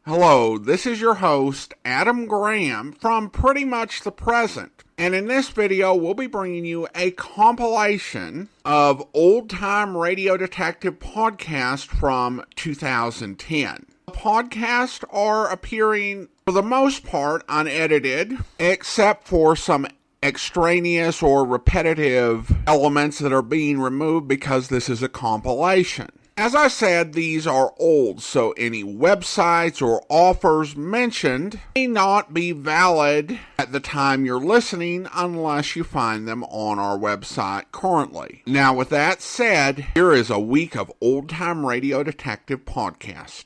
Hello, this is your host, Adam Graham, from Pretty Much the Present. And in this video, we'll be bringing you a compilation of old-time radio detective podcasts from 2010. The podcasts are appearing, for the most part, unedited, except for some extraneous or repetitive elements that are being removed because this is a compilation. As I said, these are old, so any websites or offers mentioned may not be valid at the time you're listening unless you find them on our website currently. Now, with that said, here is a week of old-time radio detective podcast.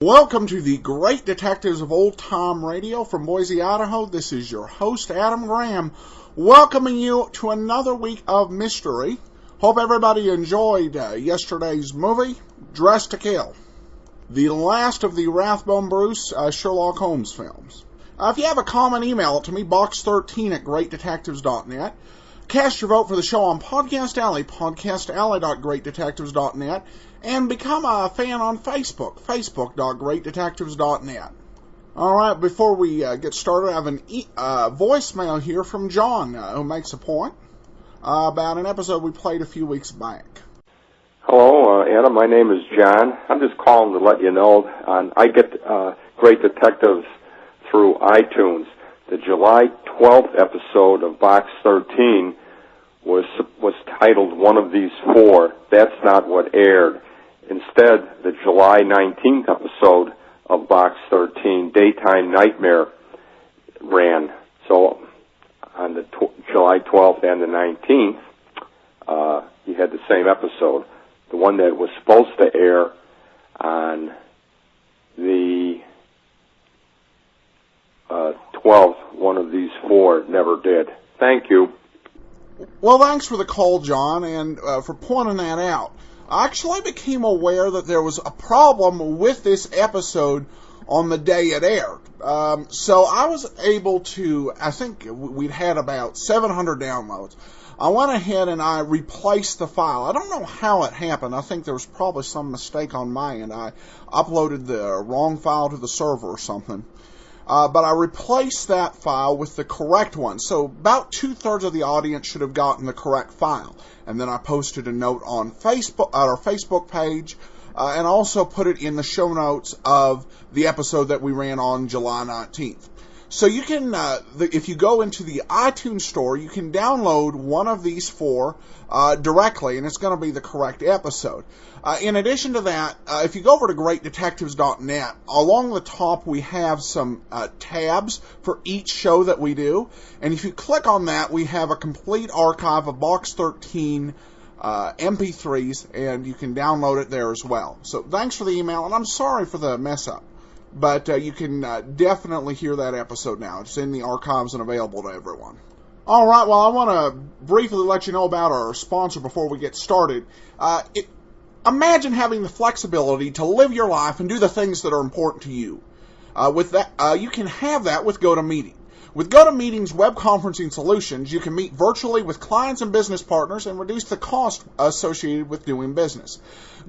Welcome to the Great Detectives of Old Time Radio from Boise, Idaho. This is your host, Adam Graham, welcoming you to another week of mystery. Hope everybody enjoyed yesterday's movie, Dressed to Kill, the last of the Rathbone Bruce Sherlock Holmes films. If you have a comment, email it to me, box13@greatdetectives.net. Cast your vote for the show on Podcast Alley, podcastalley.greatdetectives.net, and become a fan on Facebook, facebook.greatdetectives.net. All right, before we get started, I have an voicemail here from John, who makes a point about an episode we played a few weeks back. Hello, Adam. My name is John. I'm just calling to let you know I get Great Detectives through iTunes. The July 12th episode of Box 13 was titled One of These Four. That's not what aired. Instead, the July 19th episode of Box 13, Daytime Nightmare, ran. So on the July 12th and the 19th, you had the same episode. The one that was supposed to air on the 12th, one of these four, never did. Thank you. Well, thanks for the call, John, and for pointing that out. I actually became aware that there was a problem with this episode on the day it aired. So I was able to, I think we'd had about 700 downloads. I went ahead and I replaced the file. I don't know how it happened. I think there was probably some mistake on my end. I uploaded the wrong file to the server or something. But I replaced that file with the correct one. So about 2/3 of the audience should have gotten the correct file. And then I posted a note on Facebook, our Facebook page, and also put it in the show notes of the episode that we ran on July 19th. So you can, if you go into the iTunes store, you can download one of these four directly, and it's going to be the correct episode. In addition to that, if you go over to greatdetectives.net, along the top we have some tabs for each show that we do. And if you click on that, we have a complete archive of Box 13 MP3s, and you can download it there as well. So thanks for the email, and I'm sorry for the mess up. But you can definitely hear that episode now. It's in the archives and available to everyone. All right, well, I want to briefly let you know about our sponsor before we get started. Imagine having the flexibility to live your life and do the things that are important to you. With that, you can have that with GoToMeeting. With GoToMeeting's web conferencing solutions, you can meet virtually with clients and business partners and reduce the cost associated with doing business.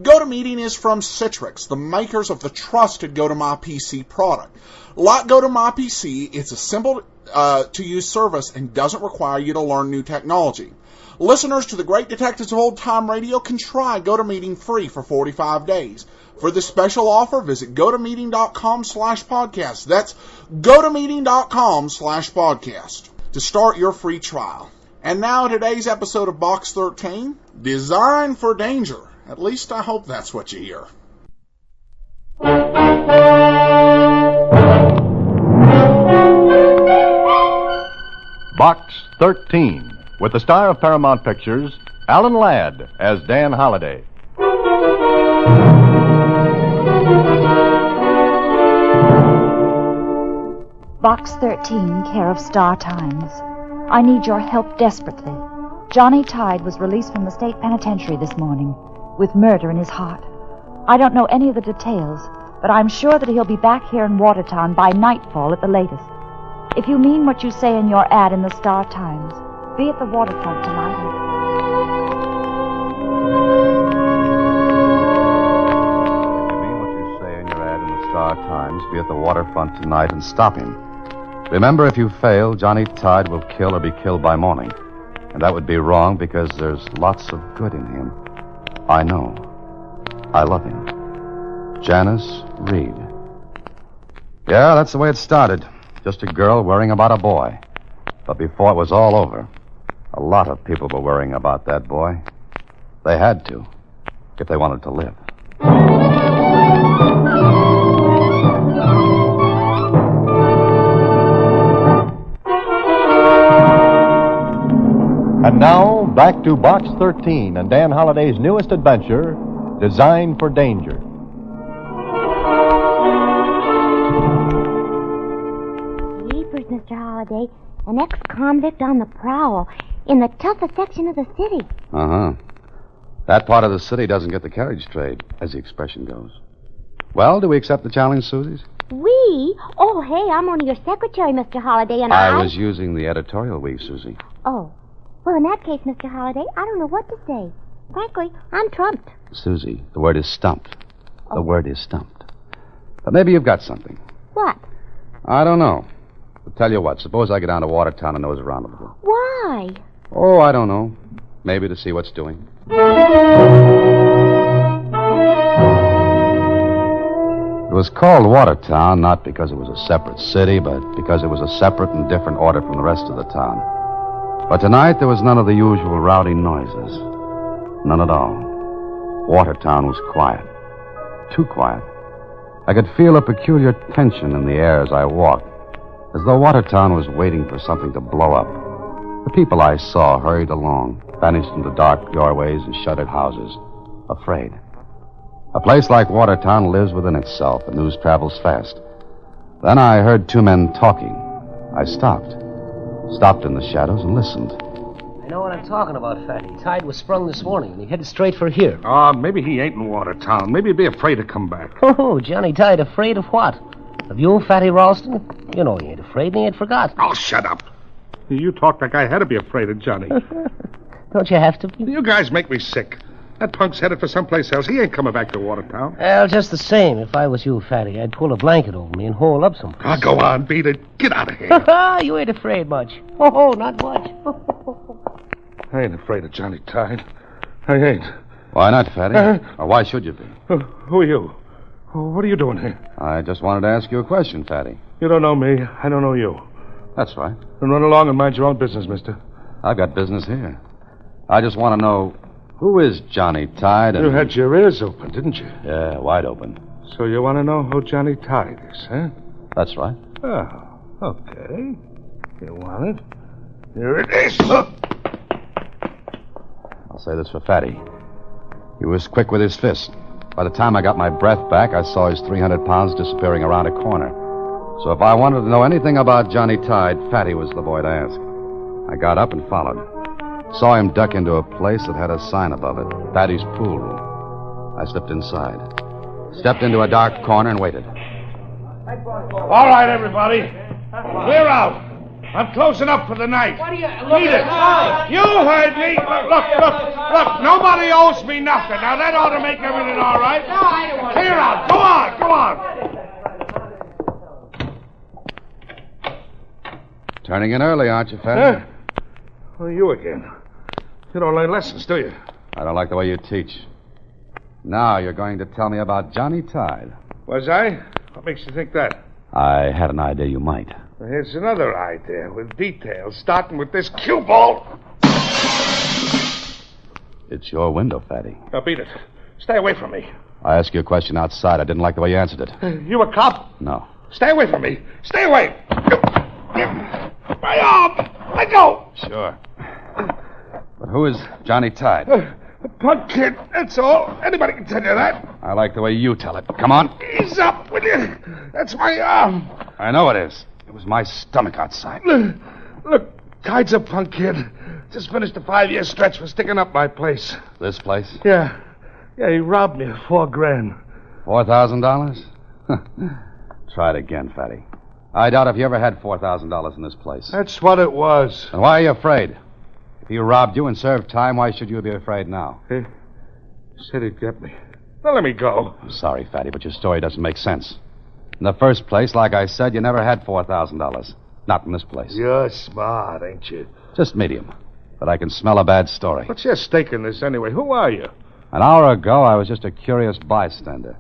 GoToMeeting is from Citrix, the makers of the trusted GoToMyPC product. Like GoToMyPC, it's a simple to use service and doesn't require you to learn new technology. Listeners to the Great Detectives of Old Time Radio can try GoToMeeting free for 45 days. For this special offer, visit gotomeeting.com/podcast. That's gotomeeting.com/podcast to start your free trial. And now today's episode of Box 13, Designed for Danger. At least I hope that's what you hear. Box 13, with the star of Paramount Pictures, Alan Ladd as Dan Holliday. Box 13, care of Star Times. I need your help desperately. Johnny Tide was released from the state penitentiary this morning with murder in his heart. I don't know any of the details, but I'm sure that he'll be back here in Watertown by nightfall at the latest. If you mean what you say in your ad in the Star Times, be at the waterfront tonight. Star Times, be at the waterfront tonight and stop him. Remember, if you fail, Johnny Tide will kill or be killed by morning. And that would be wrong because there's lots of good in him. I know. I love him. Janice Reed. Yeah, that's the way it started. Just a girl worrying about a boy. But before it was all over, a lot of people were worrying about that boy. They had to, if they wanted to live. And now, back to Box 13 and Dan Holliday's newest adventure, Designed for Danger. Jeepers, Mr. Holliday. An ex-convict on the prowl in the toughest section of the city. Uh-huh. That part of the city doesn't get the carriage trade, as the expression goes. Well, do we accept the challenge, Susie's? We? Oh, hey, I'm only your secretary, Mr. Holliday, and I was using the editorial we, Susie. Oh. Well, in that case, Mr. Holliday, I don't know what to say. Frankly, I'm trumped. Susie, the word is stumped. The word is stumped. But maybe you've got something. What? I don't know. But tell you what, suppose I get down to Watertown and nose around a little. Why? Oh, I don't know. Maybe to see what's doing. It was called Watertown not because it was a separate city, but because it was a separate and different order from the rest of the town. But tonight there was none of the usual rowdy noises. None at all. Watertown was quiet. Too quiet. I could feel a peculiar tension in the air as I walked, as though Watertown was waiting for something to blow up. The people I saw hurried along, vanished into dark doorways and shuttered houses, afraid. A place like Watertown lives within itself, and news travels fast. Then I heard two men talking. I stopped in the shadows and listened. I know what I'm talking about, Fatty. Tide was sprung this morning, and he headed straight for here. Oh, maybe he ain't in Watertown. Maybe he'd be afraid to come back. Oh, Johnny Tide afraid of what? Of you, Fatty Ralston? You know he ain't afraid, and he ain't forgot. Oh, shut up. You talk like I had to be afraid of Johnny. Don't you have to be? You guys make me sick. That punk's headed for someplace else. He ain't coming back to Watertown. Well, just the same, if I was you, Fatty, I'd pull a blanket over me and hole up someplace. Oh, go on, beat it. Get out of here. You ain't afraid much. Oh, not much. I ain't afraid of Johnny Tide. I ain't. Why not, Fatty? Or why should you be? Who are you? What are you doing here? I just wanted to ask you a question, Fatty. You don't know me. I don't know you. That's right. Then run along and mind your own business, mister. I've got business here. I just want to know, who is Johnny Tide? You had your ears open, didn't you? Yeah, wide open. So you want to know who Johnny Tide is, huh? That's right. Oh, okay. You want it? Here it is. I'll say this for Fatty. He was quick with his fist. By the time I got my breath back, I saw his 300 pounds disappearing around a corner. So if I wanted to know anything about Johnny Tide, Fatty was the boy to ask. I got up and followed. Saw him duck into a place that had a sign above it, Fatty's pool room. I slipped inside. Stepped into a dark corner and waited. All right, everybody. Clear out. I'm closing up for the night. What are you... Read it. You heard me. Look. Nobody owes me nothing. Now, that ought to make everything all right. No, I don't want to... Clear out. Go on. Turning in early, aren't you, Fatty? Huh? Who are you again? You don't learn lessons, do you? I don't like the way you teach. Now you're going to tell me about Johnny Tide. Was I? What makes you think that? I had an idea you might. Well, here's another idea with details, starting with this cue ball. It's your window, Fatty. Now, beat it. Stay away from me. I asked you a question outside. I didn't like the way you answered it. You a cop? No. Stay away from me. Stay away. My arm. Let go. Sure. But who is Johnny Tide? A punk kid, that's all. Anybody can tell you that. I like the way you tell it. Come on. Ease up, will you? That's my arm. I know it is. It was my stomach outside. Look, Tide's a punk kid. Just finished a 5-year stretch for sticking up my place. This place? Yeah. Yeah, he robbed me of $4,000. $4,000? Try it again, Fatty. I doubt if you ever had $4,000 in this place. That's what it was. And why are you afraid? If he robbed you and served time, why should you be afraid now? He said he'd get me. Now let me go. I'm sorry, Fatty, but your story doesn't make sense. In the first place, like I said, you never had $4,000. Not in this place. You're smart, ain't you? Just medium. But I can smell a bad story. What's your stake in this anyway? Who are you? An hour ago, I was just a curious bystander.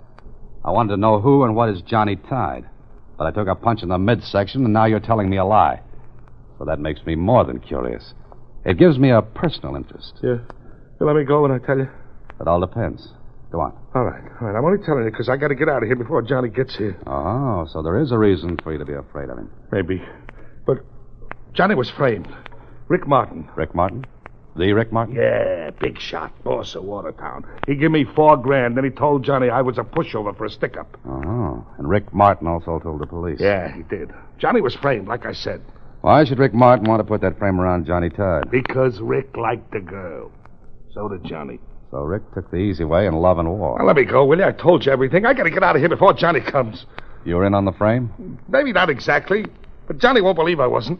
I wanted to know who and what is Johnny Tide. But I took a punch in the midsection, and now you're telling me a lie. So that makes me more than curious. It gives me a personal interest. Yeah. You let me go when I tell you? It all depends. Go on. All right. I'm only telling you because I got to get out of here before Johnny gets here. Oh, so there is a reason for you to be afraid of him. Maybe. But Johnny was framed. Rick Martin. Rick Martin? The Rick Martin? Yeah, big shot, boss of Watertown. He gave me $4,000, then he told Johnny I was a pushover for a stick-up. Oh, and Rick Martin also told the police. Yeah, he did. Johnny was framed, like I said. Why should Rick Martin want to put that frame around Johnny Tide? Because Rick liked the girl. So did Johnny. So Rick took the easy way in love and war. Now, let me go, will you? I told you everything. I got to get out of here before Johnny comes. You were in on the frame? Maybe not exactly, but Johnny won't believe I wasn't.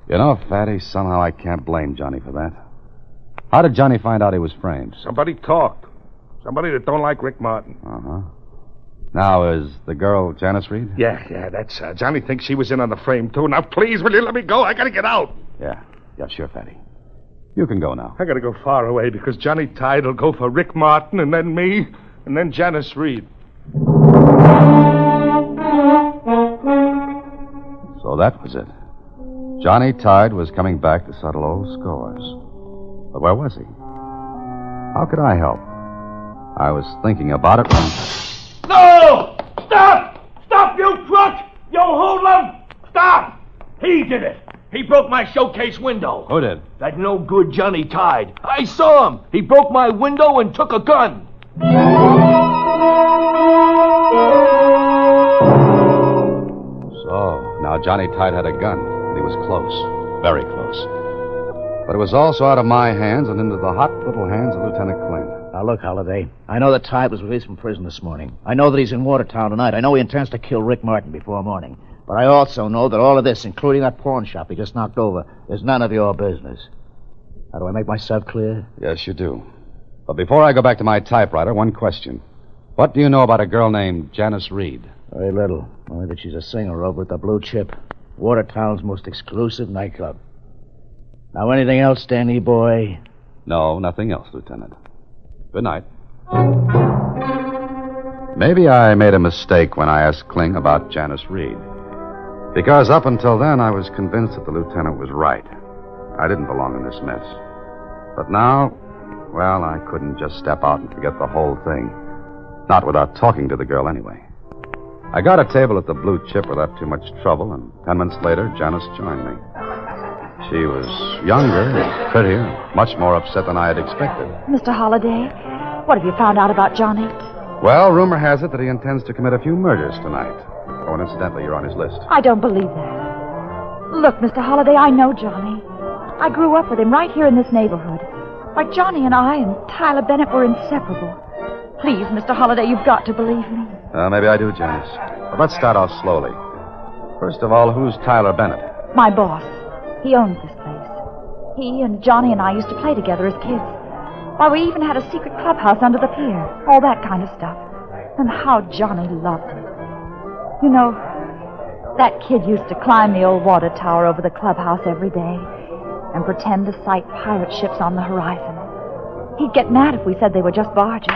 You know, Fatty, somehow I can't blame Johnny for that. How did Johnny find out he was framed? Somebody talked. Somebody that don't like Rick Martin. Uh-huh. Now, is the girl Janice Reed? Yeah, that's her. Johnny thinks she was in on the frame, too. Now, please, will you let me go? I got to get out. Yeah, sure, Fatty. You can go now. I got to go far away because Johnny Tide will go for Rick Martin and then me and then Janice Reed. So that was it. Johnny Tide was coming back to settle old scores. But where was he? How could I help? I was thinking about it when... No! Stop! Stop, you crook! You hoodlum! Stop! He did it. He broke my showcase window. Who did? That no good Johnny Tide. I saw him. He broke my window and took a gun. So, now Johnny Tide had a gun. He was close. Very close. But it was also out of my hands and into the hot little hands of Lieutenant Kling. Now, look, Holliday. I know that Tide was released from prison this morning. I know that he's in Watertown tonight. I know he intends to kill Rick Martin before morning. But I also know that all of this, including that pawn shop he just knocked over, is none of your business. How do I make myself clear? Yes, you do. But before I go back to my typewriter, one question. What do you know about a girl named Janice Reed? Very little. Only that she's a singer over at the Blue Chip, Watertown's most exclusive nightclub. Now, anything else, Danny boy? No, nothing else, Lieutenant. Good night. Maybe I made a mistake when I asked Kling about Janice Reed. Because up until then, I was convinced that the lieutenant was right. I didn't belong in this mess. But now, well, I couldn't just step out and forget the whole thing. Not without talking to the girl anyway. I got a table at the Blue Chip without too much trouble, and 10 minutes later, Janice joined me. She was younger, prettier, much more upset than I had expected. Mr. Holliday, what have you found out about Johnny? Well, rumor has it that he intends to commit a few murders tonight. Oh, and incidentally, you're on his list. I don't believe that. Look, Mr. Holliday, I know Johnny. I grew up with him right here in this neighborhood. Why, Johnny and I and Tyler Bennett were inseparable. Please, Mr. Holliday, you've got to believe me. Maybe I do, Janice. But let's start off slowly. First of all, who's Tyler Bennett? My boss. He owns this place. He and Johnny and I used to play together as kids. Why, we even had a secret clubhouse under the pier. All that kind of stuff. And how Johnny loved it. You know, that kid used to climb the old water tower over the clubhouse every day and pretend to sight pirate ships on the horizon. He'd get mad if we said they were just barges.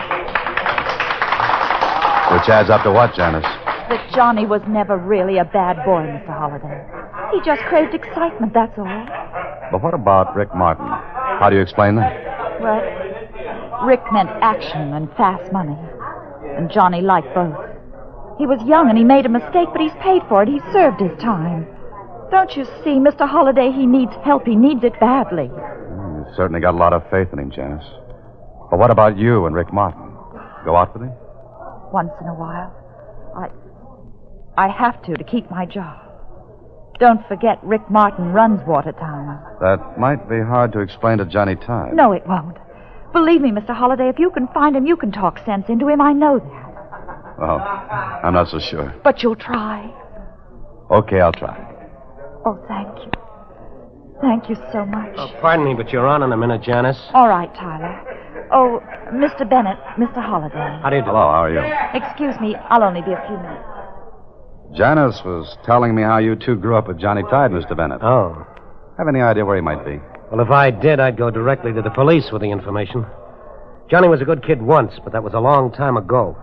Which adds up to what, Janice? That Johnny was never really a bad boy, Mr. Holliday. He just craved excitement, that's all. But what about Rick Martin? How do you explain that? Well, Rick meant action and fast money. And Johnny liked both. He was young and he made a mistake, but he's paid for it. He served his time. Don't you see, Mr. Holliday, he needs help. He needs it badly. You've certainly got a lot of faith in him, Janice. But what about you and Rick Martin? Go out with him? Once in a while. I have to keep my job. Don't forget, Rick Martin runs Watertown. That might be hard to explain to Johnny Tide. No, it won't. Believe me, Mr. Holliday, if you can find him, you can talk sense into him. I know that. Well, I'm not so sure. But you'll try. Okay, I'll try. Oh, thank you. Thank you so much. Oh, pardon me, but you're on in a minute, Janice. All right, Tyler. Oh, Mr. Bennett, Mr. Holliday. How do you do? Hello, how are you? Excuse me, I'll only be a few minutes. Janice was telling me how you two grew up with Johnny Tide, Mr. Bennett. Oh. Have any idea where he might be? Well, if I did, I'd go directly to the police with the information. Johnny was a good kid once, but that was a long time ago.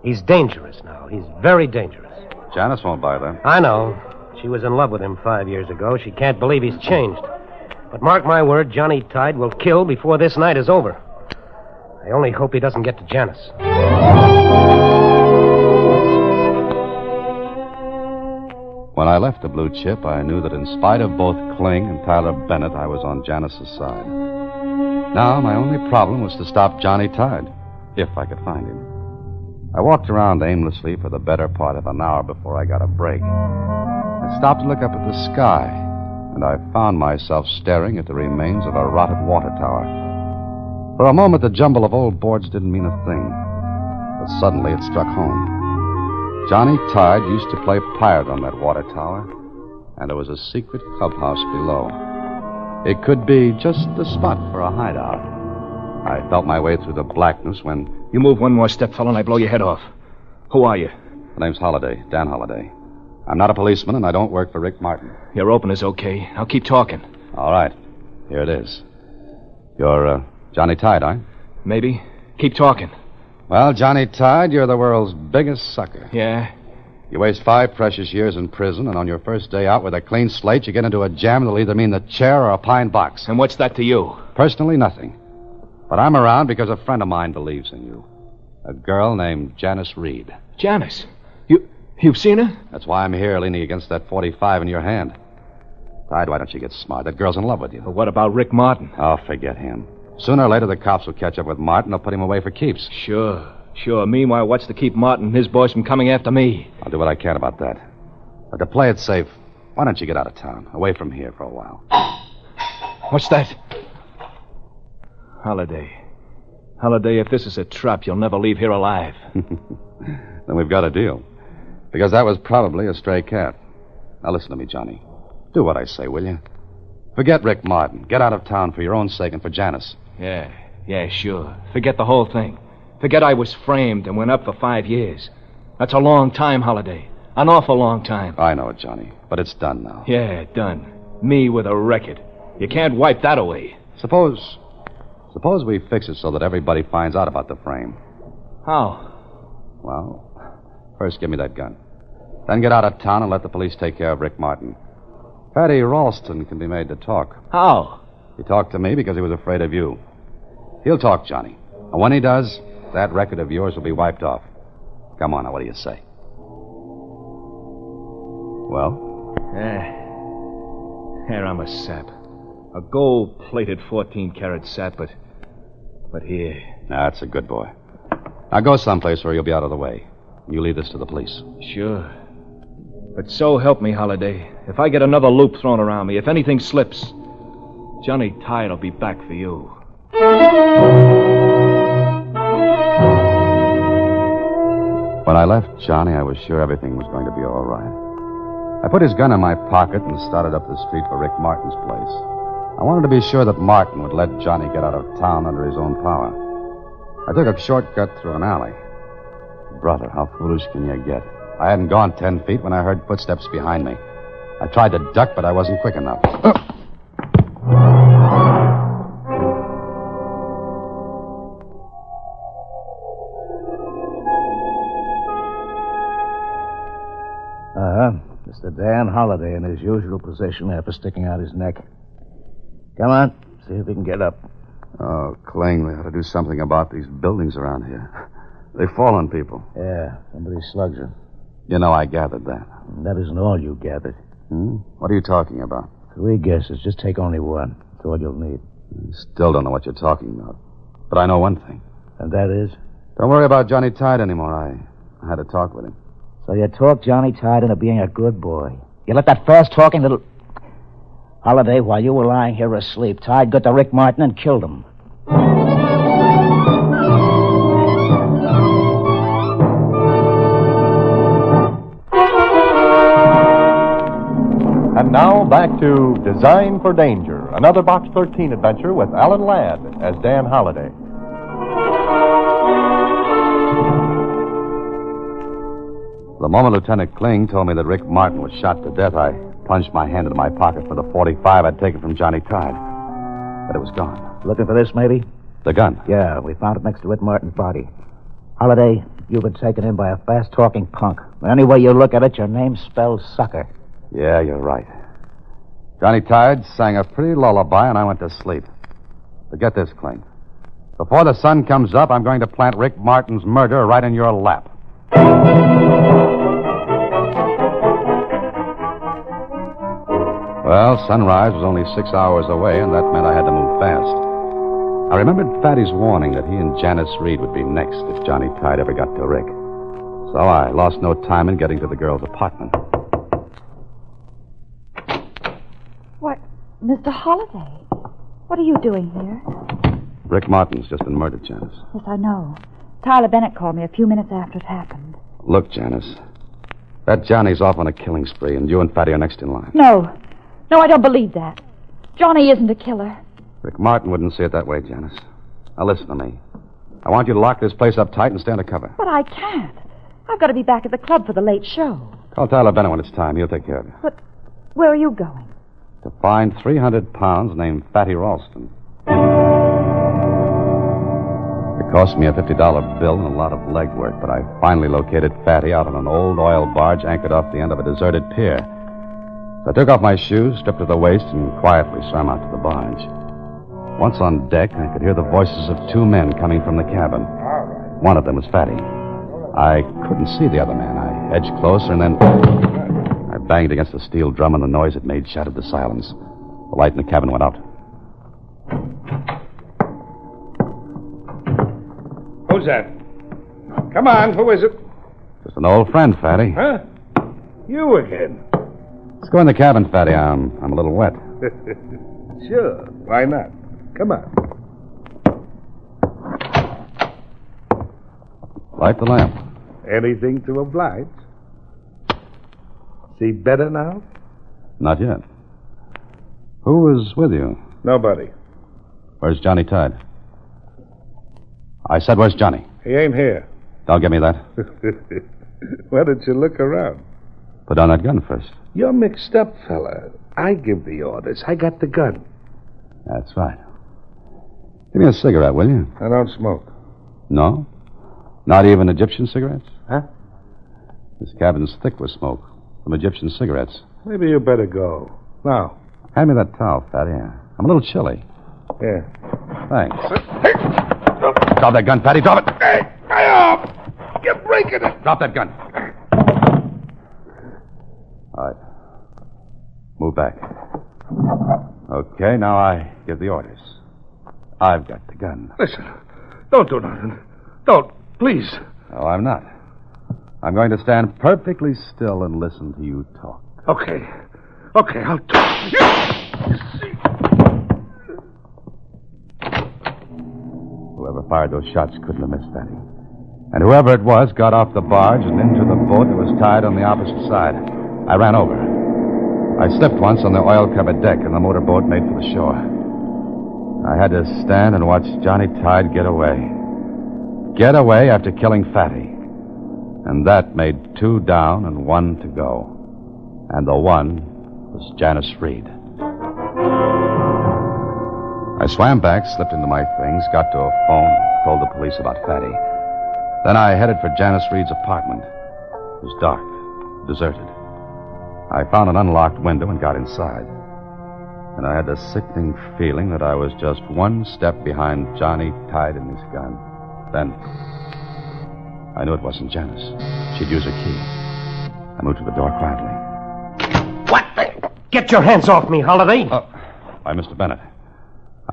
He's dangerous now. He's very dangerous. Janice won't buy that. I know. She was in love with him 5 years ago. She can't believe he's changed. But mark my word, Johnny Tide will kill before this night is over. I only hope he doesn't get to Janice. When I left the Blue Chip, I knew that in spite of both Kling and Tyler Bennett, I was on Janice's side. Now, my only problem was to stop Johnny Tide, if I could find him. I walked around aimlessly for the better part of an hour before I got a break. I stopped to look up at the sky, and I found myself staring at the remains of a rotted water tower. For a moment, the jumble of old boards didn't mean a thing, but suddenly it struck home. Johnny Tide used to play pirate on that water tower, and there was a secret clubhouse below. It could be just the spot for a hideout. I felt my way through the blackness when... You move one more step, fella, and I blow your head off. Who are you? My name's Holliday, Dan Holliday. I'm not a policeman, and I don't work for Rick Martin. Your opener's okay. I'll keep talking. All right. Here it is. You're, Johnny Tide, huh? Maybe. Keep talking. Well, Johnny Tide, you're the world's biggest sucker. Yeah? You waste 5 precious years in prison, and on your first day out with a clean slate, you get into a jam that'll either mean the chair or a pine box. And what's that to you? Personally, nothing. But I'm around because a friend of mine believes in you. A girl named Janice Reed. Janice? You've seen her? That's why I'm here leaning against that .45 in your hand. Tide, why don't you get smart? That girl's in love with you. But what about Rick Martin? Oh, forget him. Sooner or later, the cops will catch up with Martin. They'll put him away for keeps. Sure. Meanwhile, what's to keep Martin and his boys from coming after me? I'll do what I can about that. But to play it safe, why don't you get out of town, away from here for a while? What's that? Holliday, if this is a trap, you'll never leave here alive. Then we've got a deal. Because that was probably a stray cat. Now listen to me, Johnny. Do what I say, will you? Forget Rick Martin. Get out of town for your own sake and for Janice. Yeah, sure. Forget the whole thing. Forget I was framed and went up for 5 years. That's a long time, Holliday. An awful long time. I know it, Johnny. But it's done now. Yeah, done. Me with a record. You can't wipe that away. Suppose we fix it so that everybody finds out about the frame. How? Well, first give me that gun. Then get out of town and let the police take care of Rick Martin. Fatty Ralston can be made to talk. How? He talked to me because he was afraid of you. He'll talk, Johnny. And when he does, that record of yours will be wiped off. Come on, now, what do you say? Well? Here, I'm a sap. A gold-plated 14-carat sap, but here. That's a good boy. Now go someplace where you'll be out of the way. You leave this to the police. Sure. But so help me, Holliday. If I get another loop thrown around me, if anything slips, Johnny Tide will be back for you. When I left Johnny, I was sure everything was going to be all right. I put his gun in my pocket and started up the street for Rick Martin's place. I wanted to be sure that Martin would let Johnny get out of town under his own power. I took a shortcut through an alley. Brother, how foolish can you get? I hadn't gone 10 feet when I heard footsteps behind me. I tried to duck, but I wasn't quick enough. Mr. Dan Holliday in his usual position after sticking out his neck. Come on, see if we can get up. Oh, Kling, we ought to do something about these buildings around here. They fall on people. Yeah, somebody slugs him. You know, I gathered that. That isn't all you gathered. What are you talking about? 3 guesses. Just take only one. That's all you'll need. Still don't know what you're talking about. But I know one thing. And that is? Don't worry about Johnny Tide anymore. I had a talk with him. So you talked Johnny Tide into being a good boy. You let that fast-talking little... Holiday, while you were lying here asleep, Tide got to Rick Martin and killed him. And now back to Design for Danger, another Box 13 adventure with Alan Ladd as Dan Holliday. The moment Lieutenant Kling told me that Rick Martin was shot to death, I plunged my hand into my pocket for the .45 I'd taken from Johnny Tide. But it was gone. Looking for this, maybe? The gun? Yeah, we found it next to Rick Martin's body. Holiday, you've been taken in by a fast-talking punk. Any way you look at it, your name spells sucker. Yeah, you're right. Johnny Tide sang a pretty lullaby, and I went to sleep. But get this, Kling. Before the sun comes up, I'm going to plant Rick Martin's murder right in your lap. Well, sunrise was only 6 hours away, and that meant I had to move fast. I remembered Fatty's warning that he and Janice Reed would be next if Johnny Tide ever got to Rick. So I lost no time in getting to the girl's apartment. What, Mr. Holliday? What are you doing here? Rick Martin's just been murdered, Janice. Yes, I know. Tyler Bennett called me a few minutes after it happened. Look, Janice, that Johnny's off on a killing spree, and you and Fatty are next in line. No, I don't believe that. Johnny isn't a killer. Rick Martin wouldn't see it that way, Janice. Now listen to me. I want you to lock this place up tight and stay under cover. But I can't. I've got to be back at the club for the late show. Call Tyler Bennett when it's time. He'll take care of you. But where are you going? To find 300 pounds named Fatty Ralston. It cost me a $50 bill and a lot of legwork, but I finally located Fatty out on an old oil barge anchored off the end of a deserted pier. So I took off my shoes, stripped to the waist, and quietly swam out to the barge. Once on deck, I could hear the voices of two men coming from the cabin. One of them was Fatty. I couldn't see the other man. I edged closer, and then I banged against the steel drum, and the noise it made shattered the silence. The light in the cabin went out. Who's that? Come on, who is it? Just an old friend, Fatty. Huh? You again. Let's go in the cabin, Fatty. I'm a little wet. Sure, why not? Come on. Light the lamp. Anything to oblige. See better now? Not yet. Who was with you? Nobody. Where's Johnny Tide? I said, where's Johnny? He ain't here. Don't give me that. Why don't you look around? Put down that gun first. You're mixed up, fella. I give the orders. I got the gun. That's right. Give me a cigarette, will you? I don't smoke. No? Not even Egyptian cigarettes? Huh? This cabin's thick with smoke from Egyptian cigarettes. Maybe you better go. Now. Hand me that towel, Fatty. I'm a little chilly. Yeah. Thanks. Drop that gun, Fatty. Drop it. Hey, my arm! You're breaking it. Drop that gun. All right. Move back. Okay, now I give the orders. I've got the gun. Listen, don't do nothing. Don't, please. No, I'm not. I'm going to stand perfectly still and listen to you talk. Okay, I'll talk. Whoever fired those shots couldn't have missed Fatty. And whoever it was got off the barge and into the boat that was tied on the opposite side. I ran over. I slipped once on the oil-covered deck, and the motorboat made for the shore. I had to stand and watch Johnny Tide get away. Get away after killing Fatty. And that made 2 down and 1 to go. And the one was Janice Reed. I swam back, slipped into my things, got to a phone, told the police about Fatty. Then I headed for Janice Reed's apartment. It was dark, deserted. I found an unlocked window and got inside. And I had the sickening feeling that I was just 1 step behind Johnny Tide and his gun. Then I knew it wasn't Janice. She'd use her key. I moved to the door quietly. What the? Get your hands off me, Holiday. Why, Mr. Bennett.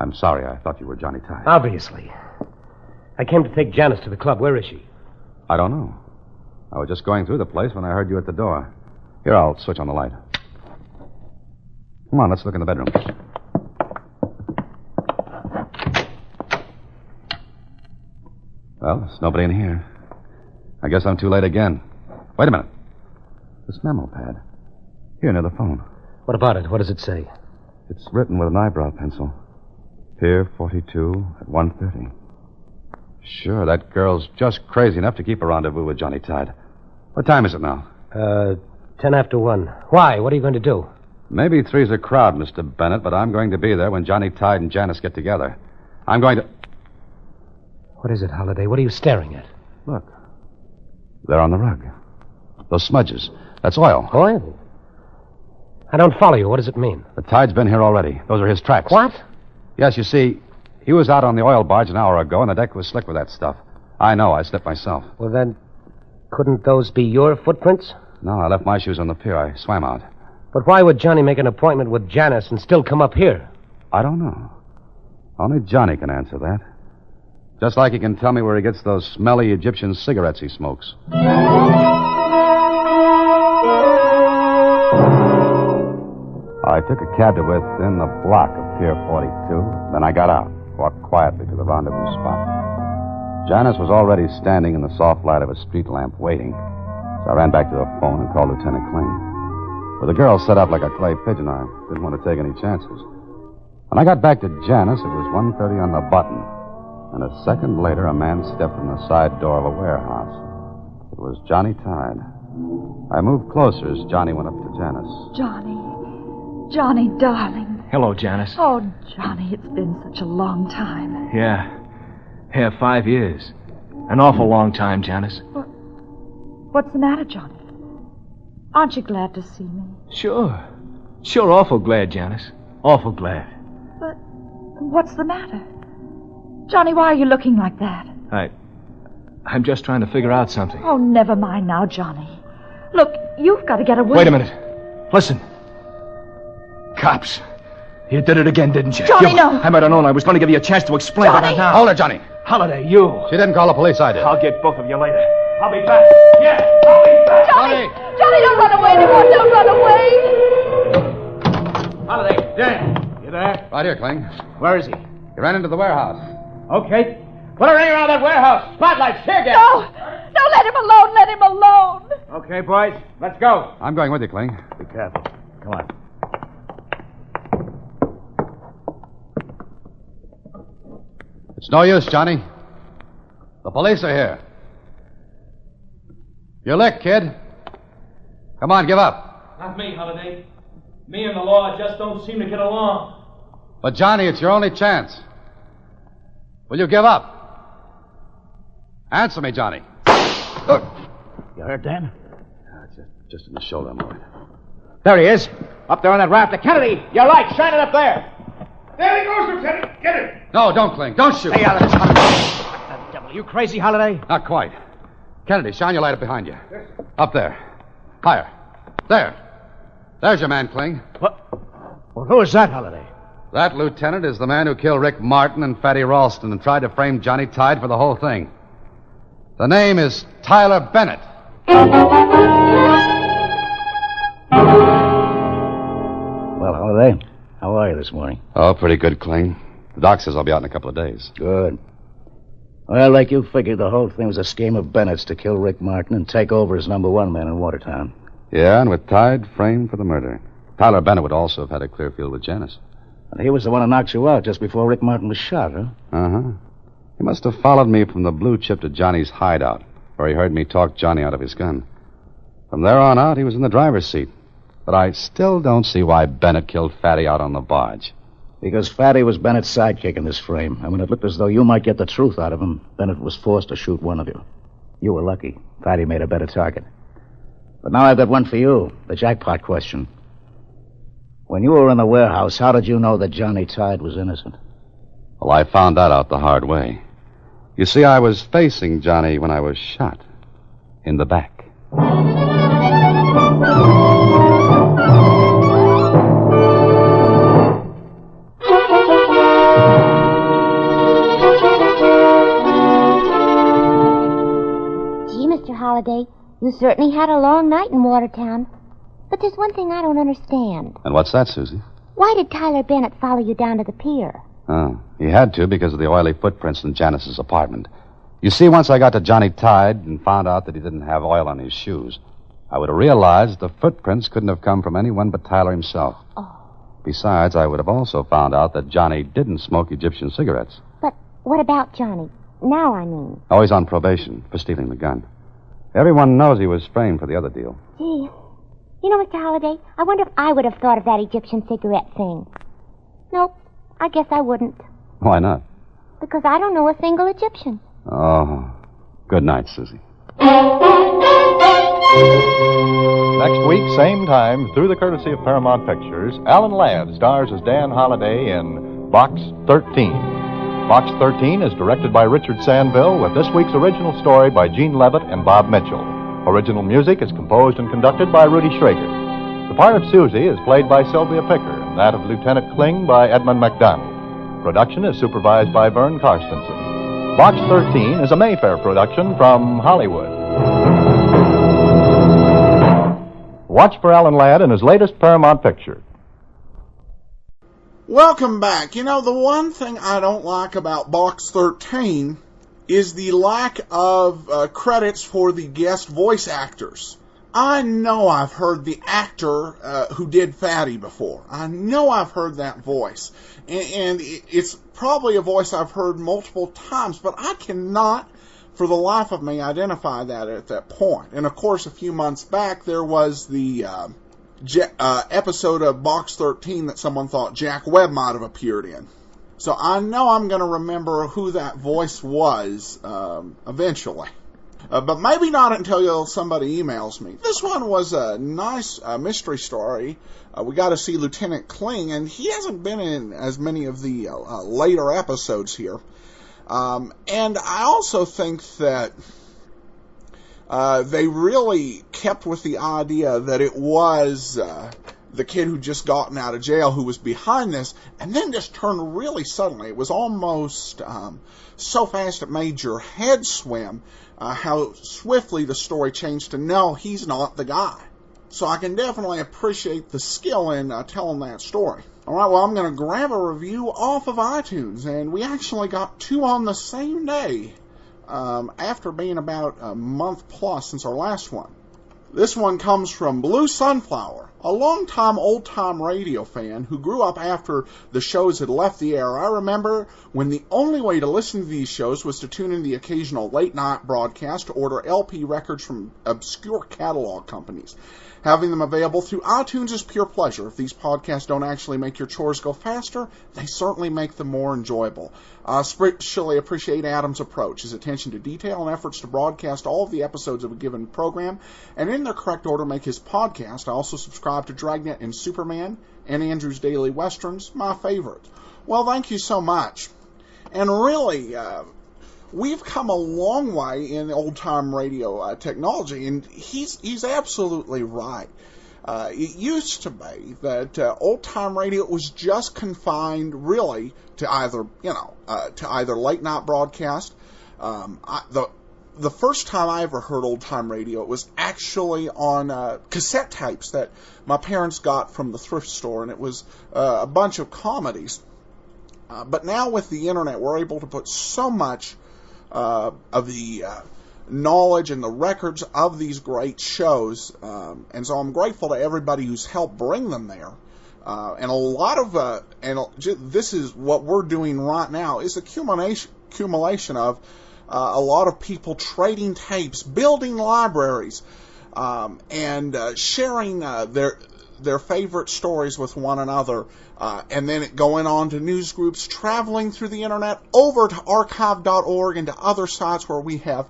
I'm sorry. I thought you were Johnny Tide. Obviously. I came to take Janice to the club. Where is she? I don't know. I was just going through the place when I heard you at the door. Here, I'll switch on the light. Come on, let's look in the bedroom. Well, there's nobody in here. I guess I'm too late again. Wait a minute. This memo pad. Here, near the phone. What about it? What does it say? It's written with an eyebrow pencil. Pier 42 at 1:30. Sure, that girl's just crazy enough to keep a rendezvous with Johnny Tide. What time is it now? 10 after 1. Why? What are you going to do? Maybe three's a crowd, Mr. Bennett, but I'm going to be there when Johnny Tide and Janice get together. I'm going to... What is it, Holliday? What are you staring at? Look. They're on the rug. Those smudges. That's oil. Oil? I don't follow you. What does it mean? The Tide's been here already. Those are his tracks. What? Yes, you see, he was out on the oil barge an hour ago, and the deck was slick with that stuff. I know. I slipped myself. Well, then, couldn't those be your footprints? No, I left my shoes on the pier. I swam out. But why would Johnny make an appointment with Janice and still come up here? I don't know. Only Johnny can answer that. Just like he can tell me where he gets those smelly Egyptian cigarettes he smokes. I took a cab to within the block of Pier 42. Then I got out, walked quietly to the rendezvous spot. Janice was already standing in the soft light of a street lamp waiting. So I ran back to the phone and called Lieutenant Kling. With the girl set up like a clay pigeon, I didn't want to take any chances. When I got back to Janice, it was 1:30 on the button. And a second later, a man stepped from the side door of a warehouse. It was Johnny Tide. I moved closer as Johnny went up to Janice. Johnny, darling. Hello, Janice. Oh, Johnny, it's been such a long time. Yeah, 5 years. An awful long time, Janice. What's the matter, Johnny? Aren't you glad to see me? Sure, awful glad, Janice. Awful glad. But what's the matter? Johnny, why are you looking like that? I'm just trying to figure out something. Oh, never mind now, Johnny. Look, you've got to get away. Wait a minute. Listen. Cops. You did it again, didn't you? Johnny, no. I might have known. I was going to give you a chance to explain, Johnny. but not now. Hold her, Johnny. Holiday, you. She didn't call the police, I did. I'll get both of you later. I'll be back. Yeah, I'll be back. Johnny, don't run away anymore. Don't run away. Holiday, Dan. You there? Right here, Kling. Where is he? He ran into the warehouse. Okay. Put a ring around that warehouse. Spotlights, tear gas. No, let him alone. Let him alone. Okay, boys. Let's go. I'm going with you, Kling. Be careful. Come on. It's no use, Johnny. The police are here. You're licked, kid. Come on, give up. Not me, Holiday. Me and the law just don't seem to get along. But, Johnny, it's your only chance. Will you give up? Answer me, Johnny. Look. You hurt, Dan? Just in the shoulder, I'm all right. There he is. Up there on that rafter. Kennedy, your light. Shine it up there. There he goes, Lieutenant. Get it. No, don't, Kling. Don't shoot. Hey, Holiday. What the devil? You crazy, Holiday? Not quite. Kennedy, shine your light up behind you. Up there. Higher. There. There's your man, Kling. What? Well, who is that, Holiday? That lieutenant is the man who killed Rick Martin and Fatty Ralston and tried to frame Johnny Tide for the whole thing. The name is Tyler Bennett. Well, Holiday, how are you this morning? Oh, pretty good, Kling. The doc says I'll be out in a couple of days. Good. Well, like you figured, the whole thing was a scheme of Bennett's to kill Rick Martin and take over as number one man in Watertown. Yeah, and with Tide framed for the murder. Tyler Bennett would also have had a clear field with Janice. And he was the one who knocked you out just before Rick Martin was shot, huh? Uh-huh. He must have followed me from the blue chip to Johnny's hideout, where he heard me talk Johnny out of his gun. From there on out, he was in the driver's seat. But I still don't see why Bennett killed Fatty out on the barge. Because Fatty was Bennett's sidekick in this frame. And when it looked as though you might get the truth out of him, Bennett was forced to shoot one of you. You were lucky. Fatty made a better target. But now I've got one for you, the jackpot question. When you were in the warehouse, how did you know that Johnny Tide was innocent? Well, I found that out the hard way. You see, I was facing Johnny when I was shot. In the back. Gee, Mr. Holliday, you certainly had a long night in Watertown. But there's one thing I don't understand. And what's that, Susie? Why did Tyler Bennett follow you down to the pier? Oh, he had to because of the oily footprints in Janice's apartment. You see, once I got to Johnny Tide and found out that he didn't have oil on his shoes, I would have realized the footprints couldn't have come from anyone but Tyler himself. Oh. Besides, I would have also found out that Johnny didn't smoke Egyptian cigarettes. But what about Johnny? Now, I mean. Oh, he's on probation for stealing the gun. Everyone knows he was framed for the other deal. Gee, you know, Mr. Holliday, I wonder if I would have thought of that Egyptian cigarette thing. Nope, I guess I wouldn't. Why not? Because I don't know a single Egyptian. Oh, good night, Susie. Next week, same time, through the courtesy of Paramount Pictures, Alan Ladd stars as Dan Holliday in Box 13. Box 13 is directed by Richard Sandville, with this week's original story by Gene Levitt and Bob Mitchell. Original music is composed and conducted by Rudy Schrager. The part of Susie is played by Sylvia Picker, and that of Lieutenant Kling by Edmund MacDonald. Production is supervised by Vern Karstensen. Box 13 is a Mayfair production from Hollywood. Watch for Alan Ladd in his latest Paramount picture. Welcome back. You know, the one thing I don't like about Box 13 is the lack of credits for the guest voice actors. I know I've heard the actor who did Fatty before. I know I've heard that voice. And it's probably a voice I've heard multiple times, but I cannot, for the life of me, identify that at that point. And, of course, a few months back, there was the episode of Box 13 that someone thought Jack Webb might have appeared in. So I know I'm going to remember who that voice was eventually. But maybe not until somebody emails me. This one was a nice mystery story. We got to see Lieutenant Kling, and he hasn't been in as many of the later episodes here. And I also think that they really kept with the idea that it was the kid who just gotten out of jail who was behind this, and then just turned really suddenly. It was almost so fast it made your head swim, how swiftly the story changed to, no, he's not the guy. So I can definitely appreciate the skill in telling that story. All right, well, I'm going to grab a review off of iTunes, and we actually got two on the same day after being about a month plus since our last one. This one comes from Blue Sunflower, a long-time old-time radio fan who grew up after the shows had left the air. I remember when the only way to listen to these shows was to tune in the occasional late-night broadcast to order LP records from obscure catalog companies. Having them available through iTunes is pure pleasure. If these podcasts don't actually make your chores go faster, they certainly make them more enjoyable. I especially appreciate Adam's approach, his attention to detail and efforts to broadcast all of the episodes of a given program, and in their correct order make his podcast. I also subscribe to Dragnet and Superman and Andrew's Daily Westerns, my favorite. Well, thank you so much. And really, we've come a long way in old-time radio technology, and he's absolutely right. It used to be that old-time radio was just confined, really, to either late-night broadcast. The first time I ever heard old-time radio, it was actually on cassette tapes that my parents got from the thrift store, and it was a bunch of comedies. But now with the internet, we're able to put so much of the knowledge and the records of these great shows, and so I'm grateful to everybody who's helped bring them there. And a lot of, this is what we're doing right now, is accumulation of a lot of people trading tapes, building libraries, and sharing their favorite stories with one another, and then going on to news groups, traveling through the internet over to archive.org and to other sites where we have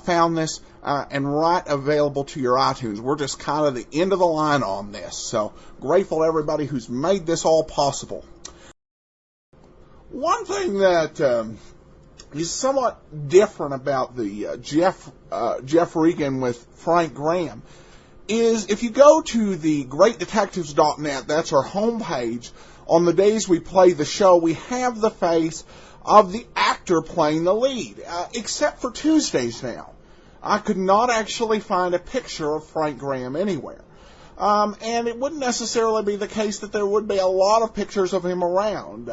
found this, and right available to your iTunes. We're just kind of the end of the line on this, so grateful to everybody who's made this all possible. One thing that is somewhat different about the Jeff Regan with Frank Graham is if you go to the greatdetectives.net, that's our homepage, on the days we play the show, we have the face of the actor playing the lead, except for Tuesdays now. I could not actually find a picture of Frank Graham anywhere. And it wouldn't necessarily be the case that there would be a lot of pictures of him around,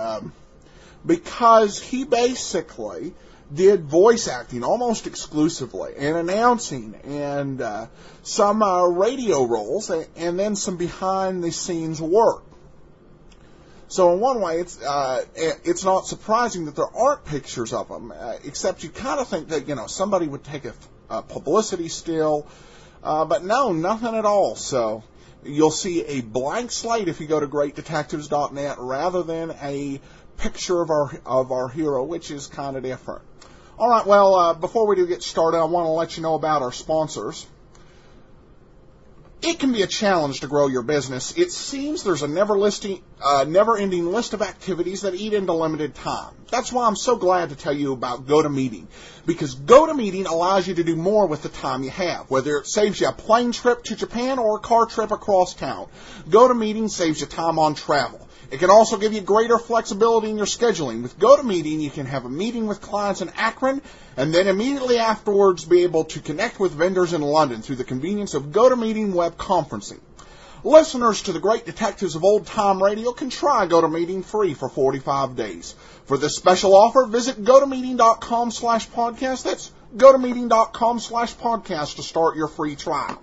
because he basically did voice acting almost exclusively, and announcing, and some radio roles, and then some behind-the-scenes work. So in one way, it's not surprising that there aren't pictures of him, except you kind of think that, somebody would take a publicity still, but no, nothing at all. So you'll see a blank slate if you go to greatdetectives.net rather than a picture of our hero, which is kind of different. All right, well, before we do get started, I want to let you know about our sponsors. It can be a challenge to grow your business. It seems there's a never-ending list of activities that eat into limited time. That's why I'm so glad to tell you about GoToMeeting, because GoToMeeting allows you to do more with the time you have, whether it saves you a plane trip to Japan or a car trip across town. GoToMeeting saves you time on travel. It can also give you greater flexibility in your scheduling. With GoToMeeting, you can have a meeting with clients in Akron, and then immediately afterwards be able to connect with vendors in London through the convenience of GoToMeeting web conferencing. Listeners to the Great Detectives of Old Time Radio can try GoToMeeting free for 45 days. For this special offer, visit GoToMeeting.com/podcast. That's GoToMeeting.com/podcast to start your free trial.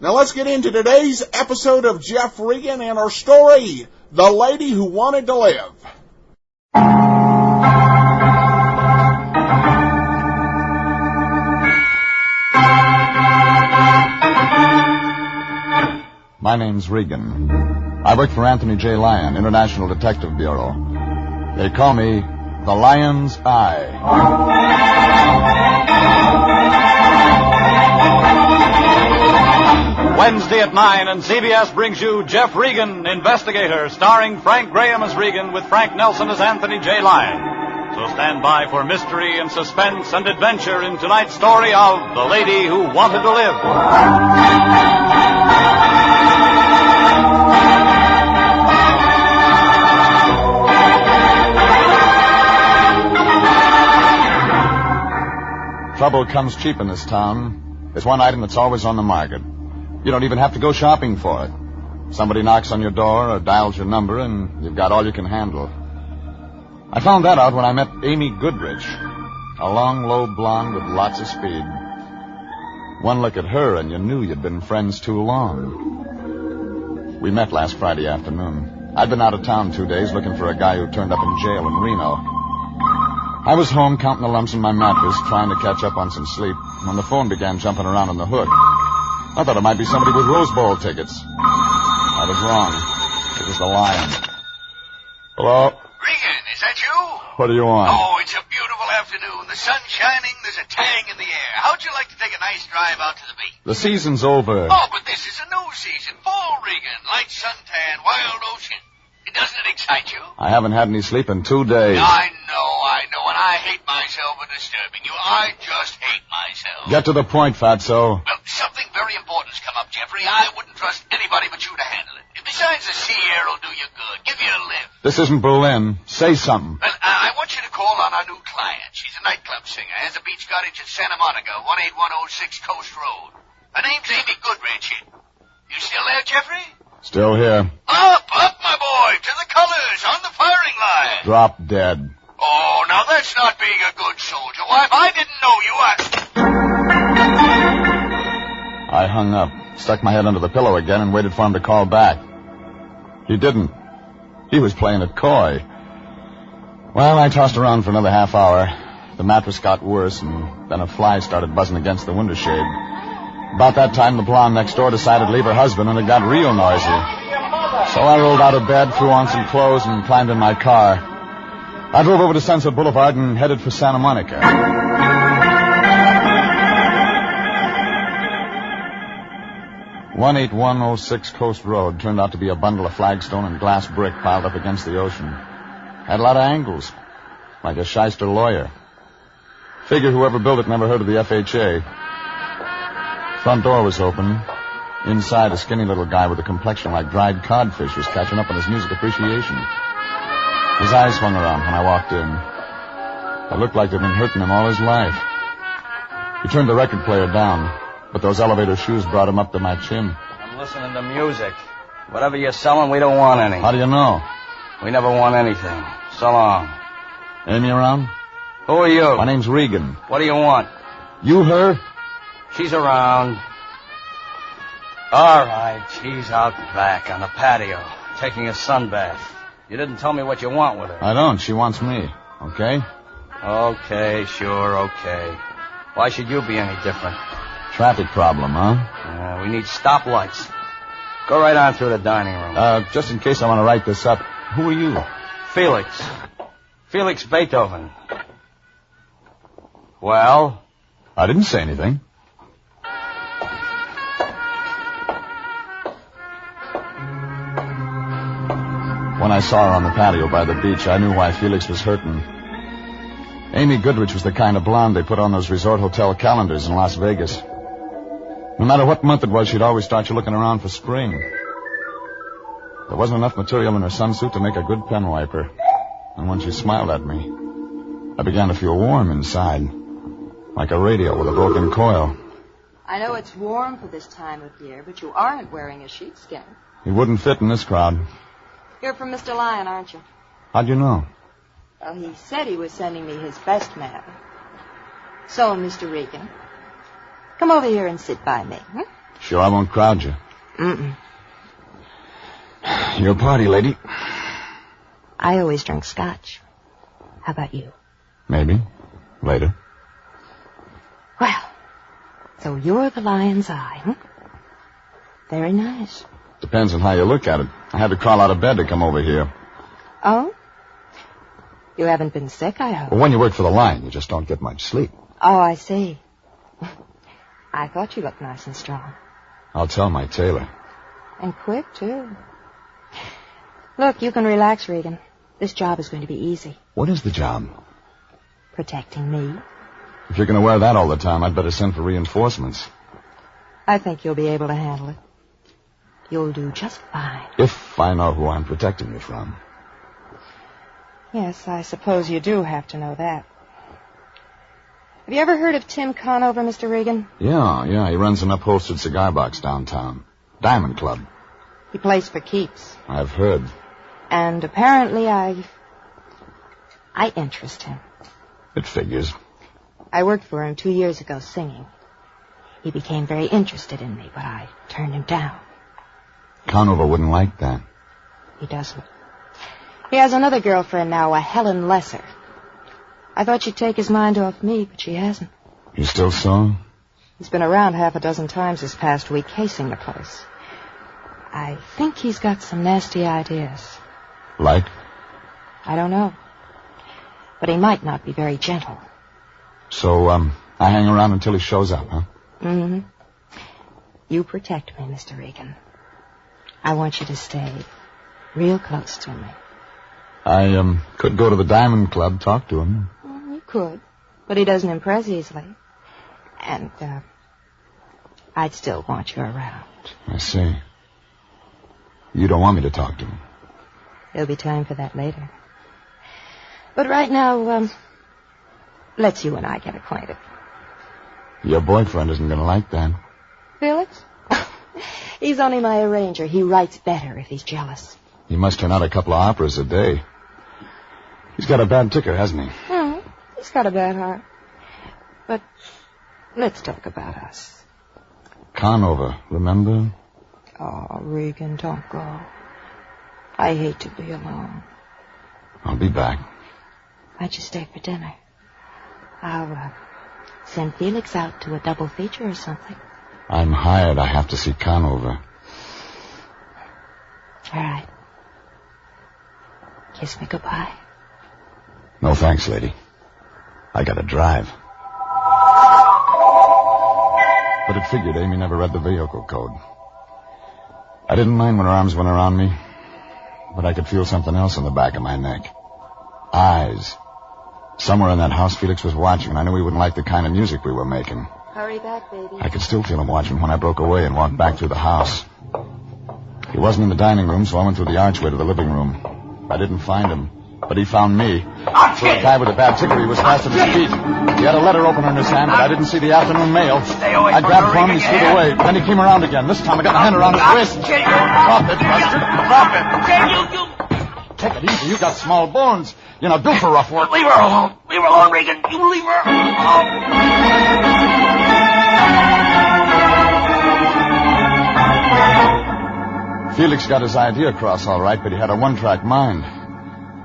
Now let's get into today's episode of Jeff Regan and our story, The Lady Who Wanted to Live. My name's Regan. I work for Anthony J. Lyon, International Detective Bureau. They call me the Lion's Eye. Wednesday at 9, and CBS brings you Jeff Regan, Investigator, starring Frank Graham as Regan with Frank Nelson as Anthony J. Lyon. So stand by for mystery and suspense and adventure in tonight's story of The Lady Who Wanted to Live. Trouble comes cheap in this town. There's one item that's always on the market. You don't even have to go shopping for it. Somebody knocks on your door or dials your number, and you've got all you can handle. I found that out when I met Amy Goodrich, a long, low blonde with lots of speed. One look at her, and you knew you'd been friends too long. We met last Friday afternoon. I'd been out of town 2 days looking for a guy who turned up in jail in Reno. I was home counting the lumps in my mattress, trying to catch up on some sleep, when the phone began jumping around on the hook. I thought it might be somebody with Rose Bowl tickets. I was wrong. It was the Lion. Hello? Regan, is that you? What do you want? Oh, it's a beautiful afternoon. The sun's shining. There's a tang in the air. How'd you like to take a nice drive out to the beach? The season's over. Oh, but this is a new season. Fall, Regan. Light suntan, wild ocean. Doesn't it excite you? I haven't had any sleep in 2 days. I know, and I hate myself for disturbing you. I just hate myself. Get to the point, Fatso. Well, something very important's come up, Jeffrey. I wouldn't trust anybody but you to handle it. Besides, the sea air will do you good. Give you a lift. This isn't Berlin. Say something. Well, I want you to call on our new client. She's a nightclub singer. Has a beach cottage in Santa Monica, 18106 Coast Road. Her name's Amy Goodrich. You still there, Jeffrey? Still here. Up, my boy, to the colors, on the firing line. Drop dead. Oh, now that's not being a good soldier. Why, if I didn't know you, I hung up, stuck my head under the pillow again, and waited for him to call back. He didn't. He was playing it coy. Well, I tossed around for another half hour. The mattress got worse, and then a fly started buzzing against the window shade. About that time, the blonde next door decided to leave her husband, and it got real noisy. So I rolled out of bed, threw on some clothes, and climbed in my car. I drove over to Sunset Boulevard and headed for Santa Monica. 18106 Coast Road turned out to be a bundle of flagstone and glass brick piled up against the ocean. Had a lot of angles, like a shyster lawyer. Figure whoever built it never heard of the FHA. Front door was open. Inside, a skinny little guy with a complexion like dried codfish was catching up on his music appreciation. His eyes swung around when I walked in. It looked like they'd been hurting him all his life. He turned the record player down, but those elevator shoes brought him up to my chin. I'm listening to music. Whatever you're selling, we don't want any. How do you know? We never want anything. So long. Amy around? Who are you? My name's Regan. What do you want? You her? She's around. All right, she's out back on the patio, taking a sunbath. You didn't tell me what you want with her. I don't. She wants me. Okay? Okay, sure, okay. Why should you be any different? Traffic problem, huh? We need stoplights. Go right on through the dining room. Just in case I want to write this up. Who are you? Felix. Felix Beethoven. Well? I didn't say anything. When I saw her on the patio by the beach, I knew why Felix was hurting. Amy Goodrich was the kind of blonde they put on those resort hotel calendars in Las Vegas. No matter what month it was, she'd always start you looking around for spring. There wasn't enough material in her sunsuit to make a good pen wiper. And when she smiled at me, I began to feel warm inside, like a radio with a broken coil. I know it's warm for this time of year, but you aren't wearing a sheepskin. He wouldn't fit in this crowd. You're from Mr. Lyon, aren't you? How'd you know? Well, he said he was sending me his best man. So, Mr. Regan, come over here and sit by me. Sure, I won't crowd you. Mm-mm. You're a party lady. I always drink scotch. How about you? Maybe. Later. Well, so you're the lion's eye, Very nice. Depends on how you look at it. I had to crawl out of bed to come over here. Oh? You haven't been sick, I hope. Well, when you work for the Lion, you just don't get much sleep. Oh, I see. I thought you looked nice and strong. I'll tell my tailor. And quick, too. Look, you can relax, Regan. This job is going to be easy. What is the job? Protecting me. If you're going to wear that all the time, I'd better send for reinforcements. I think you'll be able to handle it. You'll do just fine. If I know who I'm protecting you from. Yes, I suppose you do have to know that. Have you ever heard of Tim Conover, Mr. Regan? Yeah. He runs an upholstered cigar box downtown. Diamond Club. He plays for keeps. I've heard. And apparently I interest him. It figures. I worked for him 2 years ago singing. He became very interested in me, but I turned him down. Conover wouldn't like that. He doesn't. He has another girlfriend now, a Helen Lesser. I thought she'd take his mind off me, but she hasn't. You still sore? He's been around half a dozen times this past week, casing the place. I think he's got some nasty ideas. Like? I don't know. But he might not be very gentle. So, I hang around until he shows up, huh? Mm-hmm. You protect me, Mr. Regan. I want you to stay real close to me. I, could go to the Diamond Club, talk to him. Well, you could, but he doesn't impress easily. And, I'd still want you around. I see. You don't want me to talk to him? There'll be time for that later. But right now, let's you and I get acquainted. Your boyfriend isn't going to like that. Felix? He's only my arranger. He writes better if he's jealous. He must turn out a couple of operas a day. He's got a bad ticker, hasn't he? He's got a bad heart. But let's talk about us. Conover, remember? Oh, Regan, don't go. I hate to be alone. I'll be back. Why'd you stay for dinner? I'll send Felix out to a double feature or something. I'm hired. I have to see Conover. All right. Kiss me goodbye. No thanks, lady. I gotta drive. But it figured Amy never read the vehicle code. I didn't mind when her arms went around me, but I could feel something else in the back of my neck. Eyes. Somewhere in that house Felix was watching, and I knew he wouldn't like the kind of music we were making. Hurry back, baby. I could still feel him watching when I broke away and walked back through the house. He wasn't in the dining room, so I went through the archway to the living room. I didn't find him. But he found me. For a guy with a bad ticker, he was fast on his feet. He had a letter opener in his hand, but I didn't see the afternoon mail. I grabbed for him and he slid away. Then he came around again. This time I got my hand around his wrist. Drop it, Buster. Drop it. Take it easy. You got small bones. You're not built for rough work. Leave her alone. Leave her alone, Regan. You leave her alone. Felix got his idea across all right, but he had a one-track mind.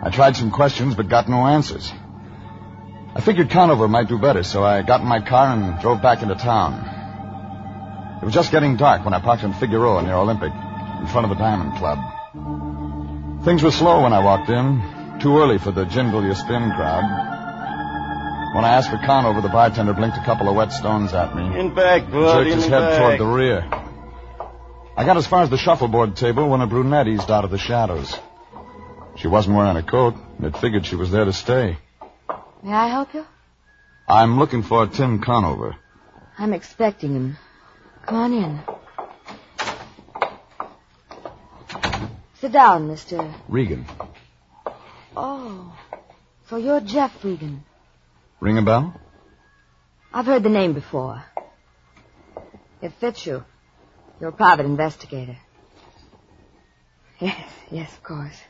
I tried some questions, but got no answers. I figured Conover might do better, so I got in my car and drove back into town. It was just getting dark when I parked in Figueroa near Olympic, in front of the Diamond Club. Things were slow when I walked in, too early for the jingle you spin crowd. When I asked for Conover, the bartender blinked a couple of wet stones at me. In back, bud, jerked his head toward the rear. I got as far as the shuffleboard table when a brunette eased out of the shadows. She wasn't wearing a coat, and it figured she was there to stay. May I help you? I'm looking for Tim Conover. I'm expecting him. Come on in. Sit down, Mr. Regan. Oh, so you're Jeff Regan. Ring a bell? I've heard the name before. It fits you. You're a private investigator. Yes, of course.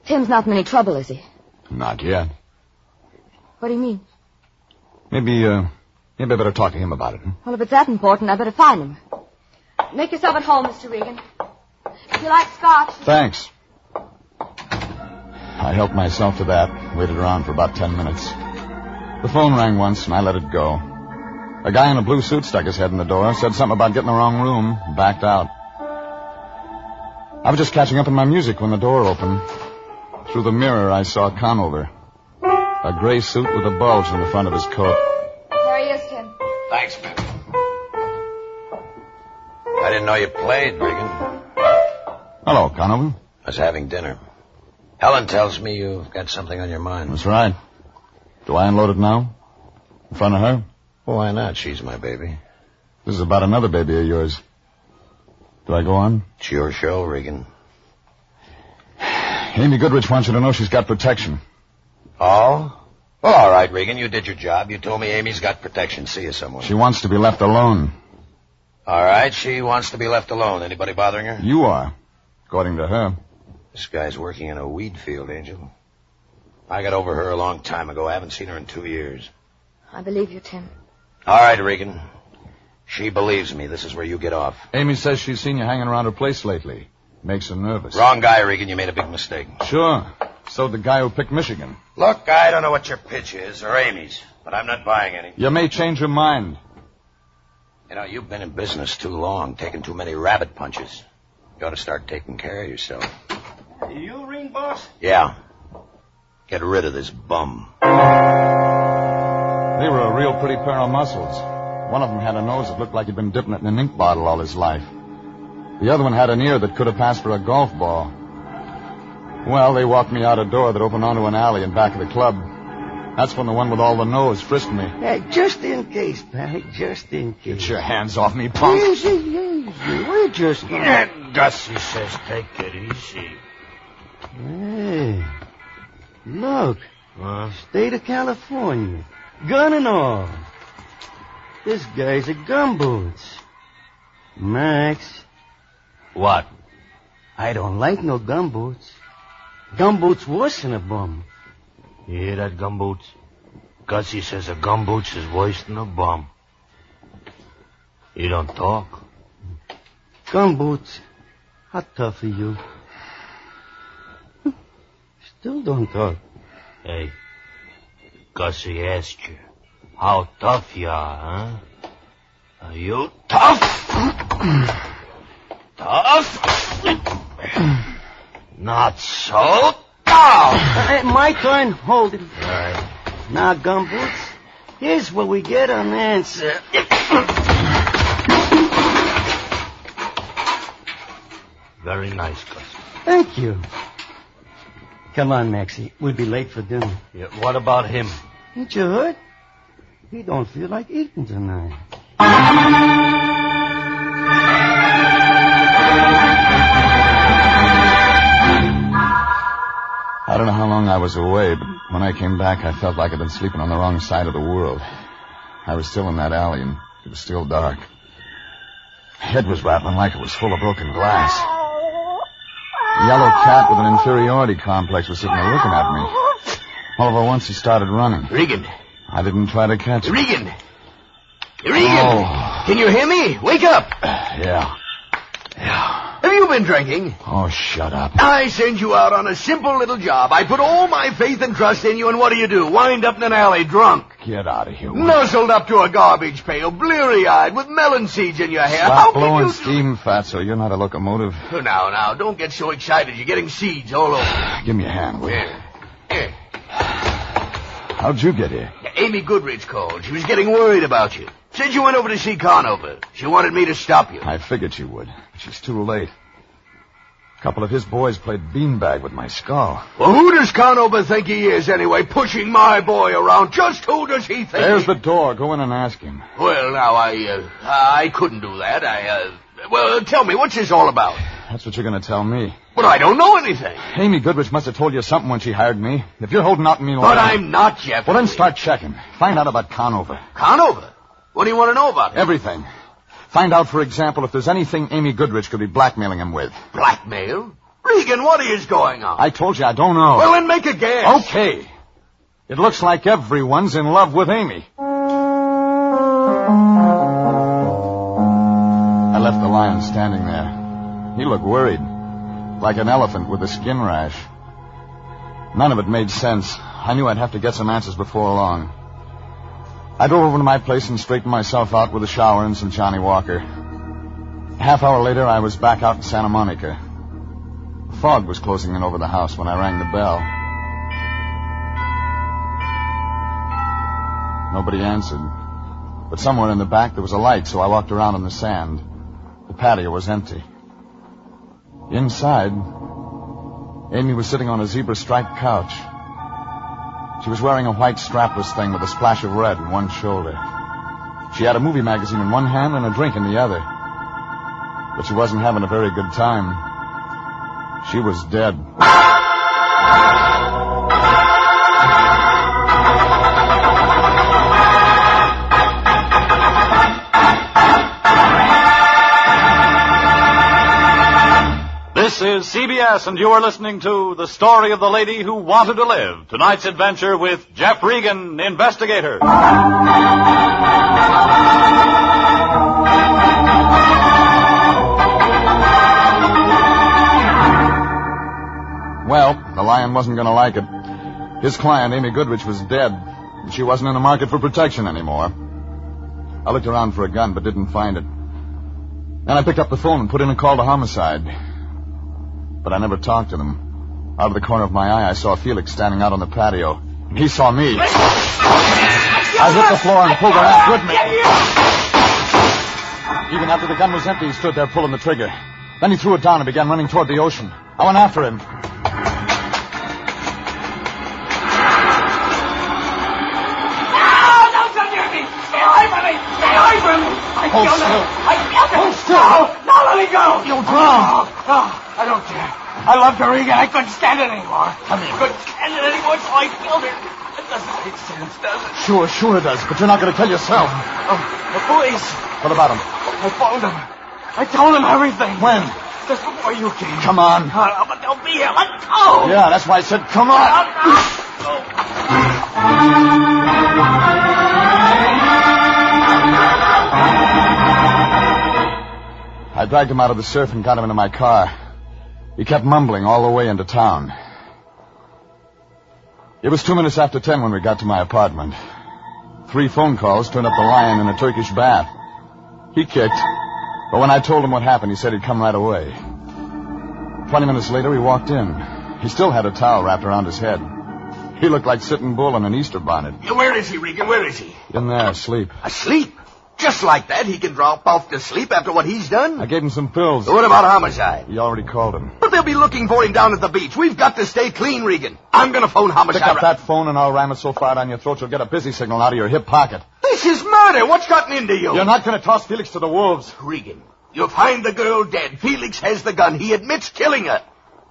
Tim's not in any trouble, is he? Not yet. What do you mean? Maybe I better talk to him about it. Huh? Well, if it's that important, I better find him. Make yourself at home, Mr. Regan. If you like scotch... Thanks. I helped myself to that, waited around for about 10 minutes. The phone rang once, and I let it go. A guy in a blue suit stuck his head in the door, said something about getting the wrong room, and backed out. I was just catching up on my music when the door opened. Through the mirror, I saw Conover. A gray suit with a bulge in the front of his coat. There he is, Tim. Thanks, man. I didn't know you played, Regan. Hello, Conover. I was having dinner. Helen tells me you've got something on your mind. That's right. Do I unload it now? In front of her? Well, why not? She's my baby. This is about another baby of yours. Do I go on? It's your show, Regan. Amy Goodrich wants you to know she's got protection. Oh? Well, all right, Regan. You did your job. You told me Amy's got protection. See you somewhere. She wants to be left alone. All right, she wants to be left alone. Anybody bothering her? You are, according to her. This guy's working in a weed field, Angel. I got over her a long time ago. I haven't seen her in 2 years. I believe you, Tim. All right, Regan. She believes me. This is where you get off. Amy says she's seen you hanging around her place lately. Makes her nervous. Wrong guy, Regan. You made a big mistake. Sure. So the guy who picked Michigan. Look, I don't know what your pitch is, or Amy's, but I'm not buying any. You may change your mind. You know, you've been in business too long, taking too many rabbit punches. You ought to start taking care of yourself. You ring, boss? Yeah. Get rid of this bum. They were a real pretty pair of muscles. One of them had a nose that looked like he'd been dipping it in an ink bottle all his life. The other one had an ear that could have passed for a golf ball. Well, they walked me out a door that opened onto an alley in back of the club. That's when the one with all the nose frisked me. Hey, just in case, pal. Just in case. Get your hands off me, punk. Easy. We're just gonna... Gussie says take it easy. Hey, look. State of California. Gun and all. This guy's a gumboots. Max. What? I don't like no gumboots. Gumboots worse than a bum. You hear that, Gumboots? Gussie says a gumboots is worse than a bum. You don't talk. Gumboots, how tough are you? Still don't talk. Hey, Gussie asked you, how tough you are, huh? Are you tough? Tough? Not so tough. My turn. Hold it. All right. Now, Gumboots, here's where we get an answer. Very nice, Gussie. Thank you. Come on, Maxie. We'll be late for dinner. Yeah, what about him? Ain't you hurt? He don't feel like eating tonight. I don't long I was away, but when I came back, I felt like I'd been sleeping on the wrong side of the world. I was still in that alley, and it was still dark. My head was rattling like it was full of broken glass. A yellow cat with an inferiority complex was sitting there looking at me. All over once, he started running. Regan. I didn't try to catch him. Regan! Regan! Oh. Can you hear me? Wake up! Yeah. Have you been drinking? Oh, shut up. I send you out on a simple little job. I put all my faith and trust in you, and what do? Wind up in an alley drunk. Get out of here. Nuzzled up to a garbage pail, bleary-eyed, with melon seeds in your hair. Stop How can blowing you steam, Fatso. You're not a locomotive. Now, don't get so excited. You're getting seeds all over. Give me a hand, will you? Here. How'd you get here? Amy Goodrich called. She was getting worried about you. Said you went over to see Conover. She wanted me to stop you. I figured she would. She's too late. A couple of his boys played beanbag with my skull. Well, who does Conover think he is, anyway, pushing my boy around? Just who does he think? There's the door. Go in and ask him. Well, now, I couldn't do that. Well, tell me, what's this all about? That's what you're going to tell me. But I don't know anything. Amy Goodrich must have told you something when she hired me. If you're holding out on me... But I'm not, Jeff. Well, then start checking. Find out about Conover. Conover? What do you want to know about him? Everything. Find out, for example, if there's anything Amy Goodrich could be blackmailing him with. Blackmail? Regan, what is going on? I told you I don't know. Well, then make a guess. Okay. It looks like everyone's in love with Amy. I left the Lion standing there. He looked worried, like an elephant with a skin rash. None of it made sense. I knew I'd have to get some answers before long. I drove over to my place and straightened myself out with a shower and some Johnny Walker. A half hour later, I was back out in Santa Monica. The fog was closing in over the house when I rang the bell. Nobody answered. But somewhere in the back there was a light, so I walked around on the sand. The patio was empty. Inside, Amy was sitting on a zebra-striped couch. She was wearing a white strapless thing with a splash of red in one shoulder. She had a movie magazine in one hand and a drink in the other. But she wasn't having a very good time. She was dead. This is CBS, and you are listening to The Story of the Lady Who Wanted to Live. Tonight's adventure with Jeff Regan, investigator. Well, the Lion wasn't going to like it. His client, Amy Goodrich, was dead, and she wasn't in the market for protection anymore. I looked around for a gun, but didn't find it. Then I picked up the phone and put in a call to homicide. But I never talked to them. Out of the corner of my eye, I saw Felix standing out on the patio. And he saw me. I hit the floor and pulled her ass with me. Even after the gun was empty, he stood there pulling the trigger. Then he threw it down and began running toward the ocean. I went after him. Hold still. Hold still. No, let me go. You'll drown. No, I don't care. I loved her, Regan. I couldn't stand it anymore. I couldn't stand it anymore, so I killed her. It doesn't make sense, does it? Sure it does. But you're not going to tell yourself. The police. What about him? I phoned them. I told them everything. When? Just before you came. Come on. But they'll be here. Let go. Yeah, that's why I said come on. I dragged him out of the surf and got him into my car. He kept mumbling all the way into town. It was 2 minutes after 10 when we got to my apartment. 3 phone calls turned up the Lion in a Turkish bath. He kicked, but when I told him what happened, he said he'd come right away. 20 minutes later, he walked in. He still had a towel wrapped around his head. He looked like Sitting Bull in an Easter bonnet. Where is he, Regan? Where is he? In there, asleep. Asleep? Just like that, he can drop off to sleep after what he's done? I gave him some pills. What about homicide? He already called him. But they'll be looking for him down at the beach. We've got to stay clean, Regan. I'm going to phone homicide. Pick up that phone and I'll ram it so far down your throat you'll get a busy signal out of your hip pocket. This is murder. What's gotten into you? You're not going to toss Felix to the wolves. Regan, you'll find the girl dead. Felix has the gun. He admits killing her.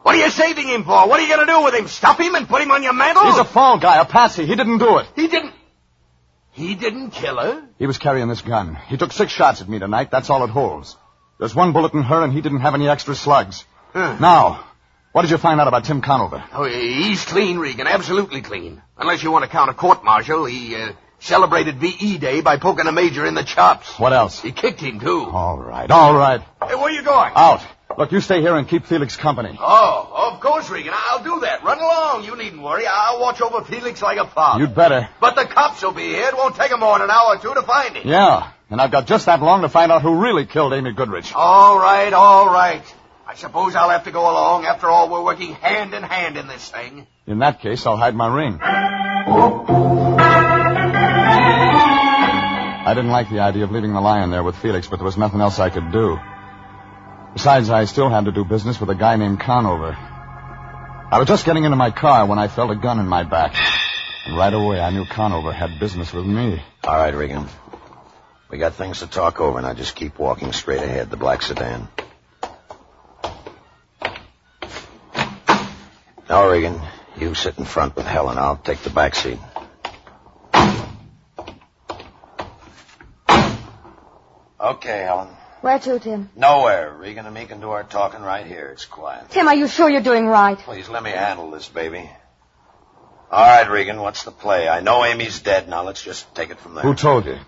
What are you saving him for? What are you going to do with him? Stuff him and put him on your mantle? He's a fall guy, a patsy. He didn't do it. He didn't kill her? He was carrying this gun. He took 6 shots at me tonight. That's all it holds. There's 1 bullet in her, and he didn't have any extra slugs. Now, what did you find out about Tim Conover? Oh, he's clean, Regan. Absolutely clean. Unless you want to count a court-martial, he celebrated V.E. Day by poking a major in the chops. What else? He kicked him, too. All right. Hey, where you going? Out. Look, you stay here and keep Felix company. Oh, of course, Regan. I'll do that. Run along. You needn't worry. I'll watch over Felix like a father. You'd better. But the cops will be here. It won't take them more than an hour or 2 to find him. Yeah, and I've got just that long to find out who really killed Amy Goodrich. All right. I suppose I'll have to go along. After all, we're working hand in hand in this thing. In that case, I'll hide my ring. I didn't like the idea of leaving the Lyon there with Felix, but there was nothing else I could do. Besides, I still had to do business with a guy named Conover. I was just getting into my car when I felt a gun in my back. And right away, I knew Conover had business with me. All right, Regan. We got things to talk over, and I just keep walking straight ahead, the black sedan. Now, Regan, you sit in front with Helen. I'll take the back seat. Okay, Helen. Where to, Tim? Nowhere. Regan and me can do our talking right here. It's quiet. Tim, are you sure you're doing right? Please, let me handle this, baby. All right, Regan, what's the play? I know Amy's dead. Now, let's just take it from there. Who told you?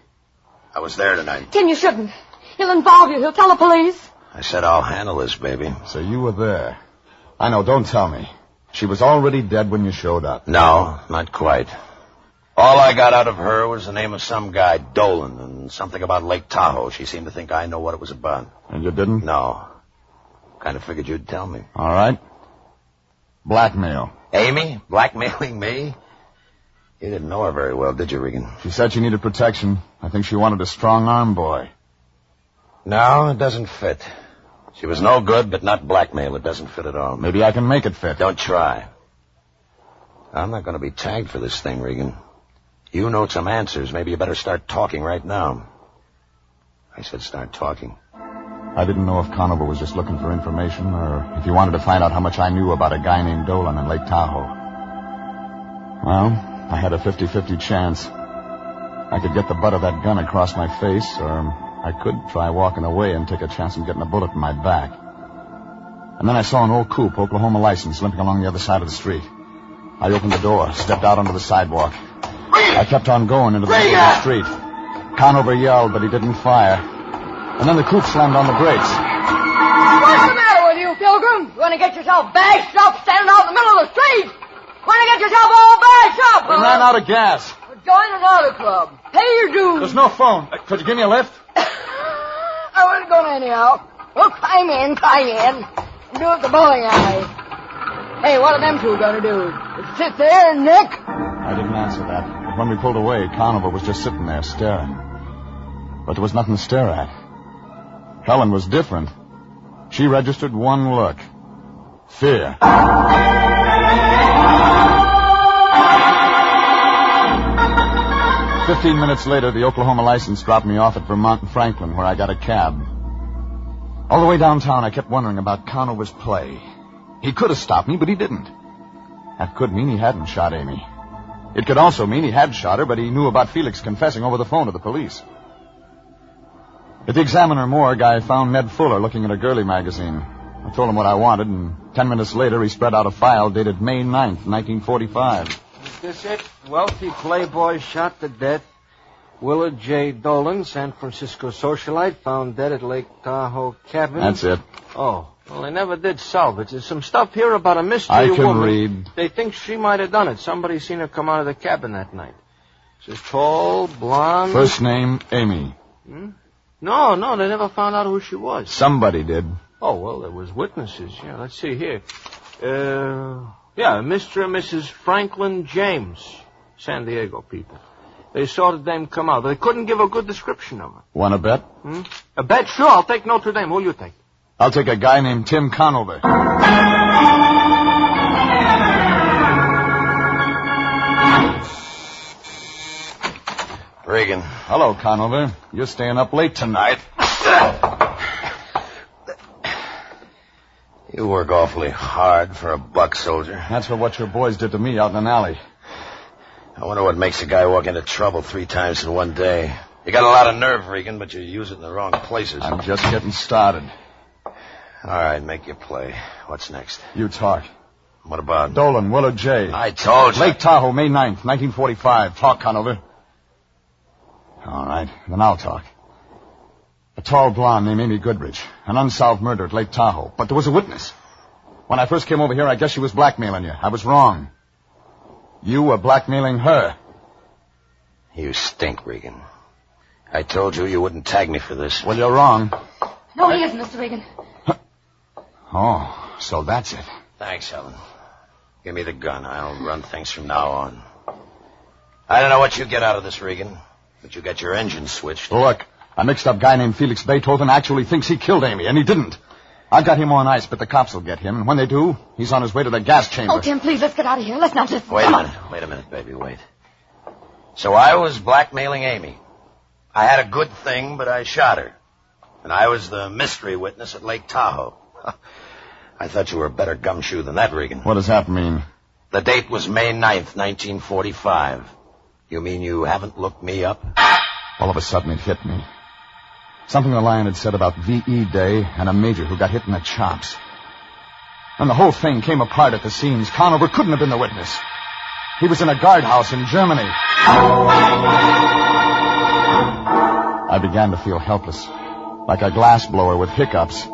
I was there tonight. Tim, you shouldn't. He'll involve you. He'll tell the police. I said I'll handle this, baby. So you were there. I know, don't tell me. She was already dead when you showed up. No, not quite. All I got out of her was the name of some guy, Dolan, and something about Lake Tahoe. She seemed to think I know what it was about. And you didn't? No. Kind of figured you'd tell me. All right. Blackmail. Amy? Blackmailing me? You didn't know her very well, did you, Regan? She said she needed protection. I think she wanted a strong-arm boy. No, it doesn't fit. She was no good, but not blackmail. It doesn't fit at all. Maybe I can make it fit. Don't try. I'm not going to be tagged for this thing, Regan. You know some answers. Maybe you better start talking right now. I said start talking. I didn't know if Conover was just looking for information or if he wanted to find out how much I knew about a guy named Dolan in Lake Tahoe. Well, I had a 50-50 chance. I could get the butt of that gun across my face, or I could try walking away and take a chance of getting a bullet in my back. And then I saw an old coupe, Oklahoma license, limping along the other side of the street. I opened the door, stepped out onto the sidewalk. I kept on going into the middle of the street. Conover yelled, but he didn't fire. And then the coupe slammed on the brakes. What's the matter with you, Pilgrim? You want to get yourself bashed up standing out in the middle of the street? Want to get yourself all bashed up? We ran out of gas. Join an auto club. Pay your dues. There's no phone. Could you give me a lift? I wasn't going anyhow. Well, climb in. Do it at the bowling alley. Hey, what are them two going to do? Just sit there and nick? I didn't answer that. But when we pulled away, Conover was just sitting there staring. But there was nothing to stare at. Helen was different. She registered one look. Fear. 15 minutes later, the Oklahoma license dropped me off at Vermont and Franklin, where I got a cab. All the way downtown, I kept wondering about Conover's play. He could have stopped me, but he didn't. That could mean he hadn't shot Amy. It could also mean he had shot her, but he knew about Felix confessing over the phone to the police. At the Examiner morgue, I found Ned Fuller looking at a girly magazine. I told him what I wanted, and 10 minutes later, he spread out a file dated May 9th, 1945. Is this it? Wealthy playboy shot to death. Willard J. Dolan, San Francisco socialite, found dead at Lake Tahoe cabin. That's it. Oh, well, they never did solve it. There's some stuff here about a mystery I can woman. read. They think she might have done it. Somebody seen her come out of the cabin that night. She's tall, blonde. First name, Amy. No, they never found out who she was. Somebody did. Oh, well, there was witnesses. Yeah, let's see here. Mr. and Mrs. Franklin James, San Diego people. They saw the dame come out. They couldn't give a good description of her. Want to bet? A bet? Sure, I'll take Notre Dame. Who'll you take? I'll take a guy named Tim Conover. Regan. Hello, Conover. You're staying up late tonight. You You work awfully hard for a buck soldier. That's what your boys did to me out in an alley. I wonder what makes a guy walk into trouble 3 times in one day. You got a lot of nerve, Regan, but you use it in the wrong places. I'm just getting started. All right, make your play. What's next? You talk. What about? Dolan, Willard J. I told you. Lake Tahoe, May 9th, 1945. Talk, Conover. All right, then I'll talk. A tall blonde named Amy Goodrich. An unsolved murder at Lake Tahoe. But there was a witness. When I first came over here, I guess she was blackmailing you. I was wrong. You were blackmailing her. You stink, Regan. I told you you wouldn't tag me for this. Well, you're wrong. No, he isn't, Mr. Regan. Oh, so that's it. Thanks, Helen. Give me the gun. I'll run things from now on. I don't know what you get out of this, Regan, but you got your engine switched. Look, a mixed-up guy named Felix Beethoven actually thinks he killed Amy, and he didn't. I've got him on ice, but the cops will get him. And when they do, he's on his way to the gas chamber. Oh, Tim, please, let's get out of here. Let's not listen. Wait a minute, baby, wait. So I was blackmailing Amy. I had a good thing, but I shot her. And I was the mystery witness at Lake Tahoe. I thought you were a better gumshoe than that, Regan. What does that mean? The date was May 9th, 1945. You mean you haven't looked me up? All of a sudden it hit me. Something the Lyon had said about VE Day and a major who got hit in the chops. And the whole thing came apart at the seams. Conover couldn't have been the witness. He was in a guardhouse in Germany. I began to feel helpless, like a glassblower with hiccups.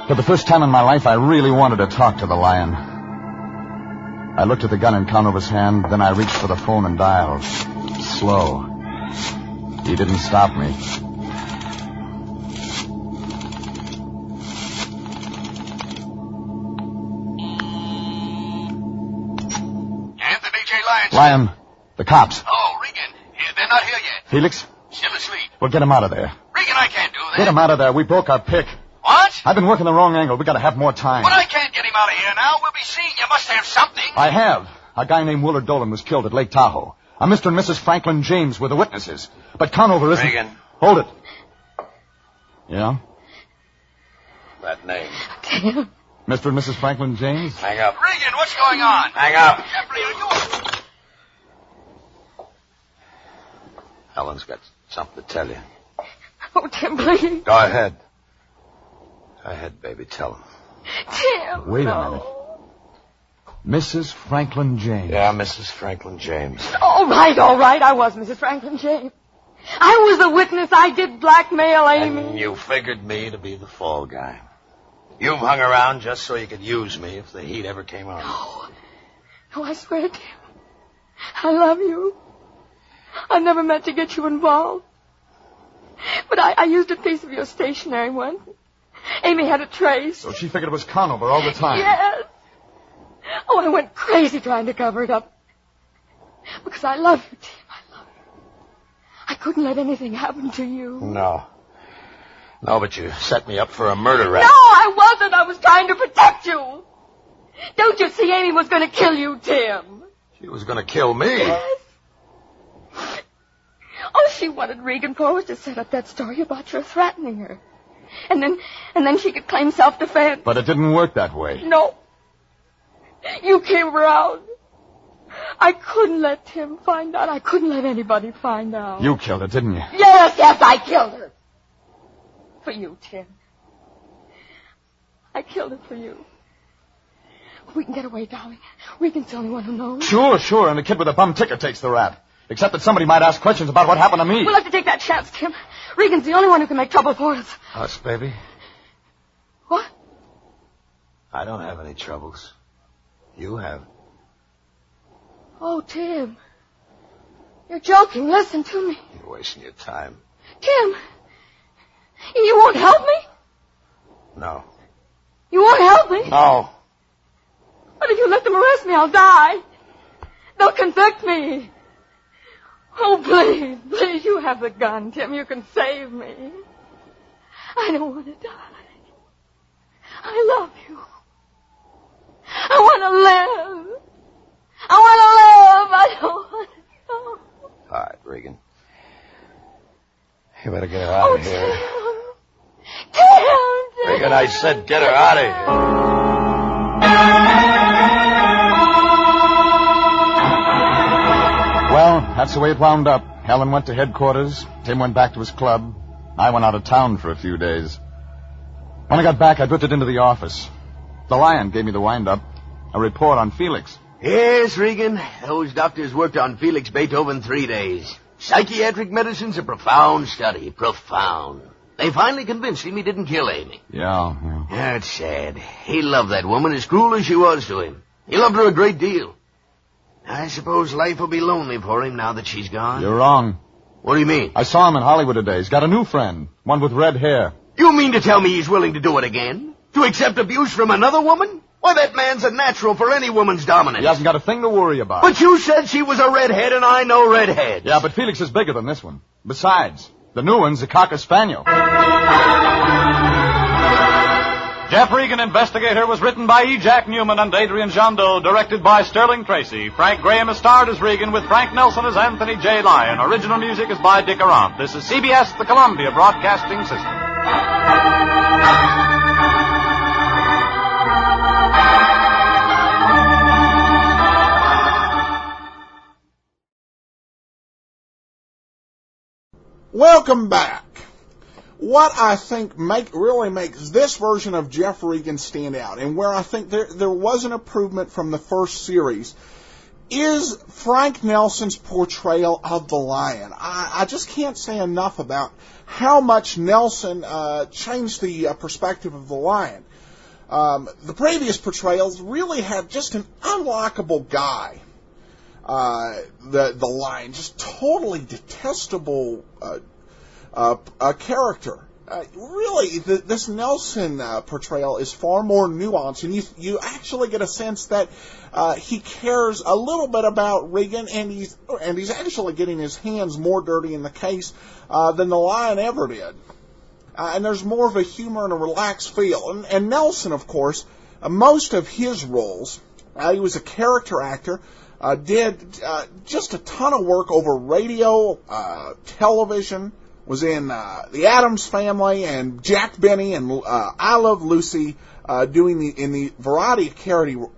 For the first time in my life, I really wanted to talk to the Lyon. I looked at the gun in Conover's hand, then I reached for the phone and dialed. Slow. He didn't stop me. Anthony J. Lyon. Lyon, the cops. Oh, Regan. They're not here yet. Felix? Still asleep. Well, get him out of there. Regan, I can't do that. Get him out of there. We broke our pick. What? I've been working the wrong angle. We gotta have more time. But I can't get him out of here now. We'll be seen. You must have something. I have. A guy named Willard Dolan was killed at Lake Tahoe. A Mr. and Mrs. Franklin James were the witnesses. But Conover isn't... Regan. Hold it. Yeah? That name. Tim. Mr. and Mrs. Franklin James? Hang up. Regan, what's going on? Hang up. Jeffrey, are you... Helen's got something to tell you. Oh, Tim, please. Go ahead. Go ahead, baby. Tell him. Tim. Wait a minute. Mrs. Franklin James. Yeah, Mrs. Franklin James. All right. I was Mrs. Franklin James. I was the witness. I did blackmail Amy. And you figured me to be the fall guy. You've hung around just so you could use me if the heat ever came on. No, I swear, Tim. I love you. I never meant to get you involved. But I used a piece of your stationery once. Amy had a trace. So she figured it was Conover all the time. Yes. Oh, I went crazy trying to cover it up. Because I love you, Tim. I love you. I couldn't let anything happen to you. No, but you set me up for a murder rap. No, I wasn't. I was trying to protect you. Don't you see Amy was going to kill you, Tim? She was going to kill me. Yes. Oh, she wanted Regan Powers to set up that story about your threatening her. And then she could claim self-defense. But it didn't work that way. No. You came around. I couldn't let Tim find out. I couldn't let anybody find out. You killed her, didn't you? Yes, I killed her. For you, Tim. I killed her for you. We can get away, darling. Regan's the only one who knows. Sure, and the kid with the bum ticket takes the rap. Except that somebody might ask questions about what happened to me. We'll have to take that chance, Tim. Regan's the only one who can make trouble for us. Us, baby? What? I don't have any troubles. You have. Oh, Tim. You're joking. Listen to me. You're wasting your time. Tim. You won't help me? No. You won't help me? No. But if you let them arrest me, I'll die. They'll convict me. Oh, please, you have the gun, Tim. You can save me. I don't want to die. I love you. I want to live. I don't want to go. All right, Regan. You better get her out of here. Tim. Regan, I said get her out of here. that's the way it wound up. Helen went to headquarters, Tim went back to his club. I went out of town for a few days. When I got back, I drifted into the office. The Lyon gave me the wind-up, a report on Felix. Yes, Regan. Those doctors worked on Felix Beethoven 3 days. Psychiatric medicine's a profound study. Profound. They finally convinced him he didn't kill Amy. Yeah. That's sad. He loved that woman as cruel as she was to him. He loved her a great deal. I suppose life will be lonely for him now that she's gone. You're wrong. What do you mean? I saw him in Hollywood today. He's got a new friend, one with red hair. You mean to tell me he's willing to do it again? To accept abuse from another woman? Why, that man's a natural for any woman's dominance. He hasn't got a thing to worry about. But you said she was a redhead, and I know redheads. Yeah, but Felix is bigger than this one. Besides, the new one's a Cocker Spaniel. Jeff Regan, Investigator, was written by E. Jack Newman and Adrian Jandot, directed by Sterling Tracy. Frank Graham is starred as Regan, with Frank Nelson as Anthony J. Lyon. Original music is by Dick Arant. This is CBS, the Columbia Broadcasting System. Welcome back. What I think really makes this version of Jeff Regan stand out, and where I think there was an improvement from the first series, is Frank Nelson's portrayal of the Lion. I just can't say enough about how much Nelson changed the perspective of the Lion. The previous portrayals really had just an unlikable guy. The Lion, just totally detestable character. Really, this Nelson portrayal is far more nuanced, and you actually get a sense that he cares a little bit about Regan, and he's actually getting his hands more dirty in the case than the Lion ever did. And there's more of a humor and a relaxed feel. And Nelson, of course, most of his roles, he was a character actor. Did just a ton of work over radio, television, was in The Addams Family and Jack Benny and I Love Lucy, doing in the variety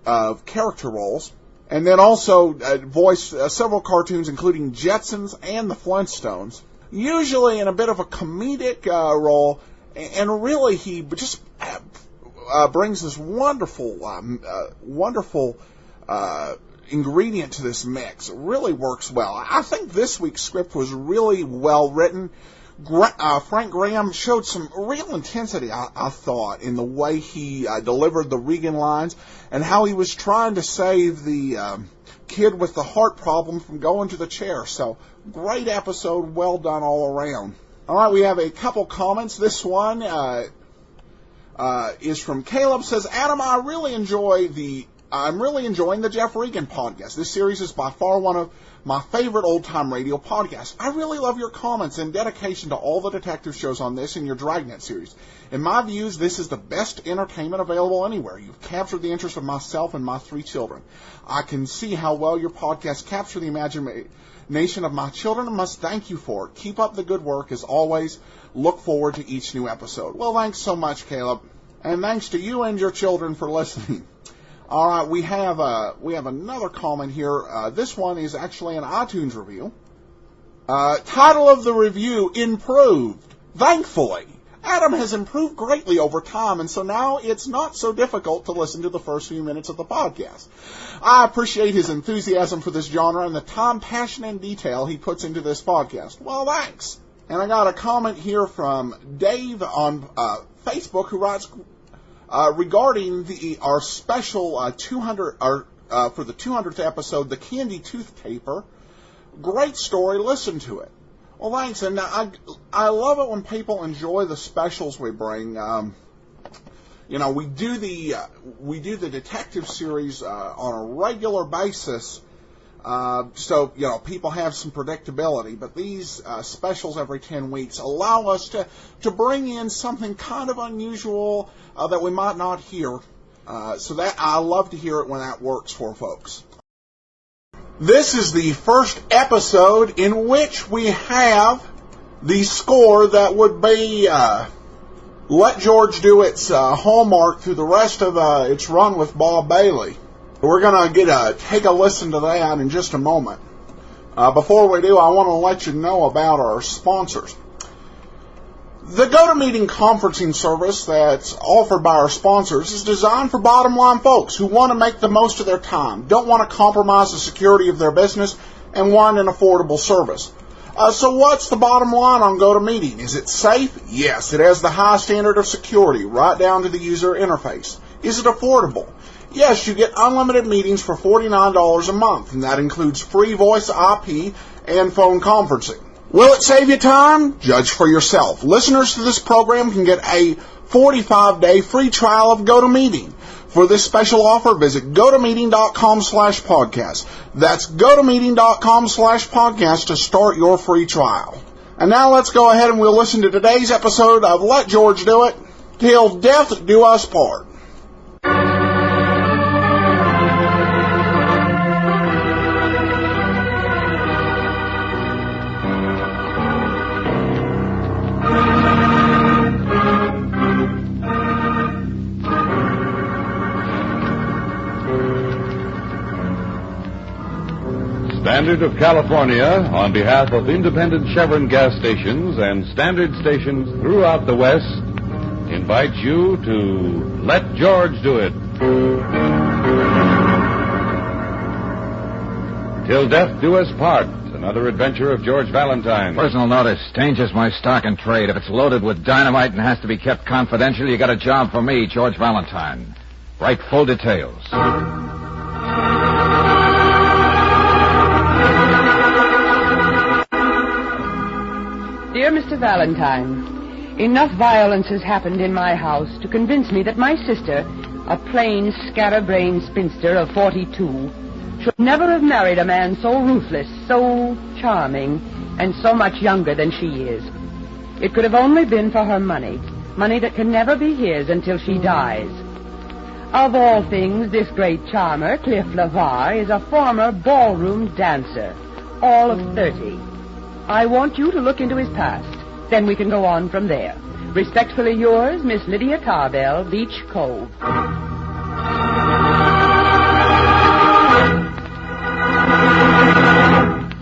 of character roles, and then also voiced several cartoons, including Jetsons and the Flintstones, usually in a bit of a comedic role, and really he just brings this wonderful ingredient to this mix. It really works well. I think this week's script was really well written. Frank Graham showed some real intensity, I thought, in the way he delivered the Regan lines, and how he was trying to save the kid with the heart problem from going to the chair. So, great episode, well done all around. All right, we have a couple comments. This one is from Caleb. Says, Adam, I'm really enjoying the Jeff Regan podcast. This series is by far one of my favorite old-time radio podcasts. I really love your comments and dedication to all the detective shows on this and your Dragnet series. In my views, this is the best entertainment available anywhere. You've captured the interest of myself and my 3 children. I can see how well your podcasts capture the imagination of my children and must thank you for it. Keep up the good work. As always, look forward to each new episode. Well, thanks so much, Caleb. And thanks to you and your children for listening. All right, we have another comment here. This one is actually an iTunes review. Title of the review, Improved. Thankfully, Adam has improved greatly over time, and so now it's not so difficult to listen to the first few minutes of the podcast. I appreciate his enthusiasm for this genre and the time, passion, and detail he puts into this podcast. Well, thanks. And I got a comment here from Dave on Facebook who writes, regarding our special for the 200th episode, the Candy Tooth Taper. Great story. Listen to it. Well, thanks. And I love it when people enjoy the specials we bring. We do the detective series on a regular basis. So people have some predictability, but these specials every 10 weeks allow us to bring in something kind of unusual that we might not hear. So that I love to hear it when that works for folks. This is the first episode in which we have the score that would be Let George Do Its hallmark through the rest of its run with Bob Bailey. We're going to take a listen to that in just a moment. Before we do, I want to let you know about our sponsors. The GoToMeeting conferencing service that's offered by our sponsors is designed for bottom-line folks who want to make the most of their time, don't want to compromise the security of their business, and want an affordable service. So what's the bottom line on GoToMeeting? Is it safe? Yes, it has the high standard of security, right down to the user interface. Is it affordable? Yes, you get unlimited meetings for $49 a month, and that includes free voice IP and phone conferencing. Will it save you time? Judge for yourself. Listeners to this program can get a 45-day free trial of GoToMeeting. For this special offer, visit gotomeeting.com/podcast. That's gotomeeting.com/podcast to start your free trial. And now let's go ahead and we'll listen to today's episode of Let George Do It, Till Death Do Us Part. Standard of California, on behalf of independent Chevron gas stations and standard stations throughout the West, invites you to Let George Do It. Till Death Do Us Part, another adventure of George Valentine. Personal notice, changes my stock and trade. If it's loaded with dynamite and has to be kept confidential, you got a job for me, George Valentine. Write full details. Dear Mr. Valentine, enough violence has happened in my house to convince me that my sister, a plain, scatterbrained spinster of 42, should never have married a man so ruthless, so charming, and so much younger than she is. It could have only been for her money that can never be his until she dies. Of all things, this great charmer, Cliff LeVar, is a former ballroom dancer, all of 30. I want you to look into his past. Then we can go on from there. Respectfully yours, Miss Lydia Tarbell, Beach Cove.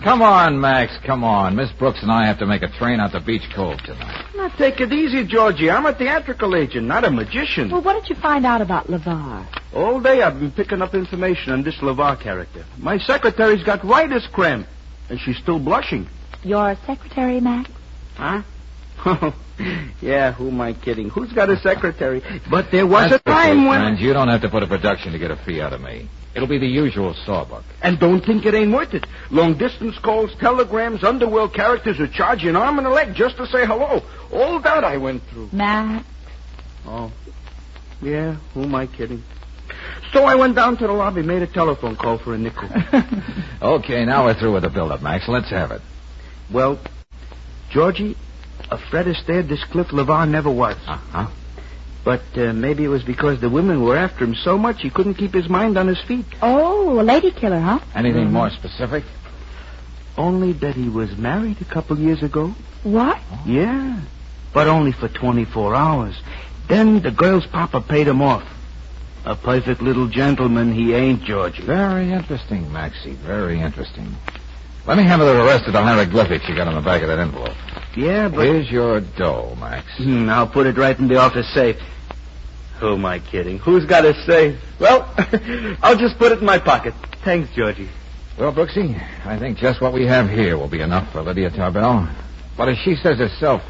Come on, Max, come on. Miss Brooks and I have to make a train out to Beach Cove tonight. Now, take it easy, Georgie. I'm a theatrical agent, not a magician. Well, what did you find out about LeVar? All day I've been picking up information on this LeVar character. My secretary's got writer's cramp, and she's still blushing. Your secretary, Max? Huh? Yeah, who am I kidding? Who's got a secretary? But there was a time when... Friends, you don't have to put a production to get a fee out of me. It'll be the usual sawbuck. And don't think it ain't worth it. Long-distance calls, telegrams, underworld characters are charging an arm and a leg just to say hello. All that I went through. Max? Oh. Yeah, who am I kidding? So I went down to the lobby, made a telephone call for a nickel. Okay, now we're through with the build-up, Max. Let's have it. Well, Georgie, a Fred Astaire, this Cliff LeVar never was. Uh-huh. But maybe it was because the women were after him so much he couldn't keep his mind on his feet. Oh, a lady killer, huh? Anything more specific? Only that he was married a couple years ago. What? Yeah, but only for 24 hours. Then the girl's papa paid him off. A perfect little gentleman he ain't, Georgie. Very interesting, Maxie, very interesting. Let me have the rest of the hieroglyphics you got on the back of that envelope. Yeah, but... Here's your dough, Max. I'll put it right in the office safe. Who am I kidding? Who's got a safe? Well, I'll just put it in my pocket. Thanks, Georgie. Well, Brooksy, I think just what we have here will be enough for Lydia Tarbell. But as she says herself,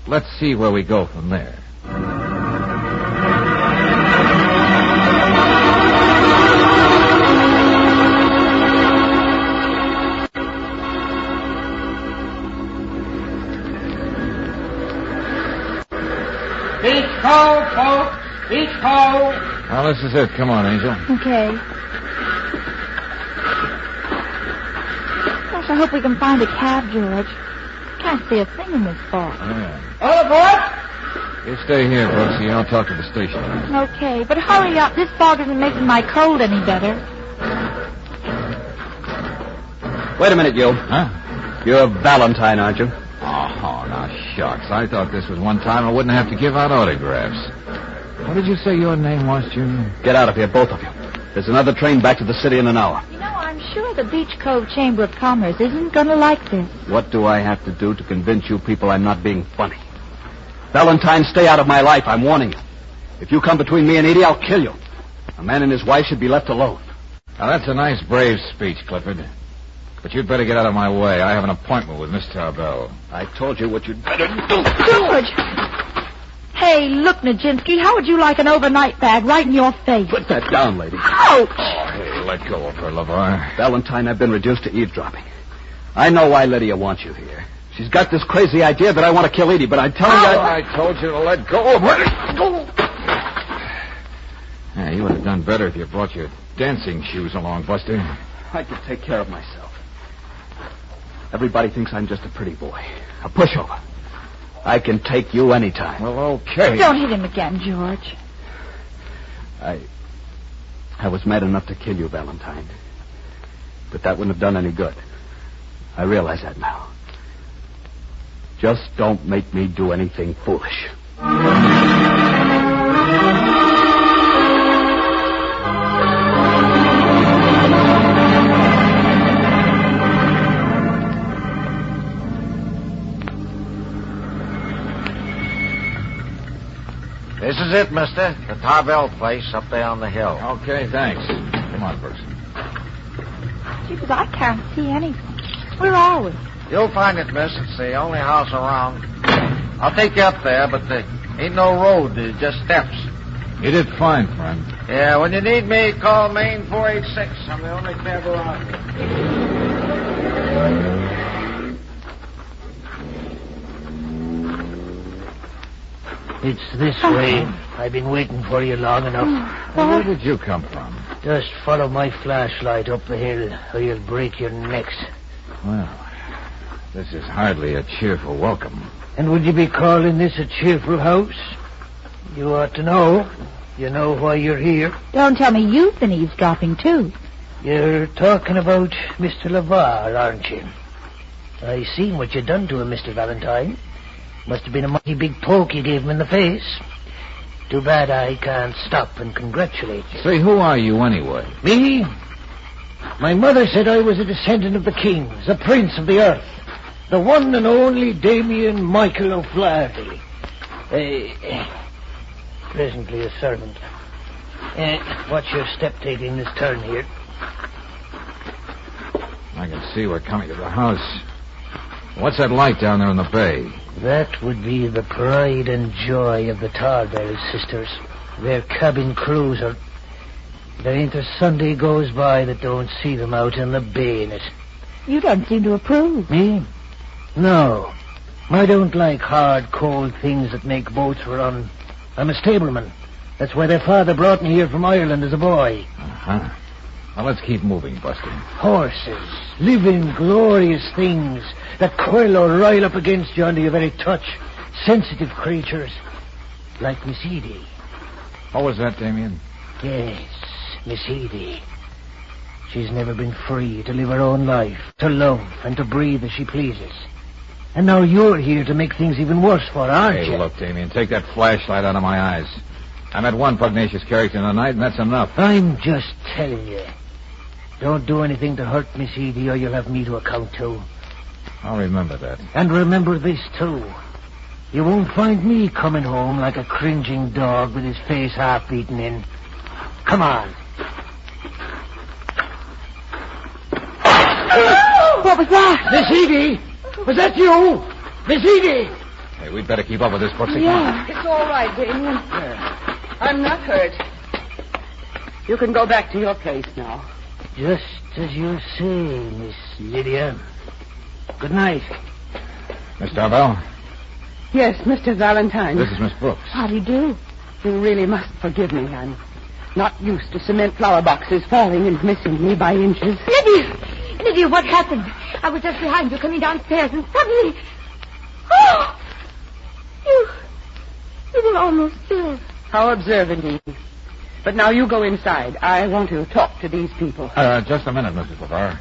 let's see where we go from there. Beach Cove, folks. Beach Cove. Well, this is it. Come on, Angel. Okay. Gosh, I hope we can find a cab, George. Can't see a thing in this fog. Yeah. All aboard. You stay here, Brooksy. I'll talk to the station. Okay, but hurry up. This fog isn't making my cold any better. Wait a minute, you. Huh? You're Valentine, aren't you? Oh, now, shucks. I thought this was one time I wouldn't have to give out autographs. What did you say your name was, Junior? Get out of here, both of you. There's another train back to the city in an hour. You know, I'm I'm sure the Beach Cove Chamber of Commerce isn't going to like this. What do I have to do to convince you people I'm not being funny? Valentine, stay out of my life. I'm warning you. If you come between me and Edie, I'll kill you. A man and his wife should be left alone. Now, that's a nice, brave speech, Clifford. But you'd better get out of my way. I have an appointment with Miss Tarbell. I told you what you'd better do. George! Hey, look, Nijinsky, how would you like an overnight bag right in your face? Put that down, lady. Ouch! Oh, hey, let go of her, LeVar. Valentine, I've been reduced to eavesdropping. I know why Lydia wants you here. She's got this crazy idea that I want to kill Edie, but I'm telling you... I told you to let go of her. Yeah, you would have done better if you brought your dancing shoes along, Buster. I could take care of myself. Everybody thinks I'm just a pretty boy. A pushover. I can take you anytime. Well, okay. Don't hit him again, George. I was mad enough to kill you, Valentine. But that wouldn't have done any good. I realize that now. Just don't make me do anything foolish. This is it, mister. The Tarbell place up there on the hill. Okay, thanks. Come on, Brooks. Jesus, I can't see anything. Where are we? You'll find it, miss. It's the only house around. I'll take you up there, but there ain't no road. There's just steps. You did fine, friend. Yeah, when you need me, call Main 486. I'm the only cab around here. It's this way. I've been waiting for you long enough. Where did you come from? Just follow my flashlight up the hill, or you'll break your necks. Well, this is hardly a cheerful welcome. And would you be calling this a cheerful house? You ought to know. You know why you're here. Don't tell me you've been eavesdropping, too. You're talking about Mr. LeVar, aren't you? I seen what you done to him, Mr. Valentine. Must have been a mighty big poke you gave him in the face. Too bad I can't stop and congratulate you. Say, who are you anyway? Me? My mother said I was a descendant of the kings, a prince of the earth. The one and only Damien Michael O'Flaherty. Presently a servant. Watch your step taking this turn here. I can see we're coming to the house. What's that light down there in the bay? That would be the pride and joy of the Tarbell sisters. Their cabin cruiser. There ain't a Sunday goes by that don't see them out in the bay in it. You don't seem to approve. Me? No. I don't like hard, cold things that make boats run. I'm a stableman. That's why their father brought me here from Ireland as a boy. Uh-huh. Well, let's keep moving, Buster. Horses. Living, glorious things that coil or rile up against you under your very touch. Sensitive creatures. Like Miss Edie. What was that, Damien? Yes, Miss Edie. She's never been free to live her own life, to love and to breathe as she pleases. And now you're here to make things even worse for her, aren't you? Hey, look, Damien, take that flashlight out of my eyes. I met one pugnacious character tonight, and that's enough. I'm just telling you. Don't do anything to hurt Miss Edie, or you'll have me to account to. I'll remember that. And remember this, too. You won't find me coming home like a cringing dog with his face half eaten in. Come on. What was that? Miss Edie! Was that you? Miss Edie! Hey, we'd better keep up with this, Brooksy. Yeah, it's all right, Damien. I'm not hurt. You can go back to your place now. Just as you say, Miss Lydia. Good night. Miss Tarbell? Yes, Mr. Valentine. This is Miss Brooks. How do you do? You really must forgive me. I'm not used to cement flower boxes falling and missing me by inches. Lydia, what happened? I was just behind you coming downstairs and suddenly... Oh! You were almost killed. How observant, Edie. But now you go inside. I want to talk to these people. Just a minute, Mrs. LeVar.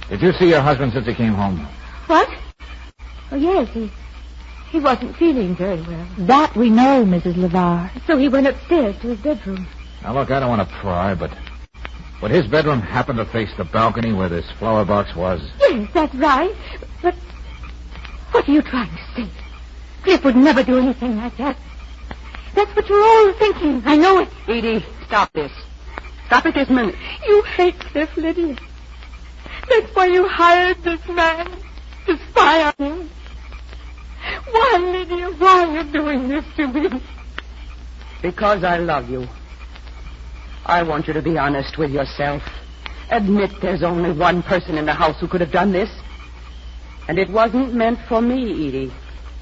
Did you see your husband since he came home? What? Oh, yes, he wasn't feeling very well. That we know, Mrs. LeVar. So he went upstairs to his bedroom. Now, look, I don't want to pry, but Would his bedroom happen to face the balcony where this flower box was? Yes, that's right. But what are you trying to say? Cliff would never do anything like that. That's what you're all thinking. I know it. Edie, stop this. Stop it this minute. You hate Cliff, Lydia. That's why you hired this man to spy on him. Why, Lydia, why are you doing this to me? Because I love you. I want you to be honest with yourself. Admit there's only one person in the house who could have done this. And it wasn't meant for me, Edie.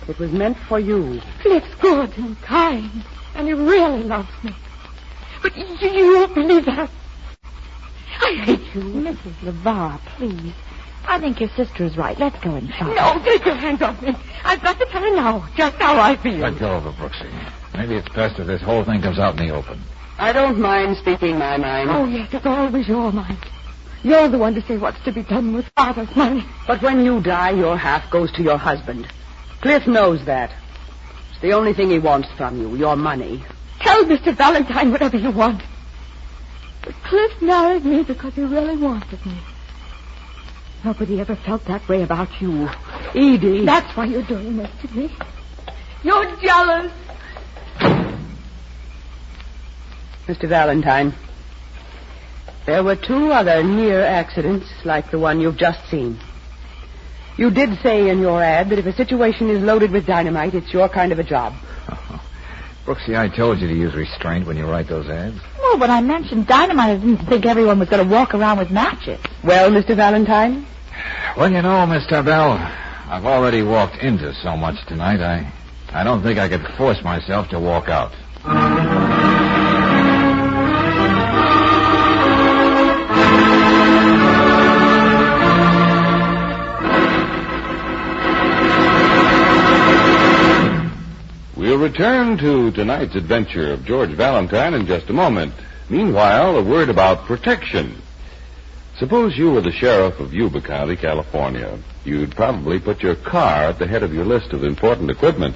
It was meant for you. Cliff's good and kind, and he really loves me. But you won't believe that. I hate you. Mrs. LeVar, please. I think your sister is right. Let's go inside. No, take your hands off me. I've got to tell her now, just how I feel. Let go of her, Brooksy. Maybe it's best if this whole thing comes out in the open. I don't mind speaking my mind. Oh, yes, it's always your mind. You're the one to say what's to be done with Father's money. But when you die, your half goes to your husband. Cliff knows that. It's the only thing he wants from you, your money. Tell Mr. Valentine whatever you want. But Cliff married me because he really wanted me. Nobody ever felt that way about you. Edie. That's why you're doing this to me. You're jealous. Mr. Valentine, there were 2 other near accidents like the one you've just seen. You did say in your ad that if a situation is loaded with dynamite, it's your kind of a job. Brooksy, I told you to use restraint when you write those ads. Well, when I mentioned dynamite, I didn't think everyone was going to walk around with matches. Well, Mr. Valentine? Well, you know, Miss Tarbell, I've already walked into so much tonight, I don't think I could force myself to walk out. We'll return to tonight's adventure of George Valentine in just a moment. Meanwhile, a word about protection. Suppose you were the sheriff of Yuba County, California. You'd probably put your car at the head of your list of important equipment.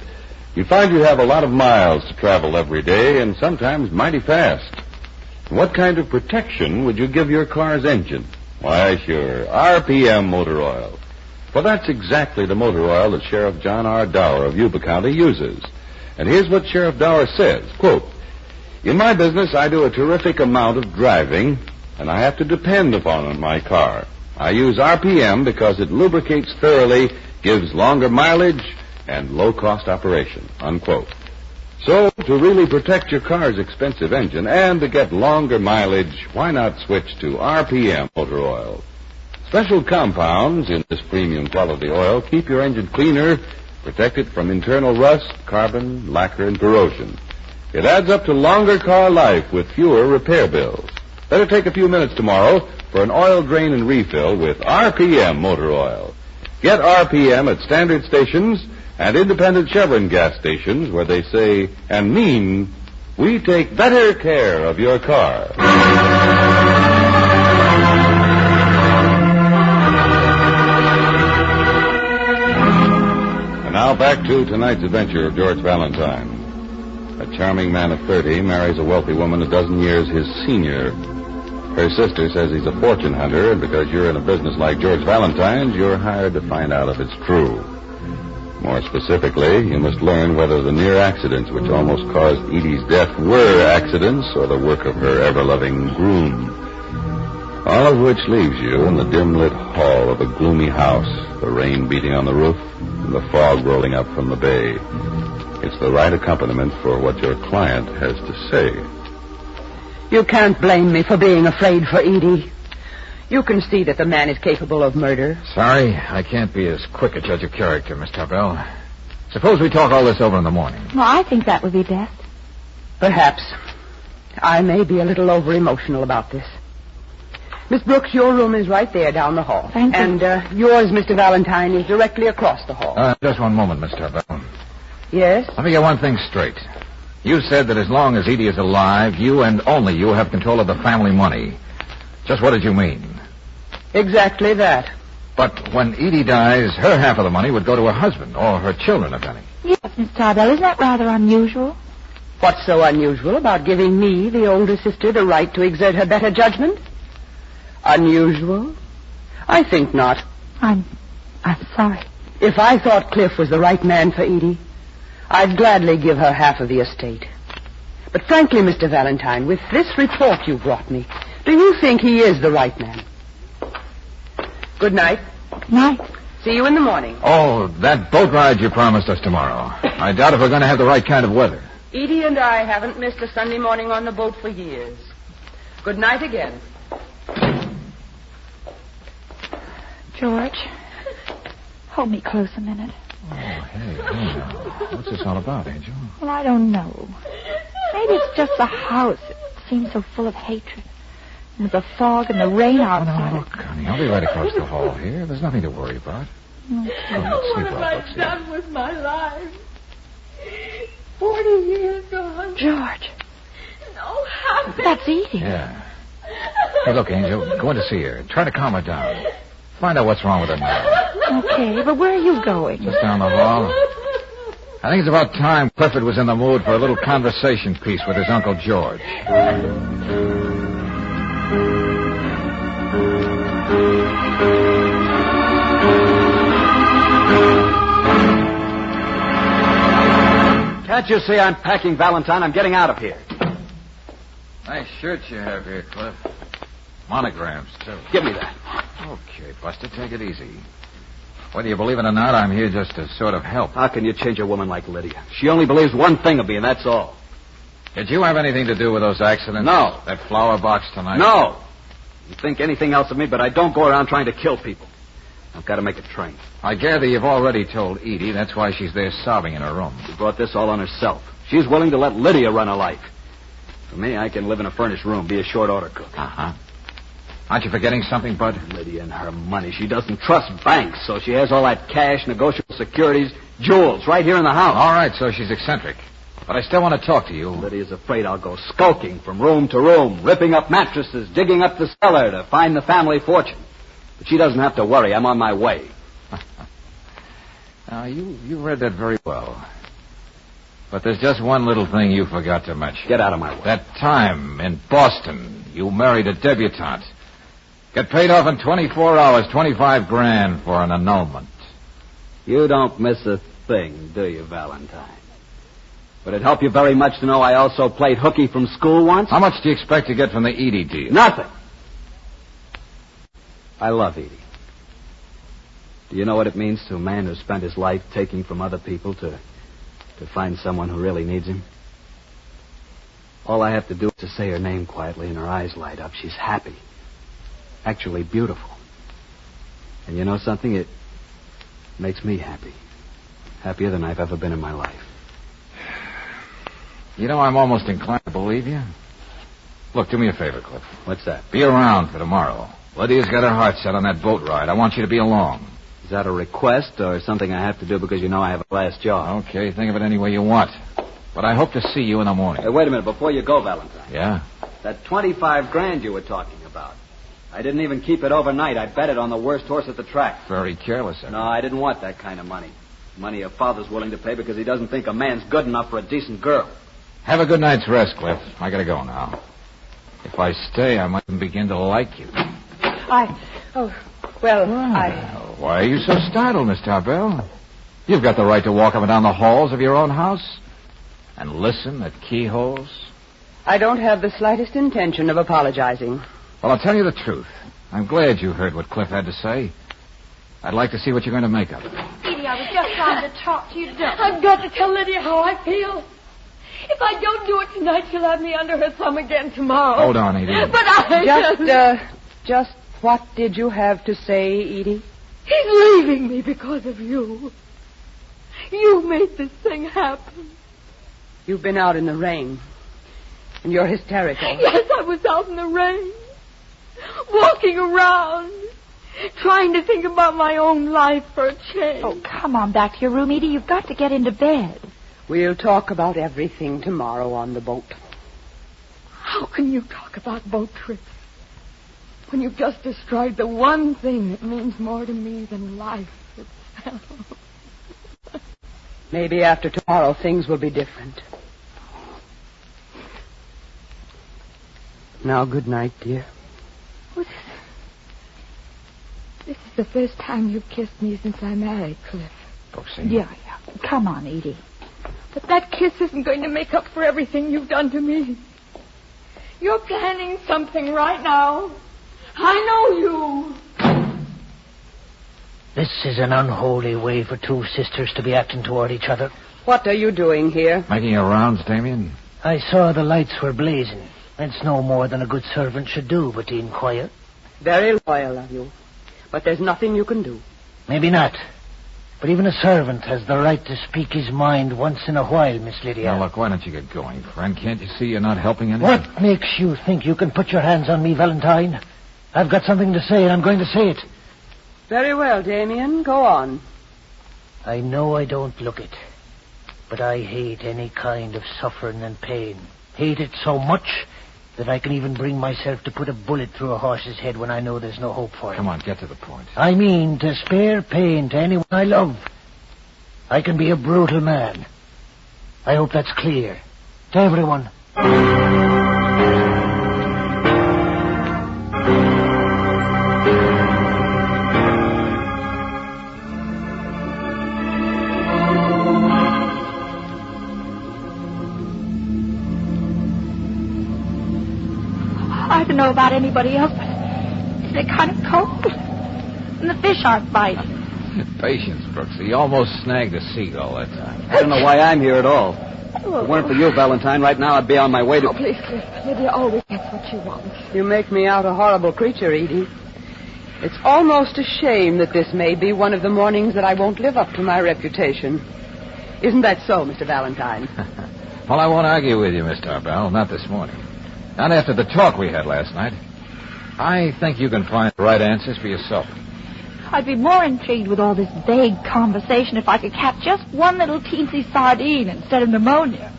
You'd find you have a lot of miles to travel every day, and sometimes mighty fast. What kind of protection would you give your car's engine? Why, sure, RPM motor oil. Well, that's exactly the motor oil that Sheriff John R. Dower of Yuba County uses. And here's what Sheriff Dower says, quote, "In my business, I do a terrific amount of driving, and I have to depend upon my car. I use RPM because it lubricates thoroughly, gives longer mileage, and low-cost operation," unquote. So, to really protect your car's expensive engine and to get longer mileage, why not switch to RPM motor oil? Special compounds in this premium quality oil keep your engine cleaner, protect it from internal rust, carbon, lacquer, and corrosion. It adds up to longer car life with fewer repair bills. Better take a few minutes tomorrow for an oil drain and refill with RPM motor oil. Get RPM at standard stations and independent Chevron gas stations where they say and mean, we take better care of your car. Now back to tonight's adventure of George Valentine. A charming man of 30 marries a wealthy woman a dozen years his senior. Her sister says he's a fortune hunter, and because you're in a business like George Valentine's, you're hired to find out if it's true. More specifically, you must learn whether the near accidents which almost caused Edie's death were accidents or the work of her ever-loving groom. All of which leaves you in the dim-lit hall of a gloomy house, the rain beating on the roof and the fog rolling up from the bay. It's the right accompaniment for what your client has to say. You can't blame me for being afraid for Edie. You can see that the man is capable of murder. Sorry, I can't be as quick a judge of character, Miss Tarbell. Suppose we talk all this over in the morning. Well, I think that would be best. Perhaps. I may be a little over-emotional about this. Miss Brooks, your room is right there down the hall. Thank you. And yours, Mr. Valentine, is directly across the hall. Just one moment, Miss Tarbell. Yes? Let me get one thing straight. You said that as long as Edie is alive, you and only you have control of the family money. Just what did you mean? Exactly that. But when Edie dies, her half of the money would go to her husband, or her children, if any. Yes, Miss Tarbell, isn't that rather unusual? What's so unusual about giving me, the older sister, the right to exert her better judgment? Unusual? I think not. I'm sorry. If I thought Cliff was the right man for Edie, I'd gladly give her half of the estate. But frankly, Mr. Valentine, with this report you brought me, do you think he is the right man? Good night. Night. See you in the morning. Oh, that boat ride you promised us tomorrow. I doubt if we're going to have the right kind of weather. Edie and I haven't missed a Sunday morning on the boat for years. Good night again. George, hold me close a minute. Oh, hey now. What's this all about, Angel? Well, I don't know. Maybe it's just the house. It seems so full of hatred. And the fog and the rain outside. Oh, look, honey, I'll be right across the hall here. There's nothing to worry about. Okay. Go ahead, sleep What well, have Betsy. I done with my life? 40 years gone. George. No happiness. That's Edie. Yeah. Hey, look, Angel, go in to see her. Try to calm her down. Find out what's wrong with her now. Okay, but where are you going? Just down the hall. I think it's about time Clifford was in the mood for a little conversation piece with his Uncle George. Can't you see I'm packing, Valentine? I'm getting out of here. Nice shirt you have here, Cliff. Monograms, too. Give me that. Okay, Buster, take it easy. Whether you believe it or not, I'm here just to sort of help. How can you change a woman like Lydia? She only believes one thing of me, and that's all. Did you have anything to do with those accidents? No. That flower box tonight? No. You think anything else of me, but I don't go around trying to kill people. I've got to make a train. I gather you've already told Edie. That's why she's there sobbing in her room. She brought this all on herself. She's willing to let Lydia run her life. For me, I can live in a furnished room, be a short order cook. Uh-huh. Aren't you forgetting something, Bud? Lydia and her money. She doesn't trust banks, so she has all that cash, negotiable securities, jewels right here in the house. All right, so she's eccentric. But I still want to talk to you. Lydia's afraid I'll go skulking from room to room, ripping up mattresses, digging up the cellar to find the family fortune. But she doesn't have to worry. I'm on my way. Now, you read that very well. But there's just one little thing you forgot to mention. Get out of my way. That time in Boston, you married a debutante. Get paid off in 24 hours, $25,000 for an annulment. You don't miss a thing, do you, Valentine? Would it help you very much to know I also played hooky from school once? How much do you expect to get from the Edie deal? Nothing. I love Edie. Do you know what it means to a man who's spent his life taking from other people to find someone who really needs him? All I have to do is to say her name quietly and her eyes light up. She's happy. Actually beautiful. And you know something? It makes me happy. Happier than I've ever been in my life. You know, I'm almost inclined to believe you. Look, do me a favor, Cliff. What's that? Be around for tomorrow. Lydia's got her heart set on that boat ride. I want you to be along. Is that a request or something I have to do because you know I have a last job? Okay, think of it any way you want. But I hope to see you in the morning. Hey, wait a minute. Before you go, Valentine. Yeah? That $25,000 you were talking about. I didn't even keep it overnight. I bet it on the worst horse at the track. Very careless of you. No, I didn't want that kind of money. Money a father's willing to pay because he doesn't think a man's good enough for a decent girl. Have a good night's rest, Cliff. I gotta go now. If I stay, I might begin to like you. Why are you so startled, Miss Tarbell? You've got the right to walk up and down the halls of your own house and listen at keyholes. I don't have the slightest intention of apologizing. Well, I'll tell you the truth. I'm glad you heard what Cliff had to say. I'd like to see what you're going to make of it. Edie, I was just trying to talk to you. I've got to tell Lydia how I feel. If I don't do it tonight, she'll have me under her thumb again tomorrow. Hold on, Edie. But I Just what did you have to say, Edie? He's leaving me because of you. You made this thing happen. You've been out in the rain, and you're hysterical. Yes, I was out in the rain, walking around, trying to think about my own life for a change. Oh, come on back to your room, Edie. You've got to get into bed. We'll talk about everything tomorrow on the boat. How can you talk about boat trips when you've just destroyed the one thing that means more to me than life itself? Maybe after tomorrow things will be different. Now, good night, dear. This is the first time you've kissed me since I married Cliff. Brooksy. Yeah. Come on, Edie. But that kiss isn't going to make up for everything you've done to me. You're planning something right now. I know you. This is an unholy way for two sisters to be acting toward each other. What are you doing here? Making your rounds, Damien? I saw the lights were blazing. It's no more than a good servant should do, but to inquire. Very loyal of you. But there's nothing you can do. Maybe not. But even a servant has the right to speak his mind once in a while, Miss Lydia. Now, look, why don't you get going, friend? Can't you see you're not helping anyone? What makes you think you can put your hands on me, Valentine? I've got something to say, and I'm going to say it. Very well, Damien. Go on. I know I don't look it, but I hate any kind of suffering and pain. Hate it so much that I can even bring myself to put a bullet through a horse's head when I know there's no hope for it. Come on, get to the point. I mean to spare pain to anyone I love. I can be a brutal man. I hope that's clear to everyone. I don't know about anybody else, but they're kind of cold. And the fish aren't biting. Patience, Brooksy. You almost snagged a seagull that time. I don't know why I'm here at all. If it weren't for you, Valentine, right now I'd be on my way to... Oh, please, Cliff. Lydia always gets what she wants. You make me out a horrible creature, Edie. It's almost a shame that this may be one of the mornings that I won't live up to my reputation. Isn't that so, Mr. Valentine? Well, I won't argue with you, Miss Tarbell. Not this morning. Not after the talk we had last night. I think you can find the right answers for yourself. I'd be more intrigued with all this vague conversation if I could catch just one little teensy sardine instead of pneumonia.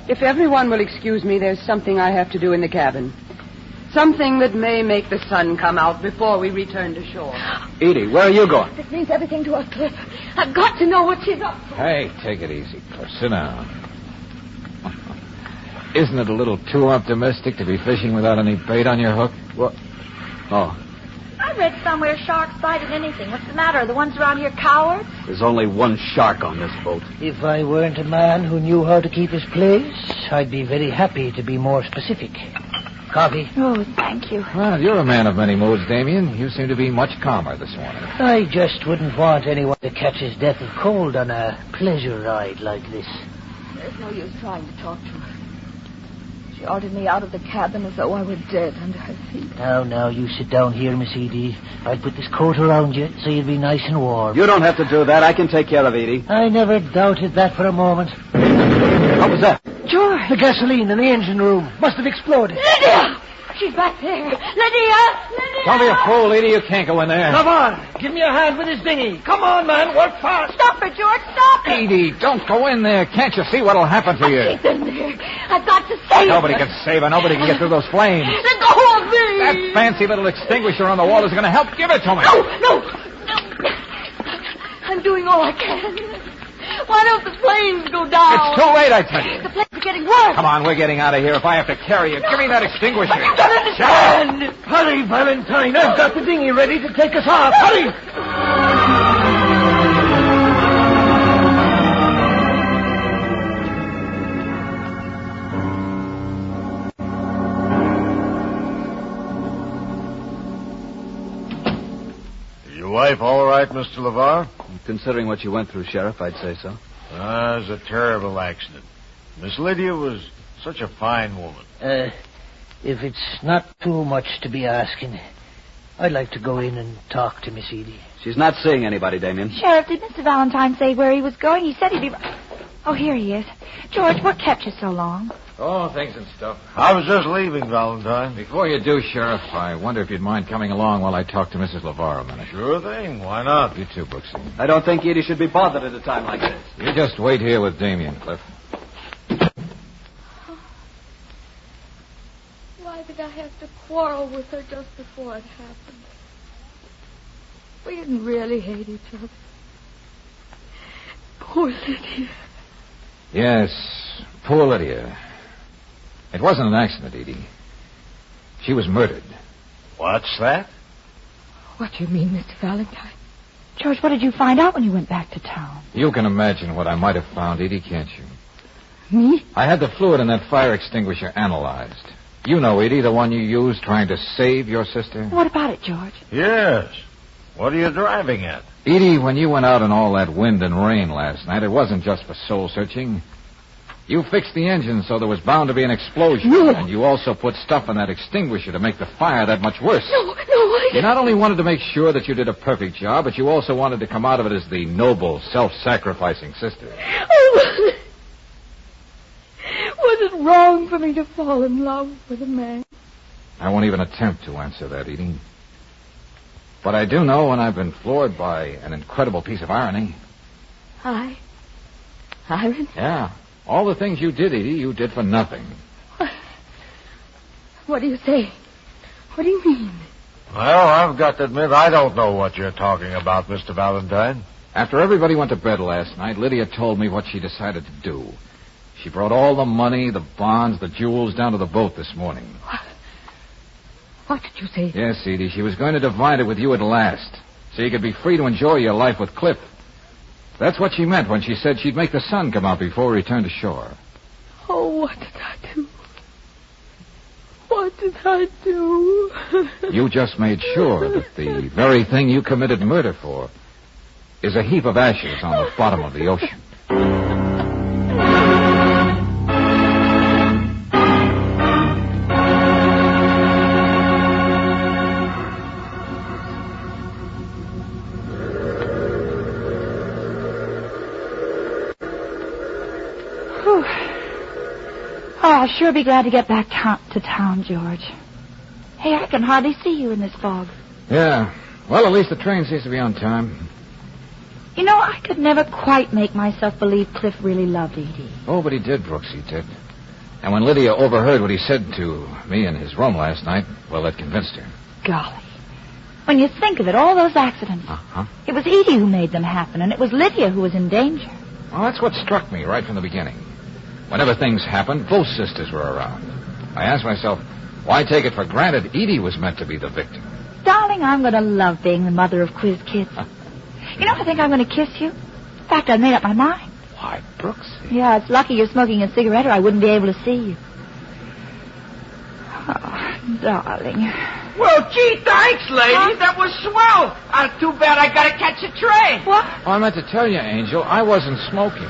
If everyone will excuse me, there's something I have to do in the cabin. Something that may make the sun come out before we return to shore. Edie, where are you going? This means everything to us, Cliff. I've got to know what she's up to. Hey, take it easy, Cliff. Sit down. Isn't it a little too optimistic to be fishing without any bait on your hook? What? Oh, I read somewhere sharks bite at anything. What's the matter? Are the ones around here cowards? there's only one shark on this boat. If I weren't a man who knew how to keep his place, I'd be very happy to be more specific. Coffee? Oh, thank you. Well, you're a man of many moods, Damien. You seem to be much calmer this morning. I just wouldn't want anyone to catch his death of cold on a pleasure ride like this. There's no use trying to talk to her. She ordered me out of the cabin as though I were dead under her feet. Now, you sit down here, Miss Edie. I'll put this coat around you so you'll be nice and warm. You don't have to do that. I can take care of Edie. I never doubted that for a moment. What was that? George! The gasoline in the engine room must have exploded. Lydia! She's back there. Lydia! Don't be a fool, Edie. You can't go in there. Come on. Give me a hand with this dinghy. Come on, man. Work fast. Stop it, George. Stop it. Edie, don't go in there. Can't you see what'll happen to you? She's in there. I've got to save Nobody her. can save her. Nobody can get through those flames. Let go of me. That fancy little extinguisher on the wall is going to help. Give it to me. No. I'm doing all I can. Why don't the flames go down? It's too late, I tell you. The flames are getting worse. Come on, we're getting out of here. If I have to carry you, give me that extinguisher. You don't understand. Hurry, Valentine. I've got the dinghy ready to take us off. Hurry! Your wife all right, Mr. LeVar? Considering what you went through, Sheriff, I'd say so. It was a terrible accident. Miss Lydia was such a fine woman. If it's not too much to be asking, I'd like to go in and talk to Miss Edie. She's not seeing anybody, Damien. Sheriff, did Mr. Valentine say where he was going? He said he'd be... Oh, here he is. George, what kept you so long? Oh, things and stuff. I was just leaving, Valentine. Before you do, Sheriff, I wonder if you'd mind coming along while I talk to Mrs. LeVar a minute. Sure thing. Why not? You too, Brooksy. I don't think Edie should be bothered at a time like this. You just wait here with Damien, Cliff. Why did I have to quarrel with her just before it happened? We didn't really hate each other. Poor Lydia. Yes, poor Lydia. It wasn't an accident, Edie. She was murdered. What's that? What do you mean, Mr. Valentine? George, what did you find out when you went back to town? You can imagine what I might have found, Edie, can't you? Me? I had the fluid in that fire extinguisher analyzed. You know, Edie, the one you used trying to save your sister? What about it, George? Yes. What are you driving at? Edie, when you went out in all that wind and rain last night, it wasn't just for soul searching. You fixed the engine so there was bound to be an explosion. No. And you also put stuff in that extinguisher to make the fire that much worse. No, You not only wanted to make sure that you did a perfect job, but you also wanted to come out of it as the noble, self-sacrificing sister. Oh, was it wrong for me to fall in love with a man? I won't even attempt to answer that, Edie. But I do know when I've been floored by an incredible piece of irony. Irony? Yeah. All the things you did, Edie, you did for nothing. What do you say? What do you mean? Well, I've got to admit, I don't know what you're talking about, Mr. Valentine. After everybody went to bed last night, Lydia told me what she decided to do. She brought all the money, the bonds, the jewels down to the boat this morning. What did you say? Yes, Edie, she was going to divide it with you at last, so you could be free to enjoy your life with Cliff. That's what she meant when she said she'd make the sun come out before we returned to shore. Oh, what did I do? What did I do? You just made sure that the very thing you committed murder for is a heap of ashes on the bottom of the ocean. Oh, I'll sure be glad to get back to town, George. Hey, I can hardly see you in this fog. Yeah. Well, at least the train seems to be on time. You know, I could never quite make myself believe Cliff really loved Edie. Oh, but he did, Brooks, he did. And when Lydia overheard what he said to me in his room last night, well, that convinced her. Golly. When you think of it, all those accidents. Uh-huh. It was Edie who made them happen, and it was Lydia who was in danger. Well, that's what struck me right from the beginning. Whenever things happened, both sisters were around. I asked myself, why take it for granted Edie was meant to be the victim? Darling, I'm going to love being the mother of quiz kids. You know, I think I'm going to kiss you. In fact, I made up my mind. Why, Brooks? Yeah, it's lucky you're smoking a cigarette or I wouldn't be able to see you. Oh, darling. Well, gee, thanks, ladies. That was swell. Too bad I gotta catch a train. What? Oh, I meant to tell you, Angel, I wasn't smoking.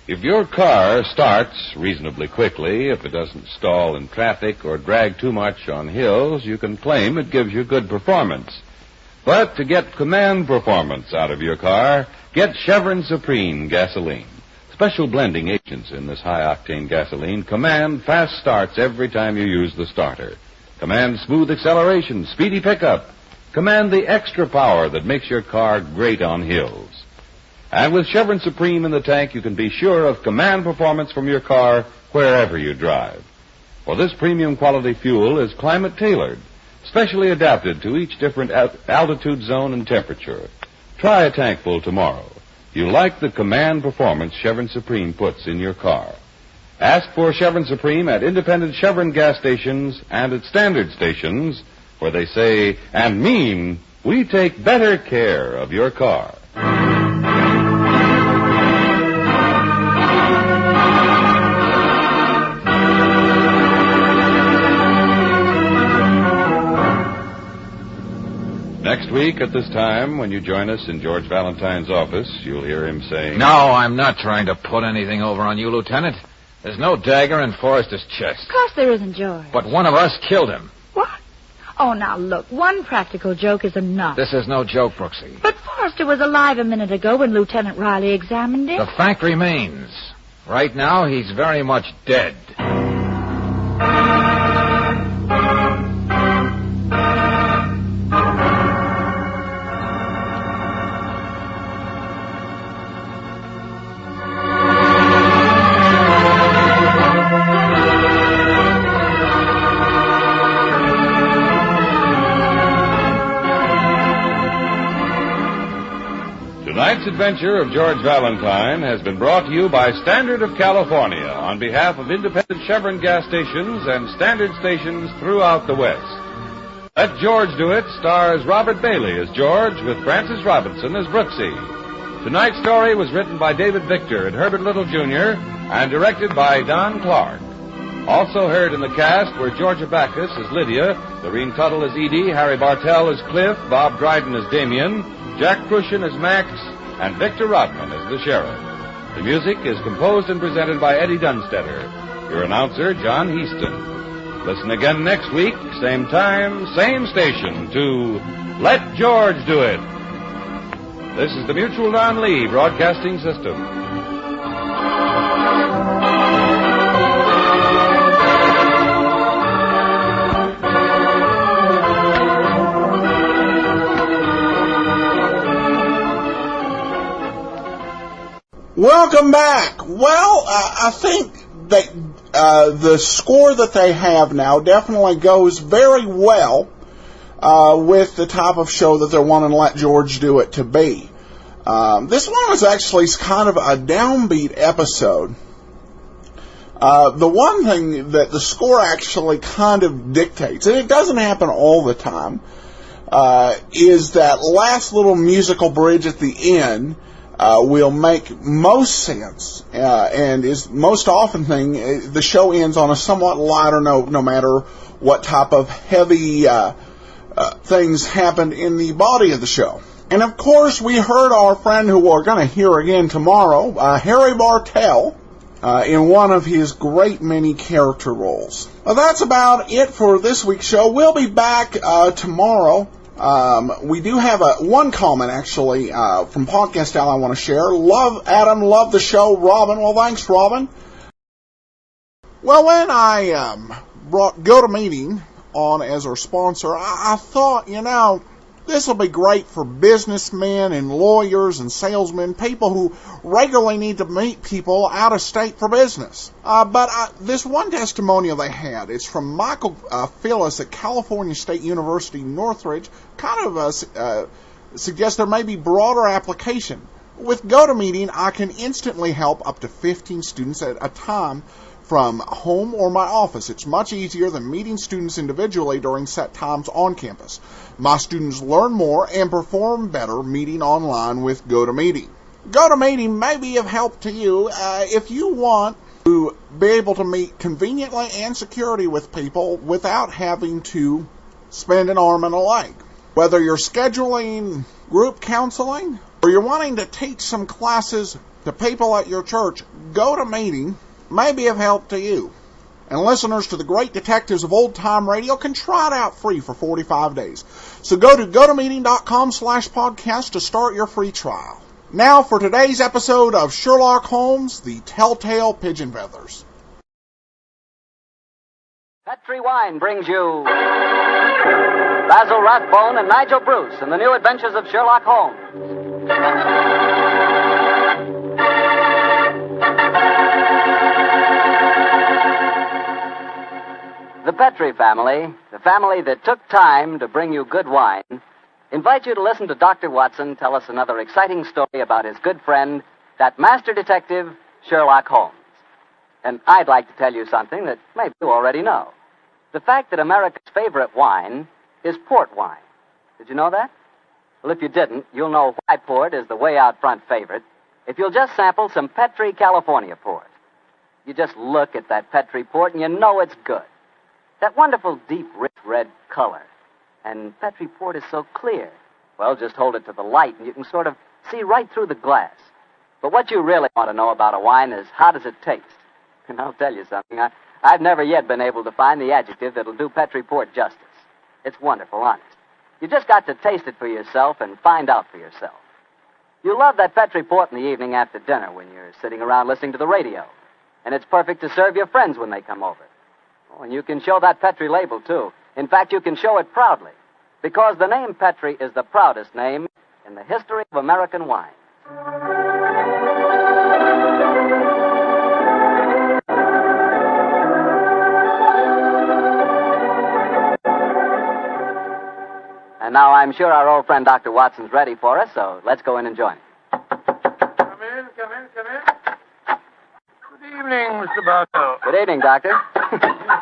If your car starts reasonably quickly, if it doesn't stall in traffic or drag too much on hills, you can claim it gives you good performance. But to get command performance out of your car, get Chevron Supreme gasoline. Special blending agents in this high-octane gasoline command fast starts every time you use the starter. Command smooth acceleration, speedy pickup. Command the extra power that makes your car great on hills. And with Chevron Supreme in the tank, you can be sure of command performance from your car wherever you drive. For this premium quality fuel is climate tailored, specially adapted to each different altitude zone and temperature. Try a tankful tomorrow. You'll like the command performance Chevron Supreme puts in your car. Ask for Chevron Supreme at independent Chevron gas stations and at standard stations, where they say and mean, we take better care of your car. Next week at this time, when you join us in George Valentine's office, you'll hear him saying... No, I'm not trying to put anything over on you, Lieutenant. There's no dagger in Forrester's chest. Of course there isn't, George. But one of us killed him. What? Oh, now look, one practical joke is enough. This is no joke, Brooksy. But Forrester was alive a minute ago when Lieutenant Riley examined him. The fact remains. Right now, he's very much dead. Tonight's adventure of George Valentine has been brought to you by Standard of California on behalf of independent Chevron gas stations and Standard stations throughout the West. Let George Do It stars Robert Bailey as George with Francis Robinson as Brooksy. Tonight's story was written by David Victor and Herbert Little, Jr. and directed by Don Clark. Also heard in the cast were Georgia Backus as Lydia, Lorene Tuttle as Edie, Harry Bartell as Cliff, Bob Dryden as Damien, Jack Crucian as Max, and Victor Rodman as the Sheriff. The music is composed and presented by Eddie Dunstetter. Your announcer, John Heaston. Listen again next week, same time, same station, to Let George Do It. This is the Mutual Don Lee Broadcasting System. Welcome back. Well, I think that the score that they have now definitely goes very well with the type of show that they're wanting to let George Do It to be. This one was actually kind of a downbeat episode. The one thing that the score actually kind of dictates, and it doesn't happen all the time, is that last little musical bridge at the end will make most sense, and is most often the show ends on a somewhat lighter note, no matter what type of heavy things happened in the body of the show. And of course, we heard our friend who we're going to hear again tomorrow, Harry Bartell, in one of his great many character roles. Well, that's about it for this week's show. We'll be back tomorrow. We do have one comment, actually, from Podcast Al I want to share. Love, Adam, love the show. Robin, well, thanks, Robin. Well, when I brought GoToMeeting on as our sponsor, I thought, this will be great for businessmen and lawyers and salesmen, people who regularly need to meet people out of state for business. But this one testimonial they had, it's from Michael Phyllis at California State University, Northridge, kind of suggests there may be broader application. With GoToMeeting, I can instantly help up to 15 students at a time from home or my office. It's much easier than meeting students individually during set times on campus. My students learn more and perform better meeting online with GoToMeeting. GoToMeeting may be of help to you if you want to be able to meet conveniently and securely with people without having to spend an arm and a leg. Whether you're scheduling group counseling or you're wanting to teach some classes to people at your church, GoToMeeting may be of help to you. And listeners to the great detectives of old-time radio can try it out free for 45 days. So go to gotomeeting.com/podcast to start your free trial. Now for today's episode of Sherlock Holmes, the Telltale Pigeon Feathers. Petri Wine brings you Basil Rathbone and Nigel Bruce in the new adventures of Sherlock Holmes. The Petri family, the family that took time to bring you good wine, invite you to listen to Dr. Watson tell us another exciting story about his good friend, that master detective, Sherlock Holmes. And I'd like to tell you something that maybe you already know. The fact that America's favorite wine is port wine. Did you know that? Well, if you didn't, you'll know why port is the way out front favorite if you'll just sample some Petri California port. You just look at that Petri port and you know it's good. That wonderful deep, rich red color. And Petri port is so clear. Well, just hold it to the light and you can sort of see right through the glass. But what you really want to know about a wine is how does it taste? And I'll tell you something. I've never yet been able to find the adjective that'll do Petri port justice. It's wonderful, honest. You just got to taste it for yourself and find out for yourself. You love that Petri port in the evening after dinner when you're sitting around listening to the radio. And it's perfect to serve your friends when they come over. Oh, and you can show that Petri label, too. In fact, you can show it proudly, because the name Petri is the proudest name in the history of American wine. And now I'm sure our old friend Dr. Watson's ready for us, so let's go in and join him. Come in. Good evening, Mr. Bartow. Good evening, Doctor.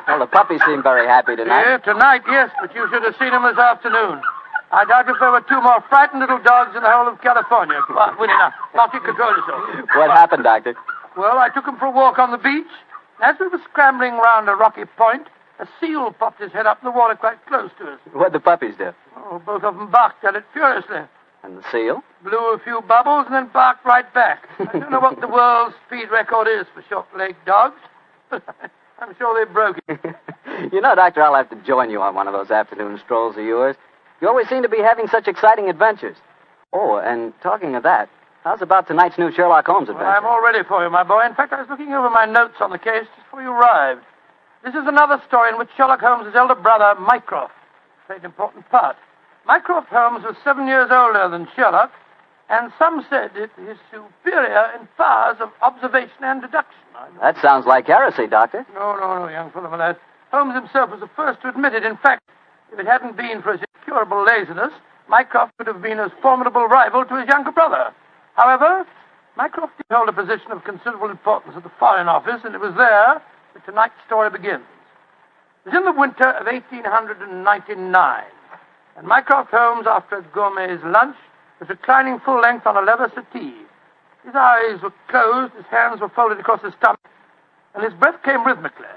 Well, the puppies seem very happy tonight. Yeah, tonight, yes, but you should have seen them this afternoon. I doubt if there were two more frightened little dogs in the whole of California. Come on, Winnie, now you control yourself. What happened, Doctor? Well, I took them for a walk on the beach. As we were scrambling round a rocky point, a seal popped his head up in the water quite close to us. What'd the puppies do? Oh, both of them barked at it furiously. And the seal? Blew a few bubbles and then barked right back. I don't know what the world's speed record is for short-legged dogs, but I'm sure they broke it. You know, Doctor, I'll have to join you on one of those afternoon strolls of yours. You always seem to be having such exciting adventures. Oh, and talking of that, how's about tonight's new Sherlock Holmes adventure? Well, I'm all ready for you, my boy. In fact, I was looking over my notes on the case just before you arrived. This is another story in which Sherlock Holmes' elder brother, Mycroft, played an important part. Mycroft Holmes was 7 years older than Sherlock, and some said it his superior in powers of observation and deduction. That sounds like heresy, Doctor. No, young fellow, my lad. Holmes himself was the first to admit it. In fact, if it hadn't been for his incurable laziness, Mycroft would have been a formidable rival to his younger brother. However, Mycroft did hold a position of considerable importance at the Foreign Office, and it was there that tonight's story begins. It was in the winter of 1899, and Mycroft Holmes, after a gourmet's lunch, was reclining full length on a leather settee. His eyes were closed, his hands were folded across his stomach, and his breath came rhythmically.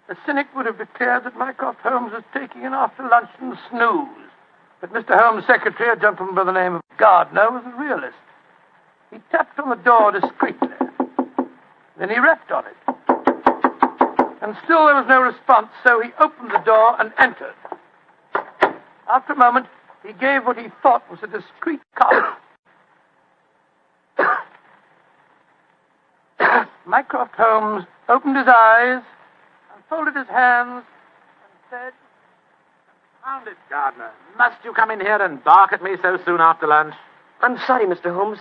A cynic would have declared that Mycroft Holmes was taking an after-luncheon snooze. But Mr. Holmes' secretary, a gentleman by the name of Gardner, was a realist. He tapped on the door discreetly. Then he rapped on it. And still there was no response, so he opened the door and entered. After a moment, he gave what he thought was a discreet cough. Mycroft Holmes opened his eyes, folded his hands, and said, "Found it, Gardner. Must you come in here and bark at me so soon after lunch?" I'm sorry, Mr. Holmes,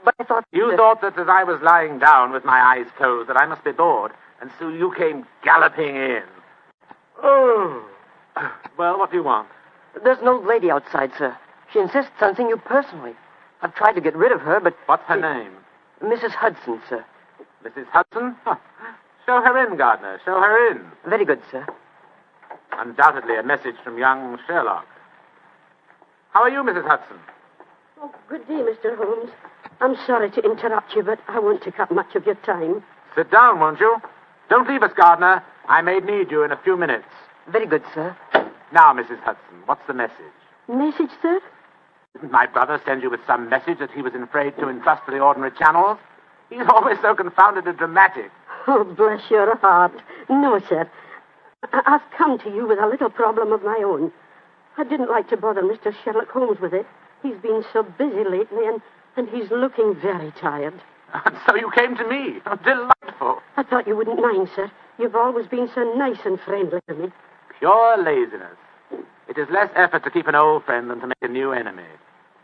but I thought... You thought that as I was lying down with my eyes closed that I must be bored, and so you came galloping in. Oh. Well, what do you want? There's an old lady outside, sir. She insists on seeing you personally. I've tried to get rid of her, but... What's her name? Mrs. Hudson, sir. Mrs. Hudson? Huh. Show her in, Gardner. Show her in. Very good, sir. Undoubtedly a message from young Sherlock. How are you, Mrs. Hudson? Oh, good day, Mr. Holmes. I'm sorry to interrupt you, but I won't take up much of your time. Sit down, won't you? Don't leave us, Gardner. I may need you in a few minutes. Very good, sir. Now, Mrs. Hudson, what's the message? Message, sir? Didn't my brother send you with some message that he was afraid to entrust to the ordinary channels? He's always so confounded and dramatic. Oh, bless your heart. No, sir. I've come to you with a little problem of my own. I didn't like to bother Mr. Sherlock Holmes with it. He's been so busy lately, and he's looking very tired. And so you came to me. Oh, delightful. I thought you wouldn't mind, sir. You've always been so nice and friendly to me. Pure laziness. It is less effort to keep an old friend than to make a new enemy.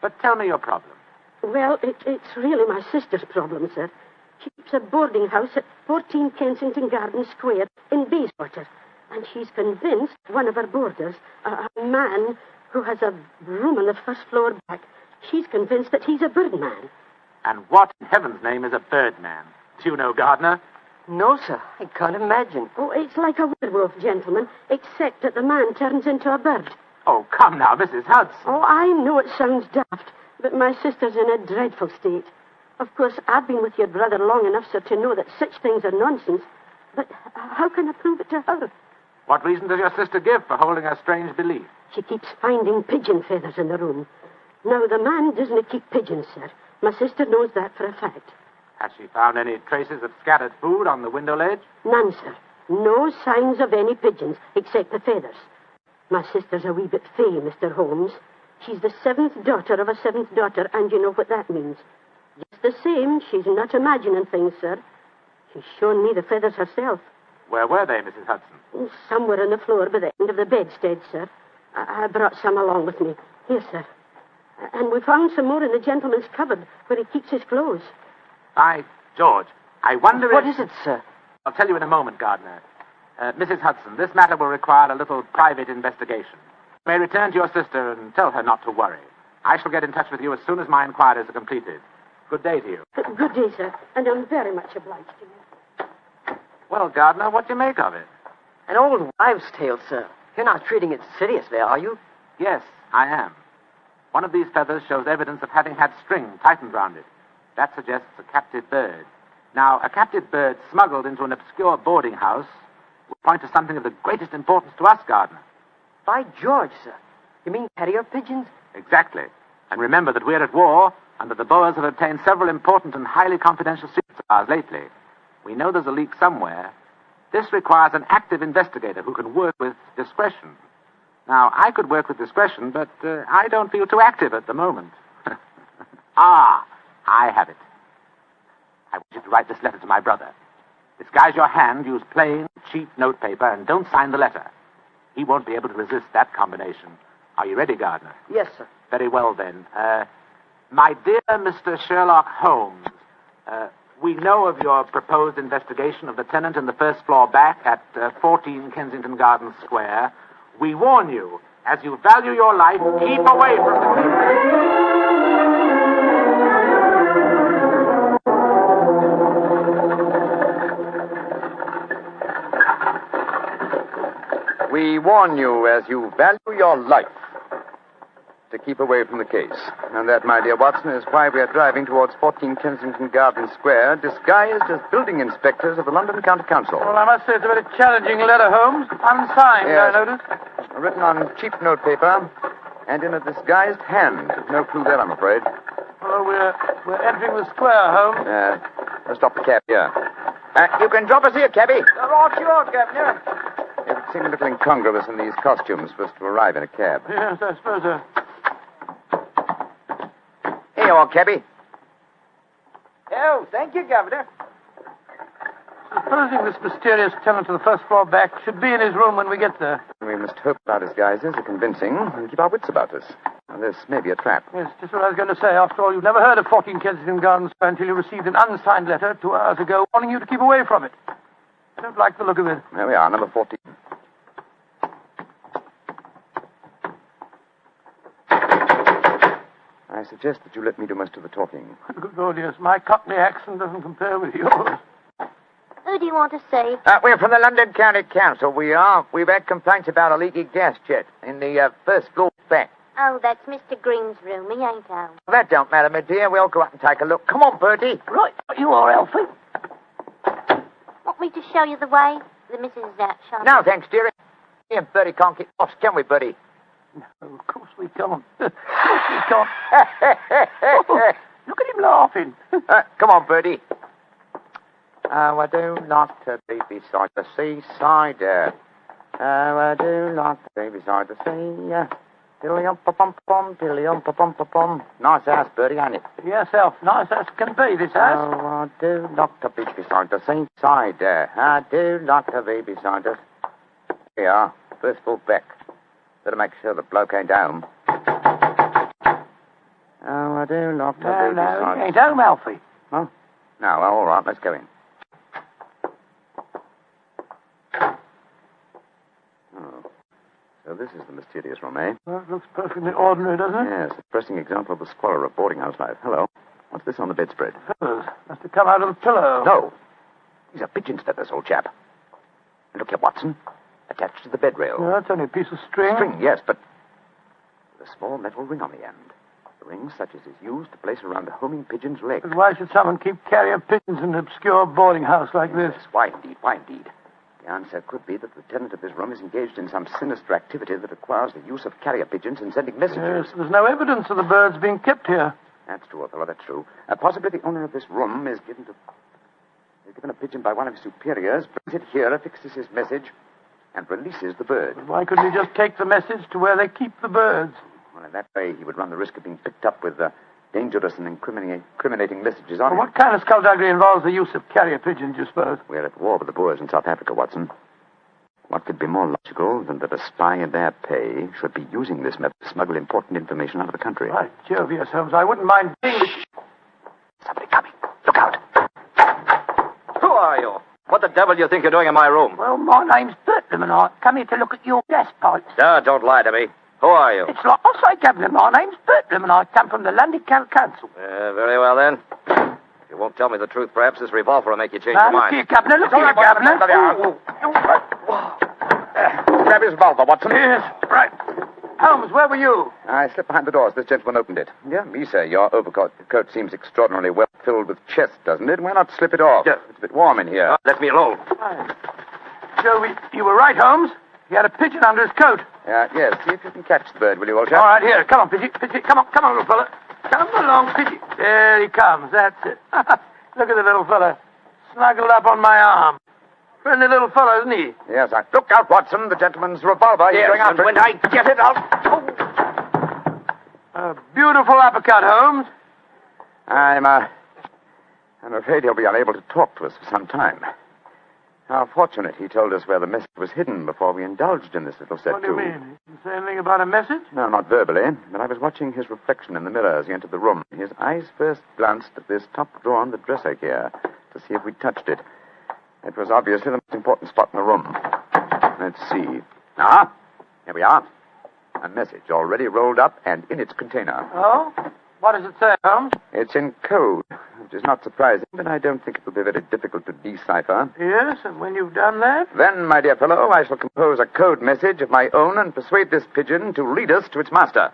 But tell me your problem. Well, it's really my sister's problem, sir. She keeps a boarding house at 14 Kensington Garden Square in Bayswater. And she's convinced one of her boarders, a man who has a room on the first floor back, she's convinced that he's a birdman. And what in heaven's name is a birdman? Do you know, Gardner? No, sir. I can't imagine. Oh, it's like a werewolf, gentlemen, except that the man turns into a bird. Oh, come now, Mrs. Hudson. Oh, I know it sounds daft, but my sister's in a dreadful state. Of course, I've been with your brother long enough, sir, to know that such things are nonsense. But how can I prove it to her? What reason does your sister give for holding a strange belief? She keeps finding pigeon feathers in the room. Now, the man doesn't keep pigeons, sir. My sister knows that for a fact. Has she found any traces of scattered food on the window ledge? None, sir. No signs of any pigeons, except the feathers. My sister's a wee bit fey, Mr. Holmes. She's the seventh daughter of a seventh daughter, and you know what that means. Just the same, she's not imagining things, sir. She's shown me the feathers herself. Where were they, Mrs. Hudson? Somewhere on the floor by the end of the bedstead, sir. I brought some along with me. Here, sir. And we found some more in the gentleman's cupboard where he keeps his clothes. By George, I wonder What is it, sir? I'll tell you in a moment, Gardner. Mrs. Hudson, this matter will require a little private investigation. You may return to your sister and tell her not to worry. I shall get in touch with you as soon as my inquiries are completed. Good day to you. Good day, sir, and I'm very much obliged to you. Well, Gardner, what do you make of it? An old wives' tale, sir. You're not treating it seriously, are you? Yes, I am. One of these feathers shows evidence of having had string tightened round it. That suggests a captive bird. Now, a captive bird smuggled into an obscure boarding house would point to something of the greatest importance to us, Gardner. By George, sir. You mean carrier pigeons? Exactly. And remember that we're at war, and that the Boers have obtained several important and highly confidential secrets of ours lately. We know there's a leak somewhere. This requires an active investigator who can work with discretion. Now, I could work with discretion, but I don't feel too active at the moment. I have it. I want you to write this letter to my brother. Disguise your hand, use plain, cheap notepaper, and don't sign the letter. He won't be able to resist that combination. Are you ready, Gardner? Yes, sir. Very well, then. My dear Mr. Sherlock Holmes, we know of your proposed investigation of the tenant in the first floor back at 14 Kensington Gardens Square. We warn you, as you value your life, keep away from the... We warn you, as you value your life, to keep away from the case. And that, my dear Watson, is why we are driving towards 14 Kensington Gardens Square, disguised as building inspectors of the London County Council. Well, I must say it's a very challenging letter, Holmes. Unsigned, Yes. I notice. Written on cheap notepaper and in a disguised hand. No clue there, I'm afraid. Well, we're entering the square, Holmes. Let's stop the cab here. You can drop us here, cabby. Right, sure, Governor. It would seem a little incongruous in these costumes for us to arrive in a cab. Yes, I suppose so. Here you are, cabby. Oh, thank you, Governor. Supposing this mysterious tenant of the first floor back should be in his room when we get there. We must hope our disguises are convincing and keep our wits about us. This may be a trap. Yes, just what I was going to say. After all, you've never heard of 14 Kensington Gardens Square until you received an unsigned letter 2 hours ago warning you to keep away from it. I don't like the look of it. There we are, number 14. I suggest that you let me do most of the talking. Good Lord, yes. My Cockney accent doesn't compare with yours. Who do you want to see? We're from the London County Council, we are. We've had complaints about a leaky gas jet in the first floor back. Oh, that's Mr. Green's room. He ain't home. That don't matter, my dear. We'll go up and take a look. Come on, Bertie. Right, you are, Alfie. Want me to show you the way? The missus is out shopping. No, thanks, dearie. Me and Bertie can't get lost, can we, Bertie? No, of course we can't. Of course we can't. Oh, look at him laughing. Come on, Bertie. Oh, I do like to be beside the seaside. Oh, I do like to be beside the sea. Dilly-um-pa-pum-pa-pum, dilly-um-pa-pum-pa-pum. Nice house, Bertie, ain't it? Yes, Alf. Nice as can be, this house. Oh, I do like to be beside the seaside. I do like to be beside the... Here we are, first floor back. Better make sure the bloke ain't home. Oh, I do like to be beside... he ain't home, Alfie. Huh? No, well, all right, let's go in. So this is the mysterious room, eh? Well, it looks perfectly ordinary, doesn't it? Yes, a pressing example of the squalor of boarding house life. Hello. What's this on the bedspread? Feathers. Must have come out of the pillow. No. These are pigeon's feathers, old chap. And look here, Watson. Attached to the bed rail. No, that's only a piece of string. String, yes, but with a small metal ring on the end. A ring such as is used to place around a homing pigeon's leg. But why should someone keep carrier pigeons in an obscure boarding house like this? Yes, why indeed, why indeed? The answer could be that the tenant of this room is engaged in some sinister activity that requires the use of carrier pigeons in sending messages. Yes, there's no evidence of the birds being kept here. That's true, Othello, that's true. Possibly the owner of this room is given a pigeon by one of his superiors, brings it here, affixes his message, and releases the bird. But why couldn't he just take the message to where they keep the birds? Well, in that way, he would run the risk of being picked up with dangerous and incriminating messages on him. What kind of skullduggery involves the use of carrier pigeons, you suppose? We're at war with the Boers in South Africa, Watson. What could be more logical than that a spy in their pay should be using this method to smuggle important information out of the country? By Jove, yes, Holmes. I wouldn't mind being the... Somebody coming. Look out. Who are you? What the devil do you think you're doing in my room? Well, my name's Bertram, and I come here to look at your gas pipes. Don't lie to me. Who are you? It's like I say, Captain. My name's Bertram, and I come from the London Council. Very well, then. If you won't tell me the truth, perhaps this revolver will make you change your Look mind. here, Captain. Look here, Captain. Grab his revolver, Watson. Yes, right. Holmes, where were you? I slipped behind the doors. This gentleman opened it. Yeah, me, sir. Your overcoat coat seems extraordinarily well filled with chest, doesn't it? Why not slip it off? Yeah. It's a bit warm in here. Let me alone. So you were right, Holmes. He had a pigeon under his coat. Yes. See if you can catch the bird, will you, old chap? All right, here. Come on, Pigeon. Come on, little fella. Come along, Pigeon. There he comes. That's it. Look at the little fella. Snuggled up on my arm. Friendly little fellow, isn't he? Yes, I... Look out, Watson. The gentleman's revolver. He's Yes, going after and when it. I get it, I'll... A beautiful uppercut, Holmes. I'm afraid he'll be unable to talk to us for some time. How fortunate he told us where the message was hidden before we indulged in this little set What do you mean? He didn't say anything about a message? No, not verbally, but I was watching his reflection in the mirror as he entered the room. His eyes first glanced at this top drawer on the dresser here to see if we touched it. It was obviously the most important spot in the room. Let's see. Here we are. A message already rolled up and in its container. Oh? What does it say, Holmes? It's in code, which is not surprising, but I don't think it will be very difficult to decipher. Yes, and when you've done that? Then, my dear fellow, I shall compose a code message of my own and persuade this pigeon to lead us to its master.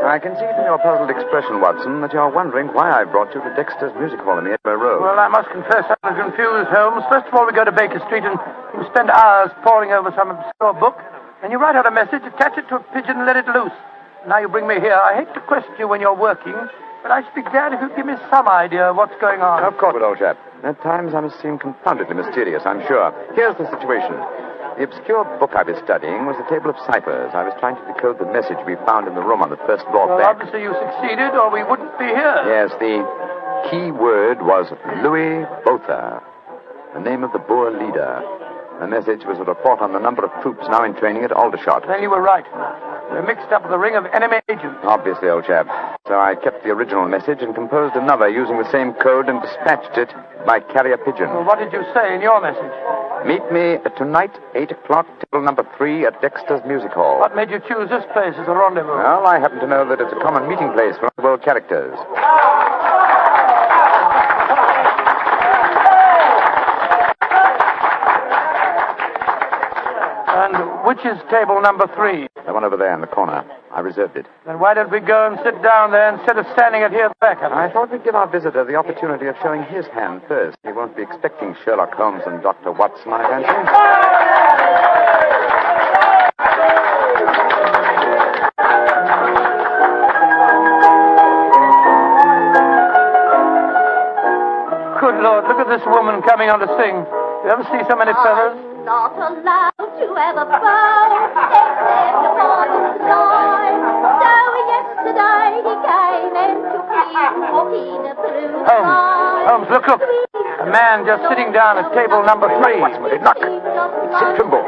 I can see from your puzzled expression, Watson, that you're wondering why I brought you to Dexter's Music Hall in the Edinburgh Road. Well, I must confess I'm confused, Holmes. First of all, we go to Baker Street and you spend hours poring over some obscure book. Then you write out a message, attach it to a pigeon, and let it loose. Now you bring me here. I hate to question you when you're working, but I should be glad if you'd give me some idea of what's going on. Of course, old chap. At times I must seem confoundedly mysterious, I'm sure. Here's the situation. The obscure book I was studying was the table of ciphers. I was trying to decode the message we found in the room on the first floor Well, back. obviously you succeeded, or we wouldn't be here. Yes, the key word was Louis Botha, the name of the Boer leader. The message was a report on the number of troops now in training at Aldershot. Then you were right. We're mixed up with a ring of enemy agents. Obviously, old chap. So I kept the original message and composed another using the same code and dispatched it by carrier pigeon. Well, what did you say in your message? Meet me tonight, 8 o'clock, table number 3 at Dexter's Music Hall. What made you choose this place as a rendezvous? Well, I happen to know that it's a common meeting place for world characters. And which is table number 3? The one over there in the corner. I reserved it. Then why don't we go and sit down there instead of standing at here at the back? I thought we'd give our visitor the opportunity of showing his hand first. He won't be expecting Sherlock Holmes and Dr. Watson, I fancy. Good Lord, look at this woman coming on to sing. You ever see so many feathers? Not allowed to have a bow, except upon a fly. So yesterday he came and took him walking through the Holmes, look. A man just sitting down at table number 3. Watson, will it knock? It's Sid Trimble.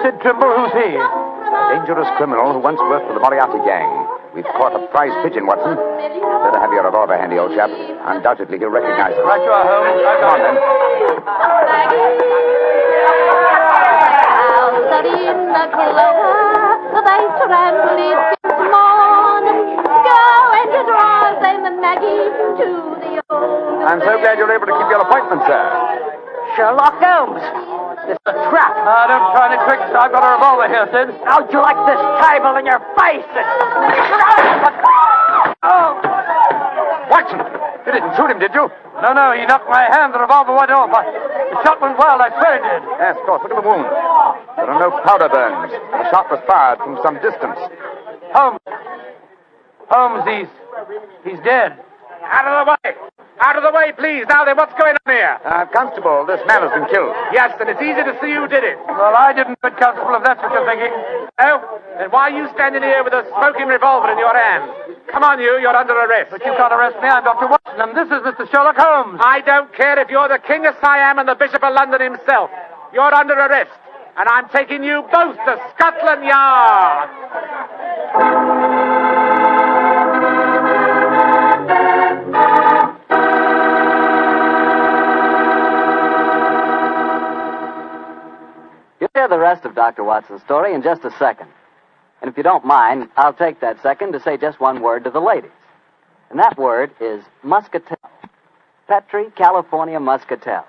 Sid Trimble, who's he? A dangerous criminal who once worked for the Moriarty gang. We've caught a prize pigeon, Watson. Better have your revolver handy, old chap. Undoubtedly he'll recognize it. Right you are, Holmes. Come on, then. Out in the clover, they trample it since morn. Go and drive them, Maggie, to the old. I'm so glad you're able to keep your appointment, sir. Sherlock Holmes. It's a trap. Don't try any tricks. I've got a revolver here, Sid. How'd you like this table in your face? Watson, you didn't shoot him, did you? No, he knocked my hand. The revolver went off. The shot went wild. I swear it did. Yes, of course. Look at the wound. There are no powder burns. The shot was fired from some distance. Holmes, he's dead. Out of the way! Out of the way, please. Now then, what's going on here? Constable, this man has been killed. Yes, and it's easy to see who did it. Well, I didn't do it, Constable, if that's what you're thinking. Oh? Then why are you standing here with a smoking revolver in your hand? Come on, you're under arrest. But you can't arrest me. I'm Dr. Watson. Watson, and this is Mr. Sherlock Holmes. I don't care if you're the King of Siam and the Bishop of London himself. You're under arrest, and I'm taking you both to Scotland Yard. You'll hear the rest of Dr. Watson's story in just a second. And if you don't mind, I'll take that second to say just one word to the ladies. And that word is muscatel. Petri California Muscatel.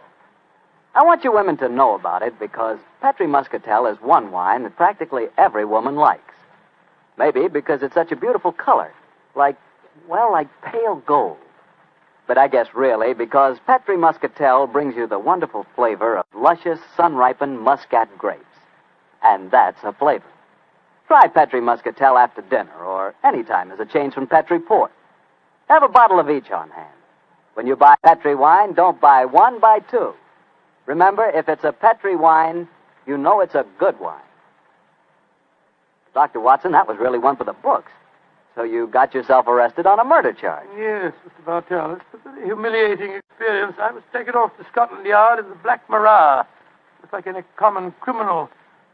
I want you women to know about it because Petri Muscatel is one wine that practically every woman likes. Maybe because it's such a beautiful color, like pale gold. But I guess really because Petri Muscatel brings you the wonderful flavor of luscious, sun-ripened muscat grapes. And that's a flavor. Try Petri Muscatel after dinner or any time as a change from Petri port. Have a bottle of each on hand. When you buy Petri wine, don't buy one, buy two. Remember, if it's a Petri wine, you know it's a good wine. Dr. Watson, that was really one for the books. So you got yourself arrested on a murder charge. Yes, Mr. Bartell. It's a very humiliating experience. I was taken off to Scotland Yard in the Black Marat. Just like any common criminal.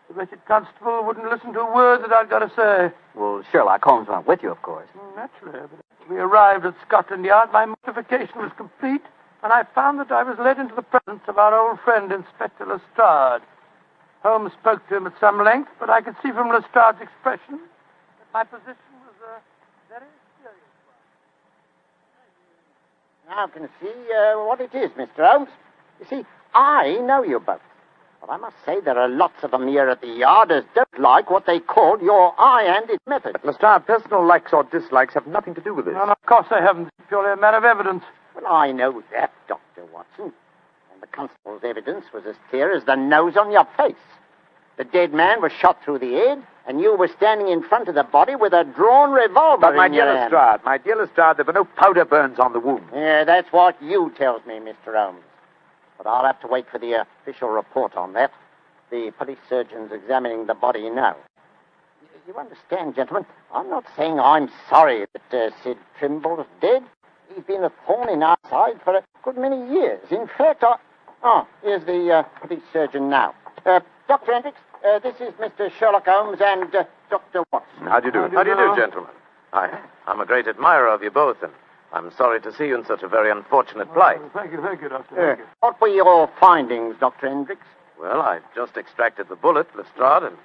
The wretched constable wouldn't listen to a word that I'd got to say. Well, Sherlock Holmes went with you, of course. Naturally. But when we arrived at Scotland Yard, my mortification was complete, and I found that I was led into the presence of our old friend, Inspector Lestrade. Holmes spoke to him at some length, but I could see from Lestrade's expression that my position was very serious. Now I can see what it is, Mr. Holmes. You see, I know you both. But I must say there are lots of them here at the yard as don't like what they call your high-handed method. But, Lestrade, personal likes or dislikes have nothing to do with this. No, of course they haven't. It's purely a matter of evidence. Well, I know that, Dr. Watson. And the constable's evidence was as clear as the nose on your face. The dead man was shot through the head, and you were standing in front of the body with a drawn revolver But, my in your dear hand. Lestrade, there were no powder burns on the wound. Yeah, that's what you tells me, Mr. Holmes. But I'll have to wait for the official report on that. The police surgeon's examining the body now. You understand, gentlemen, I'm not saying I'm sorry that Sid Trimble's dead. He's been a thorn in our side for a good many years. In fact, here's the police surgeon now. Dr. Hendricks, this is Mr. Sherlock Holmes and Dr. Watson. How do you do? How do you do, gentlemen? I'm a great admirer of you both, and I'm sorry to see you in such a very unfortunate plight. Thank you, Doctor. Thank you. What were your findings, Dr. Hendricks? Well, I've just extracted the bullet, Lestrade, and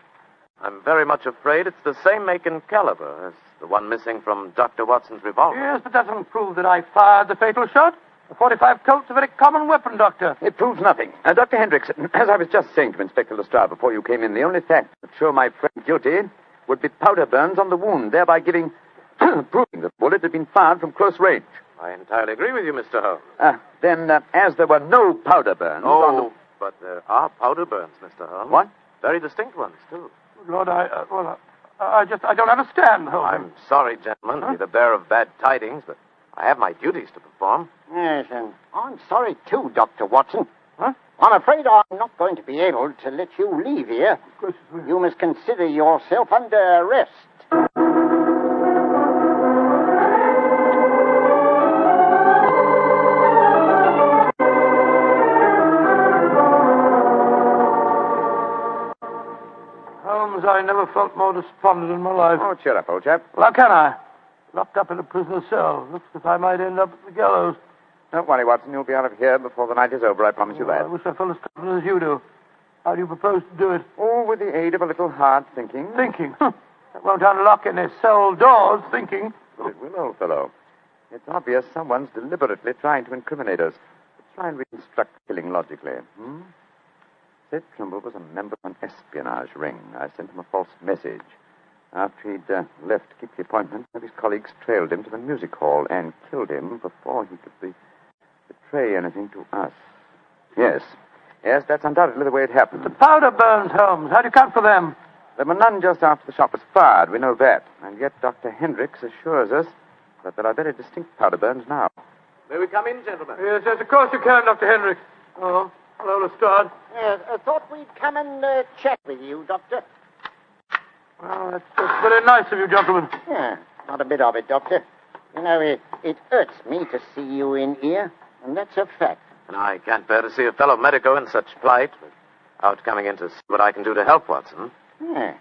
I'm very much afraid it's the same make and caliber as the one missing from Dr. Watson's revolver. Yes, but that doesn't prove that I fired the fatal shot. A .45 Colt's a very common weapon, Doctor. It proves nothing. Dr. Hendricks, as I was just saying to Inspector Lestrade before you came in, the only fact that show my friend guilty would be powder burns on the wound, thereby proving that the bullet had been fired from close range. I entirely agree with you, Mr. Holmes. Then, as there were no powder burns on the... But there are powder burns, Mr. Holmes. What? Very distinct ones, too. Lord, I don't understand, Holmes. I'm sorry, gentlemen, to be the bearer of bad tidings, but I have my duties to perform. Yes, and I'm sorry, too, Dr. Watson. Huh? I'm afraid I'm not going to be able to let you leave here. Of course. You must consider yourself under arrest. I never felt more despondent in my life. Oh, cheer up, old chap. Well, how can I? Locked up in a prisoner's cell. Looks as if I might end up at the gallows. Don't worry, Watson. You'll be out of here before the night is over. I promise you that. I wish I felt as confident as you do. How do you propose to do it? Oh, with the aid of a little hard thinking. Thinking? That won't unlock any cell doors, thinking. But it will, old fellow. It's obvious someone's deliberately trying to incriminate us. Let's try and reconstruct the killing logically. Sid Trimble was a member of an espionage ring. I sent him a false message. After he'd left to keep the appointment, one of his colleagues trailed him to the music hall and killed him before he could betray anything to us. Yes, that's undoubtedly the way it happened. The powder burns, Holmes. How do you account for them? There were none just after the shot was fired. We know that. And yet Dr. Hendricks assures us that there are very distinct powder burns now. May we come in, gentlemen? Yes, of course you can, Dr. Hendricks. Oh, hello, Lestrade. Yes, I thought we'd come and chat with you, Doctor. Well, that's very nice of you, gentlemen. Yeah, not a bit of it, Doctor. You know, it hurts me to see you in here, and that's a fact. And I can't bear to see a fellow medico in such plight without coming in to see what I can do to help Watson. Yeah.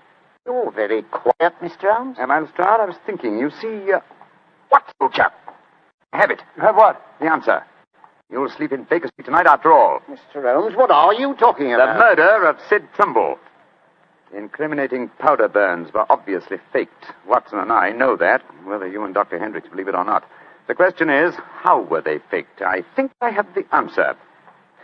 You're very quiet, Mr. Holmes. Am I, Lestrade? I was thinking. You see, what, old chap? I have it. You have what? The answer. You'll sleep in Baker Street tonight after all. Mr. Holmes, what are you talking about? The murder of Sid Trumbull. The incriminating powder burns were obviously faked. Watson and I know that, whether you and Dr. Hendricks believe it or not. The question is, how were they faked? I think I have the answer.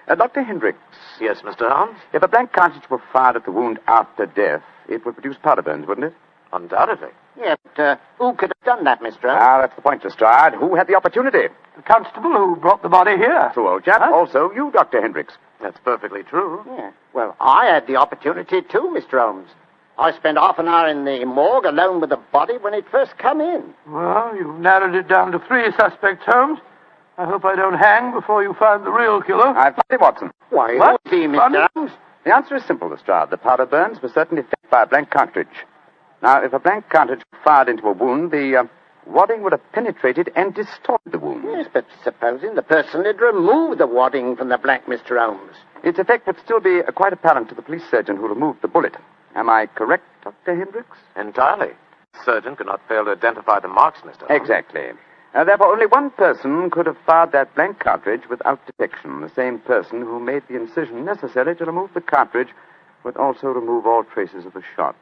Dr. Hendricks. Yes, Mr. Holmes? If a blank cartridge were fired at the wound after death, it would produce powder burns, wouldn't it? Undoubtedly. Yeah, but who could have done that, Mr. Holmes? Ah, that's the point, Lestrade. Who had the opportunity? The constable who brought the body here. True, old chap. Huh? Also, you, Dr. Hendricks. That's perfectly true. Yeah. Well, I had the opportunity too, Mr. Holmes. I spent half an hour in the morgue alone with the body when it first come in. Well, you've narrowed it down to 3 suspects, Holmes. I hope I don't hang before you find the real killer. I've found it, Watson. Why, What? who's he, Mr. Holmes? The answer is simple, Lestrade. The powder burns were certainly faked by a blank cartridge. Now, if a blank cartridge were fired into a wound, the wadding would have penetrated and distorted the wound. Yes, but supposing the person had removed the wadding from the blank, Mr. Holmes. Its effect would still be quite apparent to the police surgeon who removed the bullet. Am I correct, Dr. Hendricks? Entirely. The surgeon could not fail to identify the marks, Mr. Holmes. Exactly. Therefore, only one person could have fired that blank cartridge without detection. The same person who made the incision necessary to remove the cartridge would also remove all traces of the shot.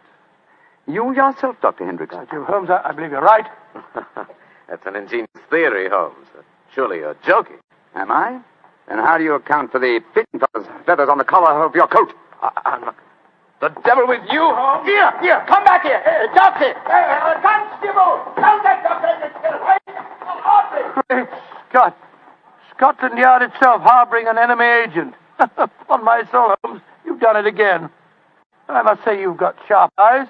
You yourself, Dr. Hendricks. Holmes, I believe you're right. That's an ingenious theory, Holmes. Surely you're joking. Am I? Then how do you account for the pigeon feathers on the collar of your coat? I'm not... The devil with you, Holmes. Here, come back here. Doctor! Constable! Down that doctor! Great Scott. Scotland Yard itself harboring an enemy agent. On my soul, Holmes, you've done it again. I must say you've got sharp eyes.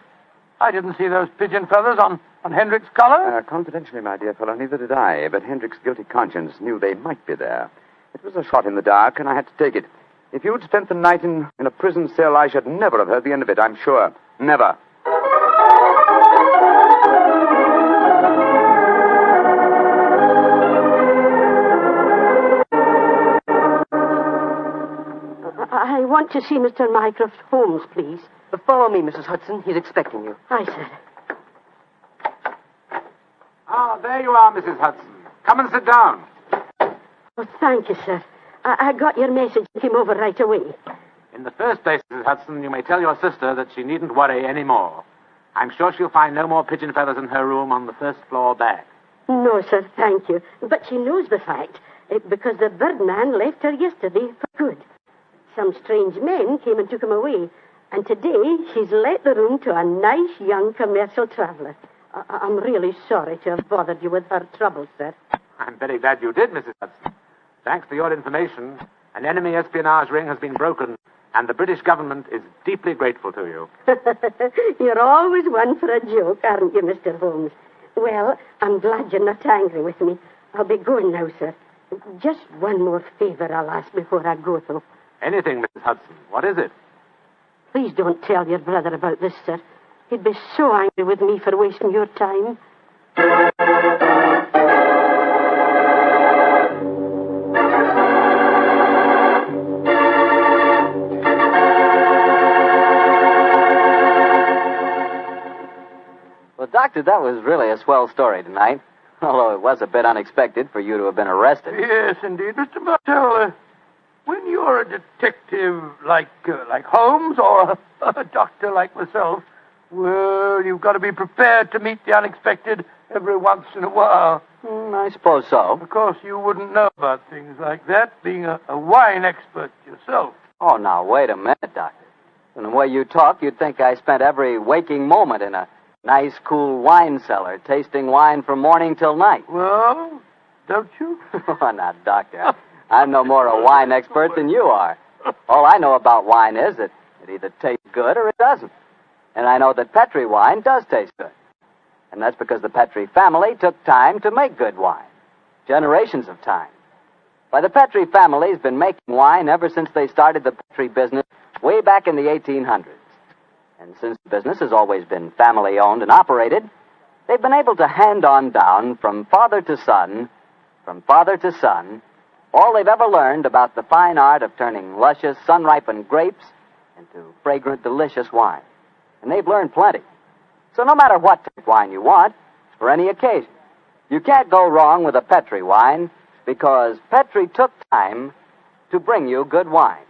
I didn't see those pigeon feathers on Hendrick's collar. Confidentially, my dear fellow, neither did I. But Hendrick's guilty conscience knew they might be there. It was a shot in the dark, and I had to take it. If you'd spent the night in a prison cell, I should never have heard the end of it, I'm sure. Never. I want to see Mr. Mycroft Holmes, please. Follow me, Mrs. Hudson. He's expecting you. Aye, sir. Ah, there you are, Mrs. Hudson. Come and sit down. Oh, thank you, sir. I got your message and came over right away. In the first place, Mrs. Hudson, you may tell your sister that she needn't worry any more. I'm sure she'll find no more pigeon feathers in her room on the first floor back. No, sir, thank you. But she knows the fact, because the birdman left her yesterday for good. Some strange men came and took him away, and today she's let the room to a nice young commercial traveller. I'm really sorry to have bothered you with her trouble, sir. I'm very glad you did, Mrs. Hudson. Thanks to your information, an enemy espionage ring has been broken, and the British government is deeply grateful to you. You're always one for a joke, aren't you, Mr. Holmes? Well, I'm glad you're not angry with me. I'll be going now, sir. Just one more favor I'll ask before I go, though. Anything, Mrs. Hudson. What is it? Please don't tell your brother about this, sir. He'd be so angry with me for wasting your time. Well, Doctor, that was really a swell story tonight. Although it was a bit unexpected for you to have been arrested. Yes, indeed. Mr. Martell, when you're a detective like Holmes or a doctor like myself, well, you've got to be prepared to meet the unexpected every once in a while. I suppose so. Of course, you wouldn't know about things like that, being a wine expert yourself. Oh, now, wait a minute, Doctor. From the way you talk, you'd think I spent every waking moment in a nice, cool wine cellar, tasting wine from morning till night. Well, don't you? Oh, now, Doctor, I'm no more a wine expert than you are. All I know about wine is that it either tastes good or it doesn't. And I know that Petri wine does taste good. And that's because the Petri family took time to make good wine. Generations of time. Why, the Petri family's been making wine ever since they started the Petri business way back in the 1800s. And since the business has always been family-owned and operated, They've been able to hand on down from father to son, all they've ever learned about the fine art of turning luscious, sun-ripened grapes into fragrant, delicious wine. And they've learned plenty. So no matter what type of wine you want, for any occasion, you can't go wrong with a Petri wine, because Petri took time to bring you good wine.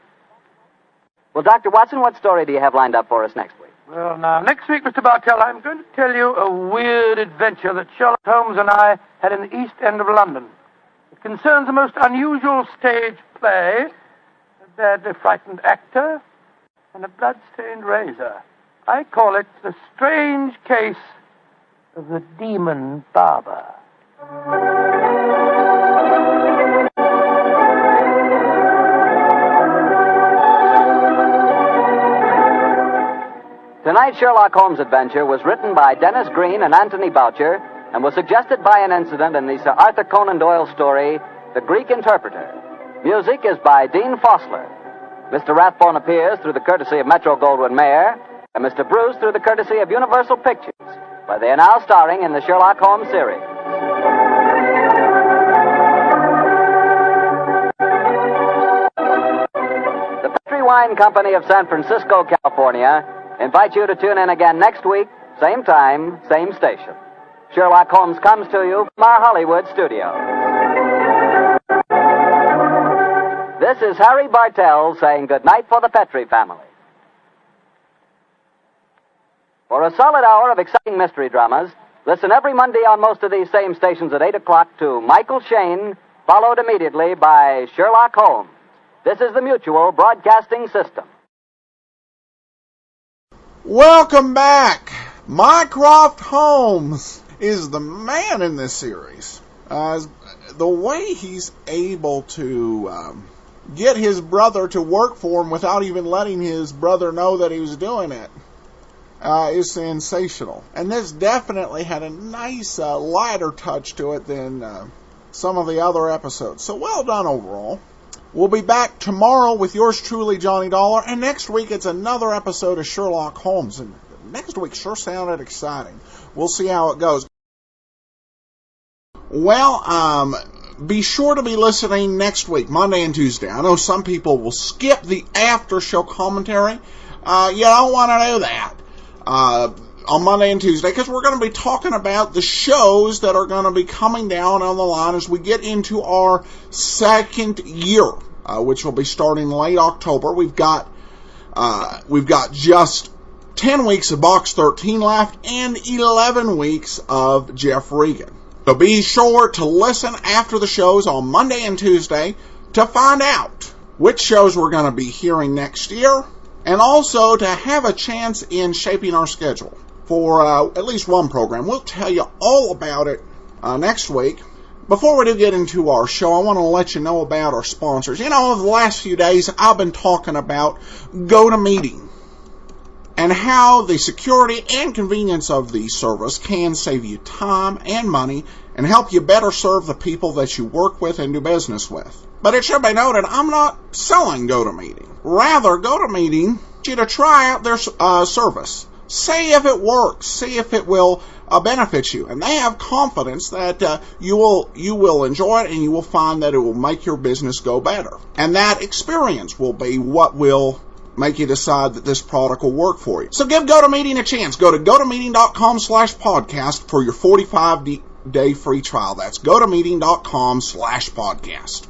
Well, Dr. Watson, what story do you have lined up for us next week? Well, now, next week, Mr. Bartell, I'm going to tell you a weird adventure that Sherlock Holmes and I had in the East End of London. It concerns a most unusual stage play, a badly frightened actor, and a blood-stained razor. I call it The Strange Case of the Demon Barber. Tonight's Sherlock Holmes adventure was written by Dennis Green and Anthony Boucher and was suggested by an incident in the Sir Arthur Conan Doyle story, The Greek Interpreter. Music is by Dean Fossler. Mr. Rathbone appears through the courtesy of Metro-Goldwyn-Mayer, and Mr. Bruce through the courtesy of Universal Pictures, where they are now starring in the Sherlock Holmes series. The Petri Wine Company of San Francisco, California, invite you to tune in again next week, same time, same station. Sherlock Holmes comes to you from our Hollywood studio. This is Harry Bartell saying goodnight for the Petri family. For a solid hour of exciting mystery dramas, listen every Monday on most of these same stations at 8 o'clock to Michael Shayne, followed immediately by Sherlock Holmes. This is the Mutual Broadcasting System. Welcome back. Mycroft Holmes is the man in this series. The way he's able to get his brother to work for him without even letting his brother know that he was doing it is sensational. And this definitely had a nice, lighter touch to it than some of the other episodes. So well done overall. We'll be back tomorrow with yours truly, Johnny Dollar, and next week it's another episode of Sherlock Holmes. And next week sure sounded exciting. We'll see how it goes. Well, be sure to be listening next week, Monday and Tuesday. I know some people will skip the after-show commentary. You don't want to do that on Monday and Tuesday, because we're going to be talking about the shows that are going to be coming down on the line as we get into our second year, which will be starting late October. We've got just 10 weeks of Box 13 left and 11 weeks of Jeff Regan. So be sure to listen after the shows on Monday and Tuesday to find out which shows we're going to be hearing next year, and also to have a chance in shaping our schedule for at least one program. We'll tell you all about it next week. Before we do get into our show, I want to let you know about our sponsors. You know, over the last few days, I've been talking about GoToMeeting and how the security and convenience of the service can save you time and money and help you better serve the people that you work with and do business with. But it should be noted, I'm not selling GoToMeeting. Rather, GoToMeeting wants you to try out their service. See if it works. See if it will benefit you. And they have confidence that you will enjoy it, and you will find that it will make your business go better. And that experience will be what will make you decide that this product will work for you. So give GoToMeeting a chance. Go to GoToMeeting.com/podcast for your 45-day free trial. That's GoToMeeting.com/podcast.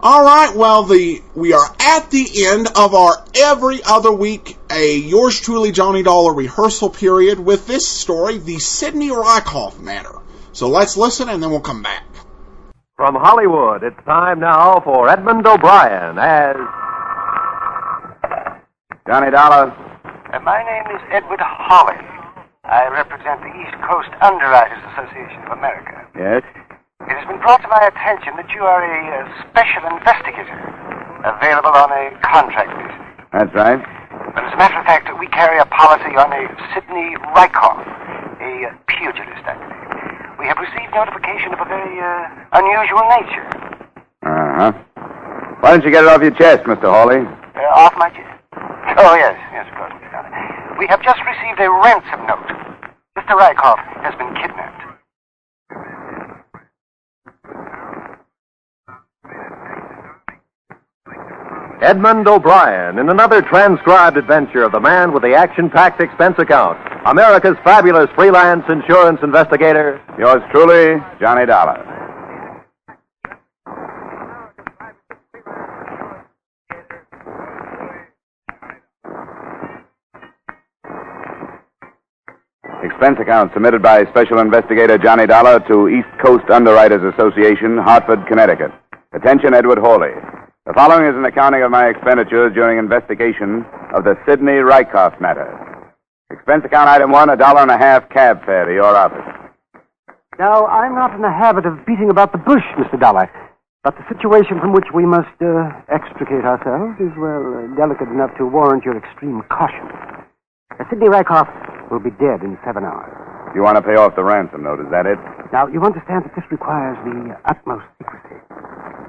All right, well, we are at the end of our every other week, a yours truly Johnny Dollar rehearsal period with this story, the Sidney Rykoff matter. So let's listen, and then we'll come back. From Hollywood, it's time now for Edmund O'Brien as Johnny Dollar. My name is Edward Hawley. I represent the East Coast Underwriters Association of America. Yes? It has been brought to my attention that you are a special investigator, available on a contract basis. That's right. But as a matter of fact, we carry a policy on a Sidney Rykoff, a pugilist, I believe. We have received notification of a very unusual nature. Uh-huh. Why don't you get it off your chest, Mr. Hawley? Off my chest? Oh, yes, of course, Mr. Dollar. We have just received a ransom note. The Dr. Rykoff has been kidnapped. Edmund O'Brien in another transcribed adventure of the man with the action-packed expense account. America's fabulous freelance insurance investigator. Yours truly, Johnny Dollar. Expense account submitted by Special Investigator Johnny Dollar to East Coast Underwriters Association, Hartford, Connecticut. Attention, Edward Hawley. The following is an accounting of my expenditures during investigation of the Sidney Rykoff matter. Expense account item 1, $1.50 cab fare to your office. Now, I'm not in the habit of beating about the bush, Mr. Dollar, but the situation from which we must extricate ourselves is, well, delicate enough to warrant your extreme caution. Sidney Rykoff will be dead in 7 hours. You want to pay off the ransom note, is that it? Now, you understand that this requires the utmost secrecy,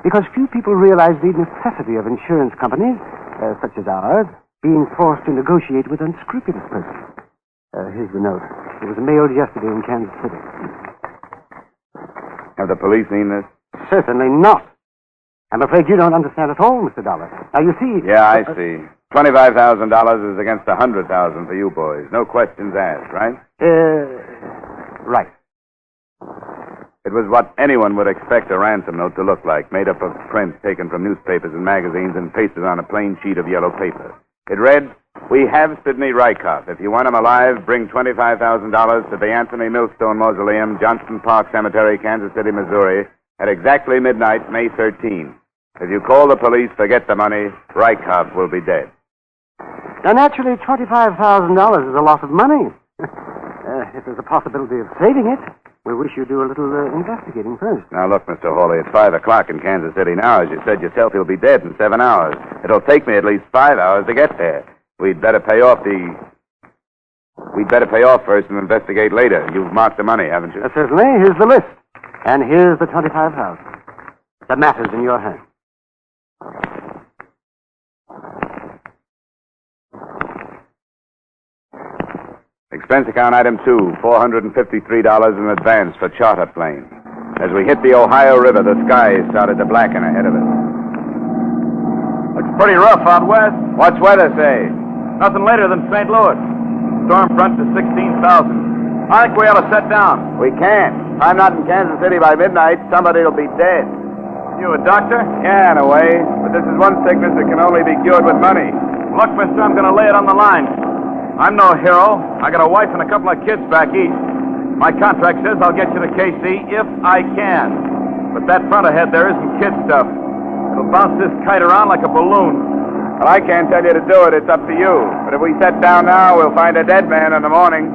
because few people realize the necessity of insurance companies, such as ours, being forced to negotiate with unscrupulous persons. Here's the note. It was mailed yesterday in Kansas City. Have the police seen this? Certainly not. I'm afraid you don't understand at all, Mr. Dollar. Now, you see... Yeah, I see. $25,000 is against $100,000 for you boys. No questions asked, right? Right. It was what anyone would expect a ransom note to look like, made up of prints taken from newspapers and magazines and pasted on a plain sheet of yellow paper. It read, "We have Sidney Rykoff. If you want him alive, bring $25,000 to the Anthony Millstone Mausoleum, Johnston Park Cemetery, Kansas City, Missouri, at exactly midnight, May 13. If you call the police, forget the money, Rykoff will be dead." Now, naturally, $25,000 is a lot of money. If there's a possibility of saving it, we wish you'd do a little investigating first. Now, look, Mr. Hawley, it's 5 o'clock in Kansas City now. As you said yourself, he'll be dead in 7 hours. It'll take me at least 5 hours to get there. We'd better pay off first and investigate later. You've marked the money, haven't you? Certainly. Here's the list. And here's the $25,000. The matter's in your hands. Expense account item 2, $453 in advance for charter plane. As we hit the Ohio River, the sky started to blacken ahead of us. Looks pretty rough out west. What's weather say? Nothing later than St. Louis. Storm front to 16,000. I think we ought to set down. We can't. If I'm not in Kansas City by midnight, somebody will be dead. You a doctor? Yeah, in a way. But this is one sickness that can only be cured with money. Look, mister, I'm going to lay it on the line. I'm no hero. I got a wife and a couple of kids back east. My contract says I'll get you to KC if I can. But that front ahead there isn't kid stuff. It'll bounce this kite around like a balloon. Well, I can't tell you to do it. It's up to you. But if we set down now, we'll find a dead man in the morning.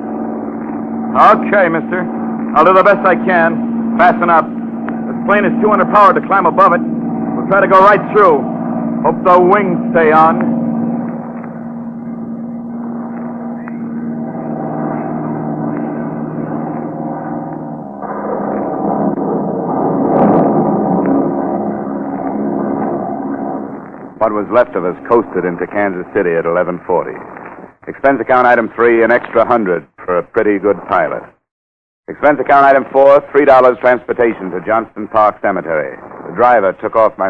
Okay, mister. I'll do the best I can. Fasten up. This plane is too underpowered to climb above it. We'll try to go right through. Hope the wings stay on. What was left of us coasted into Kansas City at 11:40. Expense account item 3, an extra $100 for a pretty good pilot. Expense account item 4, $3 transportation to Johnston Park Cemetery. The driver took my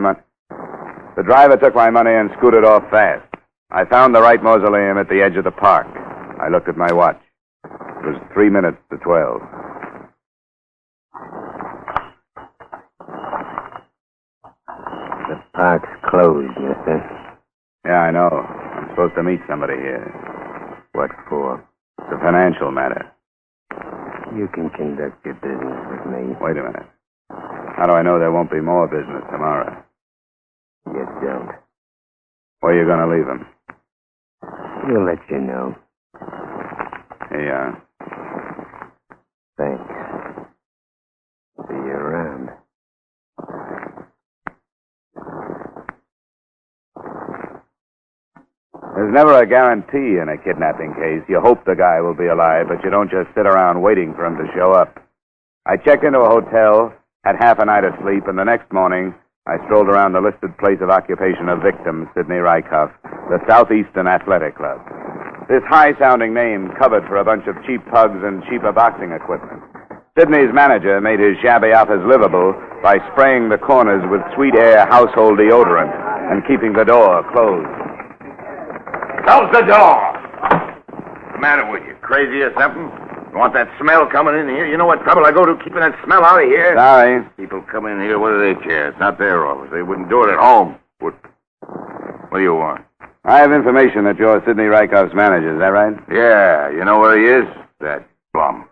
money and scooted off fast. I found the right mausoleum at the edge of the park. I looked at my watch. It was 3 minutes to 12. The park's closed, mister. Yeah, I know. I'm supposed to meet somebody here. What for? It's a financial matter. You can conduct your business with me. Wait a minute. How do I know there won't be more business tomorrow? You don't. Where are you going to leave him? We'll let you know. Here you are. Thanks. See you around. There's never a guarantee in a kidnapping case. You hope the guy will be alive, but you don't just sit around waiting for him to show up. I checked into a hotel, had half a night of sleep, and the next morning I strolled around the listed place of occupation of victim, Sidney Rykoff, the Southeastern Athletic Club. This high-sounding name covered for a bunch of cheap pugs and cheaper boxing equipment. Sidney's manager made his shabby office livable by spraying the corners with Sweet Air household deodorant and keeping the door closed. Close the door! What's the matter with you? Crazy or something? You want that smell coming in here? You know what trouble I go to keeping that smell out of here? Sorry. People come in here, what do they care? It's not their office. They wouldn't do it at home. What do you want? I have information that you're Sidney Rykoff's manager. Is that right? Yeah, you know where he is? That bum.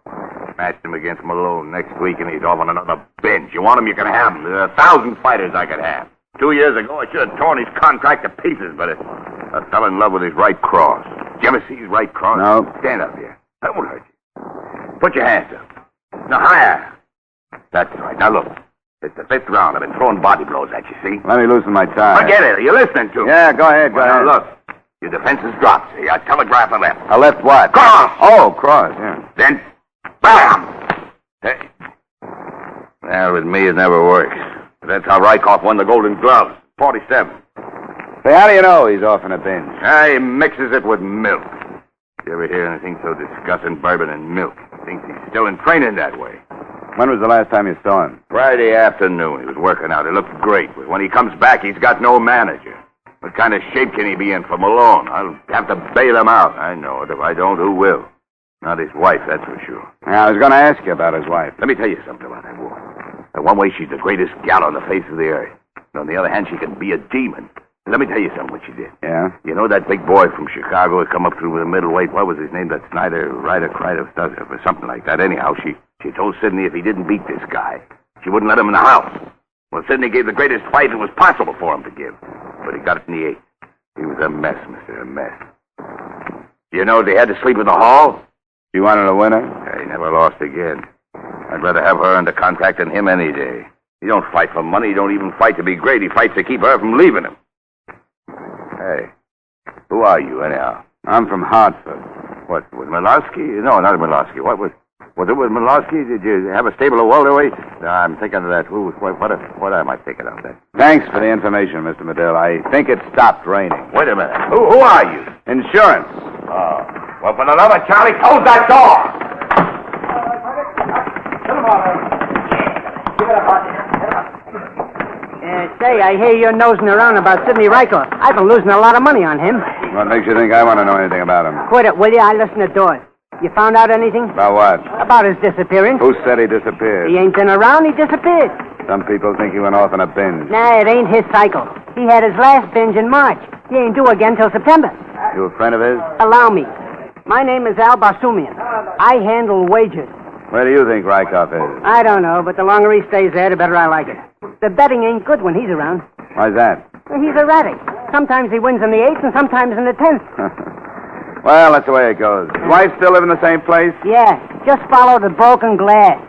Matched him against Malone next week, and he's off on another bench. You want him, you can have him. There are 1,000 fighters I could have. 2 years ago, I should have torn his contract to pieces, but I fell in love with his right cross. Did you ever see his right cross? No. Stand up here. That won't hurt you. Put your hands up. Now, higher. That's right. Now, look. It's the 5th round. I've been throwing body blows at you, see? Let me loosen my tie. Forget it. Are you listening to me? Yeah, go ahead, go ahead. Now, look. Your defense is dropped, see? I telegraph a left. A left what? Cross! Oh, cross, yeah. Then, bam! Hey. Well, with me, it never works. That's how Rykoff won the Golden Gloves. 47. Say, how do you know he's off in a binge? He mixes it with milk. You ever hear anything so disgusting? Bourbon and milk. Thinks he's still in training that way. When was the last time you saw him? Friday afternoon. He was working out. It looked great. But when he comes back, he's got no manager. What kind of shape can he be in for Malone? I'll have to bail him out. I know it. If I don't, who will? Not his wife, that's for sure. Yeah, I was going to ask you about his wife. Let me tell you something about that woman. In one way, she's the greatest gal on the face of the earth. And on the other hand, she can be a demon. Let me tell you something what she did. Yeah? You know that big boy from Chicago who come up through the middleweight? What was his name? That Snyder, Ryder, or something like that. Anyhow, she told Sidney if he didn't beat this guy, she wouldn't let him in the house. Well, Sidney gave the greatest fight it was possible for him to give. But he got it in the 8th. He was a mess, mister, a mess. You know they had to sleep in the hall? You wanted a winner? He never lost again. I'd rather have her under contract than him any day. He don't fight for money. He don't even fight to be great. He fights to keep her from leaving him. Hey, who are you, anyhow? I'm from Hartford. What, with Milosky? No, not Milosky. Was it with Milosky? Did you have a stable of welterweights? No, I'm thinking of that. What am I thinking of that? Thanks for the information, Mr. Medill. I think it stopped raining. Wait a minute. Who are you? Insurance. Oh. Well, for the love of Charlie, close that door! Say, I hear you're nosing around about Sidney Rykoff. I've been losing a lot of money on him. What makes you think I want to know anything about him? Quit it, will you? I listen to doors. You found out anything? About what? About his disappearance. Who said he disappeared? He ain't been around, he disappeared. Some people think he went off in a binge. Nah, it ain't his cycle. He had his last binge in March. He ain't due again till September. You a friend of his? Allow me. My name is Al Basumian. I handle wagers. Where do you think Rykoff is? I don't know, but the longer he stays there, the better I like it. The betting ain't good when he's around. Why's that? He's erratic. Sometimes he wins in the 8th and sometimes in the 10th. Well, that's the way it goes. His wife still live in the same place? Yeah, just follow the broken glass.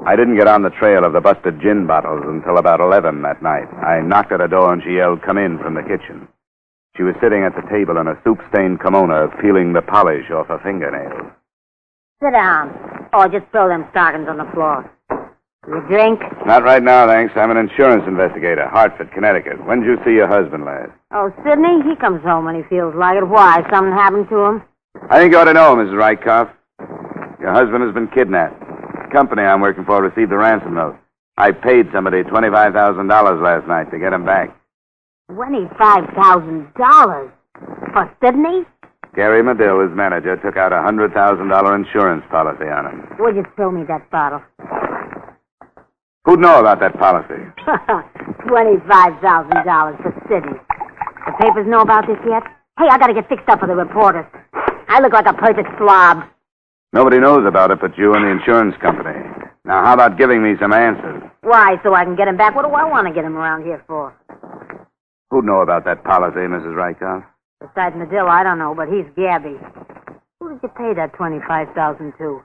I didn't get on the trail of the busted gin bottles until about 11 that night. I knocked at her door and she yelled, "Come in," from the kitchen. She was sitting at the table in a soup-stained kimono, peeling the polish off her fingernails. Sit down. Or just throw them stockings on the floor. You drink? Not right now, thanks. I'm an insurance investigator, Hartford, Connecticut. When did you see your husband last? Oh, Sidney? He comes home when he feels like it. Why? Something happened to him? I think you ought to know, Mrs. Rykoff. Your husband has been kidnapped. The company I'm working for received the ransom note. I paid somebody $25,000 last night to get him back. $25,000? For Sidney? Gary Medill, his manager, took out a $100,000 insurance policy on him. Would you throw me that bottle? Who'd know about that policy? $25,000 for Sidney. The papers know about this yet? Hey, I gotta get fixed up for the reporters. I look like a perfect slob. Nobody knows about it but you and the insurance company. Now, how about giving me some answers? Why, so I can get him back? What do I want to get him around here for? Who'd know about that policy, Mrs. Rykoff? Besides Medill, I don't know, but he's Gabby. Who did you pay that $25,000 to?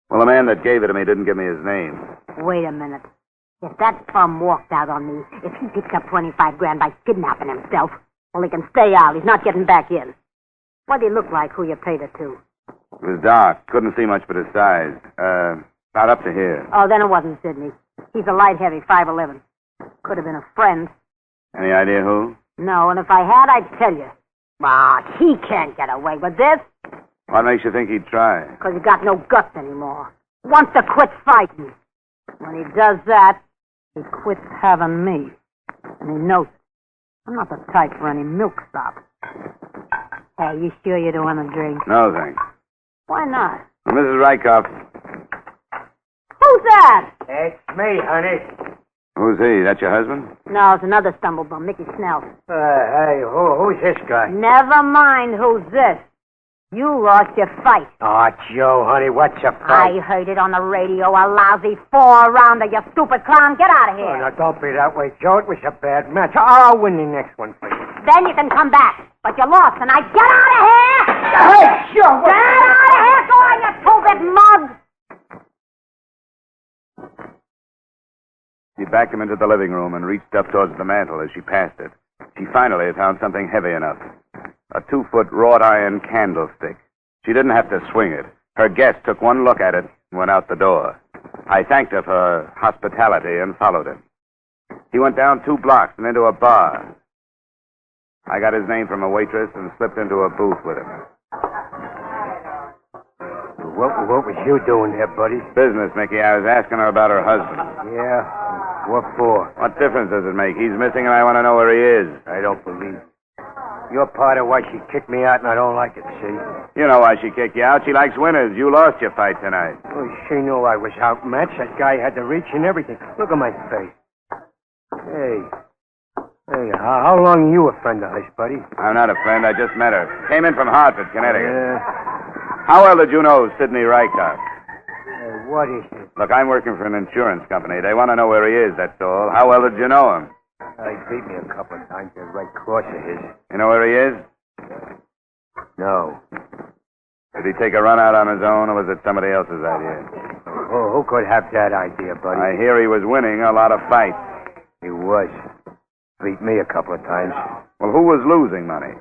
Well, the man that gave it to me didn't give me his name. Wait a minute. If that bum walked out on me, if he picked up $25,000 by kidnapping himself, well, he can stay out. He's not getting back in. What did he look like, who you paid it to? It was dark. Couldn't see much but his size. About up to here. Oh, then it wasn't Sidney. He's a light heavy, 5'11". Could have been a friend. Any idea who? No, and if I had, I'd tell you. Ah, he can't get away with this. What makes you think he'd try? Because he got no guts anymore. Wants to quit fighting. When he does that, he quits having me. And he knows it. I'm not the type for any milksop. Hey, you sure you don't want a drink? No, thanks. Why not? Mrs. Rykoff. Who's that? It's me, honey. Who's he? That your husband? No, it's another stumblebum, Mickey Snell. Hey, who's this guy? Never mind who's this. You lost your fight. Oh, Joe, honey, what's your I fight? heard it on the radio, a lousy four-rounder, you stupid clown. Get out of here. Oh, now, don't be that way, Joe. It was a bad match. I'll win the next one for you. Then you can come back. But you lost tonight. Get out of here! Hey, Joe! Get out of here! Go on, you two-bit mug! She backed him into the living room and reached up towards the mantel as she passed it. She finally found something heavy enough. A 2-foot wrought iron candlestick. She didn't have to swing it. Her guest took one look at it and went out the door. I thanked her for her hospitality and followed him. He went down 2 blocks and into a bar. I got his name from a waitress and slipped into a booth with him. What was you doing there, buddy? Business, Mickey. I was asking her about her husband. Yeah? What for? What difference does it make? He's missing and I want to know where he is. I don't believe it. You're part of why she kicked me out, and I don't like it, see? You know why she kicked you out. She likes winners. You lost your fight tonight. Oh, she knew I was outmatched. That guy had the reach and everything. Look at my face. Hey, how long are you a friend of hers, buddy? I'm not a friend. I just met her. Came in from Hartford, Connecticut. How well did you know Sidney Rykoff? What is it? Look, I'm working for an insurance company. They want to know where he is, that's all. How well did you know him? He beat me a couple of times. That right cross of his. You know where he is? No. Did he take a run out on his own, or was it somebody else's idea? Who could have that idea, buddy? I hear he was winning a lot of fights. He was. Beat me a couple of times. Well, who was losing money?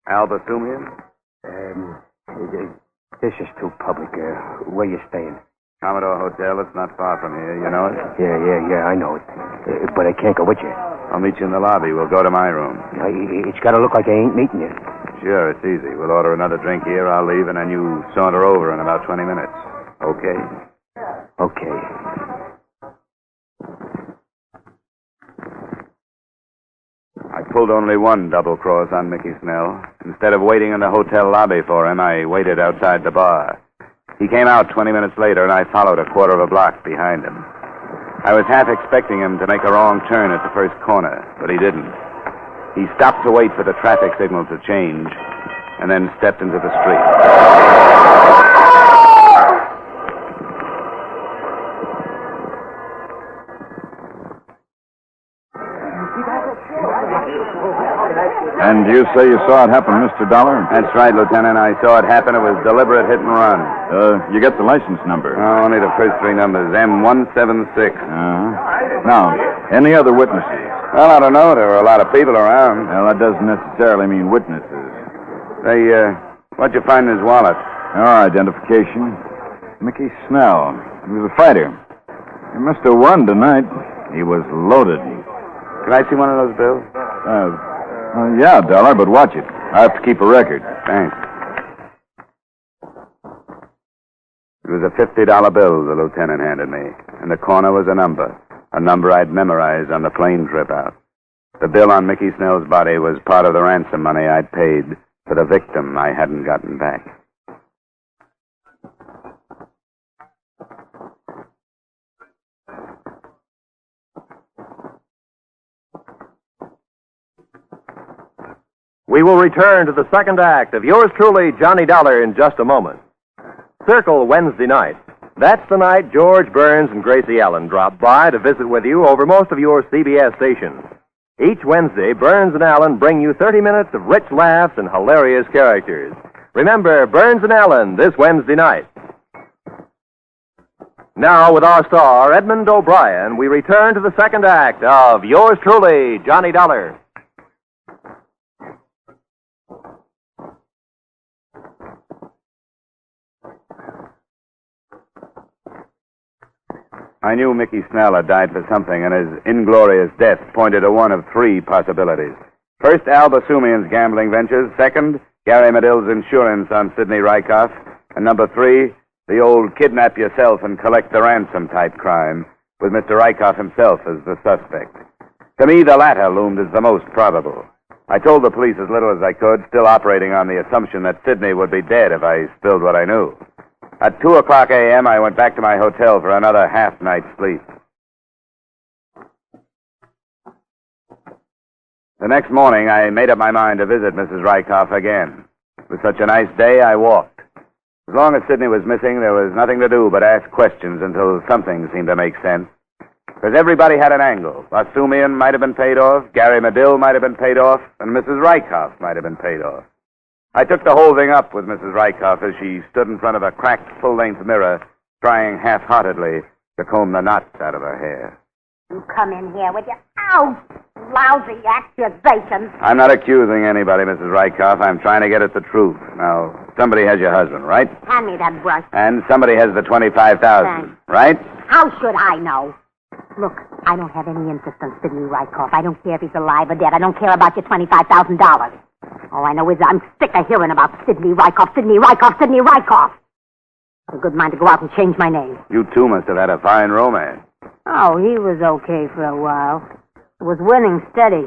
Albasumian? This is too public. Where you staying? Commodore Hotel. It's not far from here. You know it? Yeah, I know it. But I can't go with you. I'll meet you in the lobby. We'll go to my room. It's got to look like I ain't meeting you. Sure, it's easy. We'll order another drink here. I'll leave, and then you saunter over in about 20 minutes. Okay? Okay. I pulled only one double cross on Mickey Snell. Instead of waiting in the hotel lobby for him, I waited outside the bar. He came out 20 minutes later, and I followed a quarter of a block behind him. I was half expecting him to make a wrong turn at the first corner, but he didn't. He stopped to wait for the traffic signal to change, and then stepped into the street. And you say you saw it happen, Mr. Dollar? That's right, Lieutenant. I saw it happen. It was deliberate hit and run. You get the license number? Oh, only the first 3 numbers. M176. Now, any other witnesses? Well, I don't know. There were a lot of people around. Well, that doesn't necessarily mean witnesses. What'd you find in his wallet? Our identification. Mickey Snell. He was a fighter. He must have won tonight. He was loaded. Can I see one of those bills? Yeah, Dollar, but watch it. I have to keep a record. Thanks. It was a $50 bill the lieutenant handed me. In the corner was a number I'd memorized on the plane trip out. The bill on Mickey Snell's body was part of the ransom money I'd paid for the victim I hadn't gotten back. We will return to the second act of yours truly, Johnny Dollar, in just a moment. Circle Wednesday night. That's the night George Burns and Gracie Allen drop by to visit with you over most of your CBS stations. Each Wednesday, Burns and Allen bring you 30 minutes of rich laughs and hilarious characters. Remember, Burns and Allen this Wednesday night. Now, with our star, Edmund O'Brien, we return to the second act of yours truly, Johnny Dollar. I knew Mickey Snell had died for something, and his inglorious death pointed to one of three possibilities. First, Al Basumian's gambling ventures. Second, Gary Medill's insurance on Sidney Rykoff. And number three, the old kidnap yourself and collect the ransom type crime, with Mr. Rykoff himself as the suspect. To me, the latter loomed as the most probable. I told the police as little as I could, still operating on the assumption that Sidney would be dead if I spilled what I knew. At 2:00 a.m., I went back to my hotel for another half-night's sleep. The next morning, I made up my mind to visit Mrs. Rykoff again. It was such a nice day, I walked. As long as Sidney was missing, there was nothing to do but ask questions until something seemed to make sense. Because everybody had an angle. Basumian might have been paid off, Gary Medill might have been paid off, and Mrs. Rykoff might have been paid off. I took the whole thing up with Mrs. Rykoff as she stood in front of a cracked full-length mirror, trying half-heartedly to comb the knots out of her hair. You come in here with your lousy accusations. I'm not accusing anybody, Mrs. Rykoff. I'm trying to get at the truth. Now, somebody has your husband, right? Hand me that brush. And somebody has the $25,000, right? How should I know? Look, I don't have any interest in Sidney Rykoff. I don't care if he's alive or dead. I don't care about your $25,000. All I know is I'm sick of hearing about Sidney Rykoff, Sidney Rykoff, Sidney Rykoff. I have a good mind to go out and change my name. You two must have had a fine romance. Oh, he was okay for a while. It was winning steady.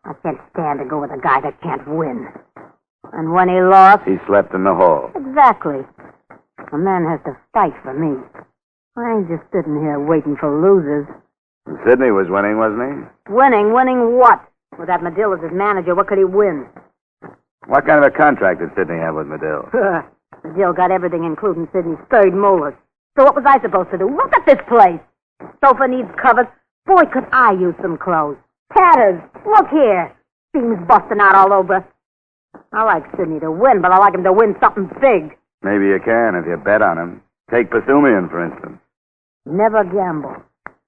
I can't stand to go with a guy that can't win. And when he lost... He slept in the hall. Exactly. A man has to fight for me. I ain't just sitting here waiting for losers. And Sidney was winning, wasn't he? Winning? Winning what? With that Medill as his manager, what could he win? What kind of a contract did Sidney have with Medill? Medill got everything, including Sidney's third molars. So what was I supposed to do? Look at this place. Sofa needs covers. Boy, could I use some clothes. Tatters. Look here. Seams busting out all over. I like Sidney to win, but I like him to win something big. Maybe you can if you bet on him. Take Basumian, for instance. Never gamble.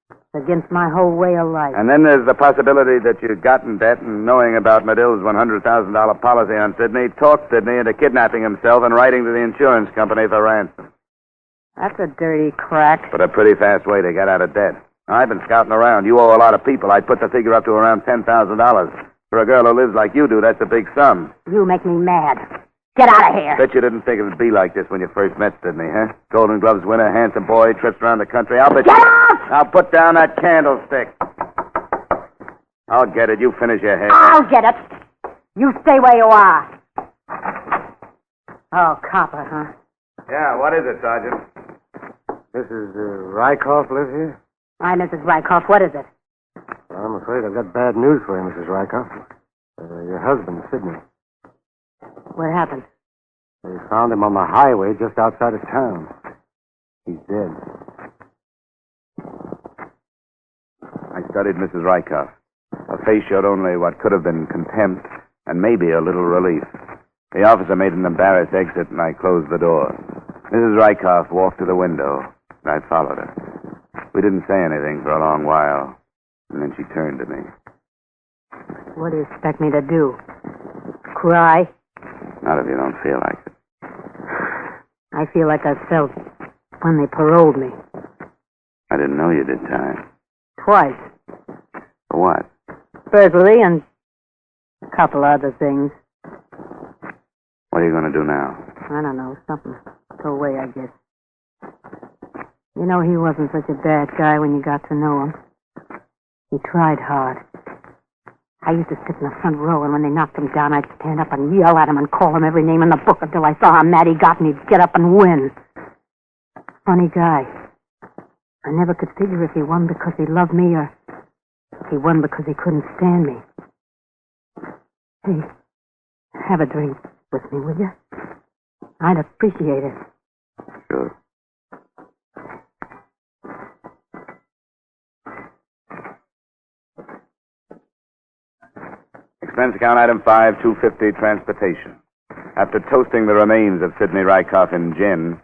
It's against my whole way of life. And then there's the possibility that you got in debt and knowing about Medill's $100,000 policy on Sidney, talked Sidney into kidnapping himself and writing to the insurance company for ransom. That's a dirty crack. But a pretty fast way to get out of debt. I've been scouting around. You owe a lot of people. I'd put the figure up to around $10,000. For a girl who lives like you do, that's a big sum. You make me mad. Get out of here. Bet you didn't think it would be like this when you first met Sidney, huh? Golden Gloves winner, handsome boy, trips around the country. I'll bet Get you... out! Now put down that candlestick. I'll get it. You finish your hair. I'll get it. You stay where you are. Oh, copper, huh? Yeah, what is it, Sergeant? Mrs. Rykoff live here? Hi, Mrs. Rykoff. What is it? Well, I'm afraid I've got bad news for you, Mrs. Rykoff. Your husband, Sidney. What happened? They found him on the highway just outside of town. He's dead. I studied Mrs. Rykoff. Her face showed only what could have been contempt and maybe a little relief. The officer made an embarrassed exit, and I closed the door. Mrs. Rykoff walked to the window, and I followed her. We didn't say anything for a long while, and then she turned to me. What do you expect me to do? Cry? Not if you don't feel like it. I feel like I felt when they paroled me. I didn't know you did time. Twice. For what? Burglary and a couple other things. What are you going to do now? I don't know, something. Go away, I guess. You know, he wasn't such a bad guy when you got to know him. He tried hard. I used to sit in the front row, and when they knocked him down, I'd stand up and yell at him and call him every name in the book until I saw how mad he got, and he'd get up and win. Funny guy. I never could figure if he won because he loved me or if he won because he couldn't stand me. Hey, have a drink with me, will you? I'd appreciate it. Sure. Expense account item 5, $250 transportation. After toasting the remains of Sidney Rykoff in gin,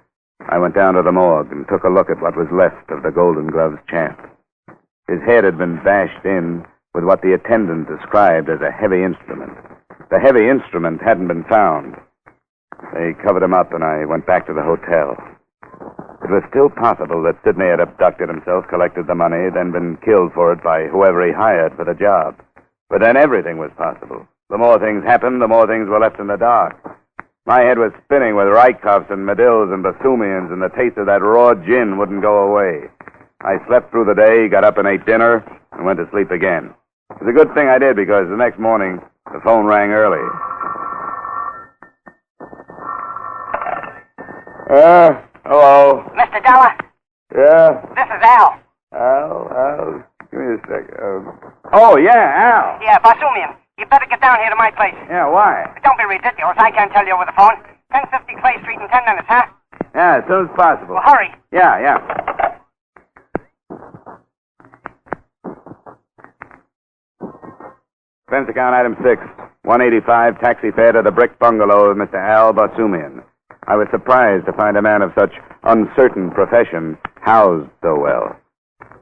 I went down to the morgue and took a look at what was left of the Golden Gloves champ. His head had been bashed in with what the attendant described as a heavy instrument. The heavy instrument hadn't been found. They covered him up, and I went back to the hotel. It was still possible that Sidney had abducted himself, collected the money, then been killed for it by whoever he hired for the job. But then everything was possible. The more things happened, the more things were left in the dark. My head was spinning with Rykoffs and Medills and Basumians, and the taste of that raw gin wouldn't go away. I slept through the day, got up and ate dinner, and went to sleep again. It was a good thing I did, because the next morning, the phone rang early. Hello. Mr. Dollar, Yeah? this is Al. Al, give me a sec. Oh, yeah, Al. Yeah, Basumian. You better get down here to my place. Yeah, why? Don't be ridiculous. I can't tell you over the phone. 1050 Clay Street in 10 minutes, huh? Yeah, as soon as possible. Well, hurry. Yeah. Expense account item 6, 185, taxi fare to the brick bungalow of Mr. Al Basumian. I was surprised to find a man of such uncertain profession housed so well.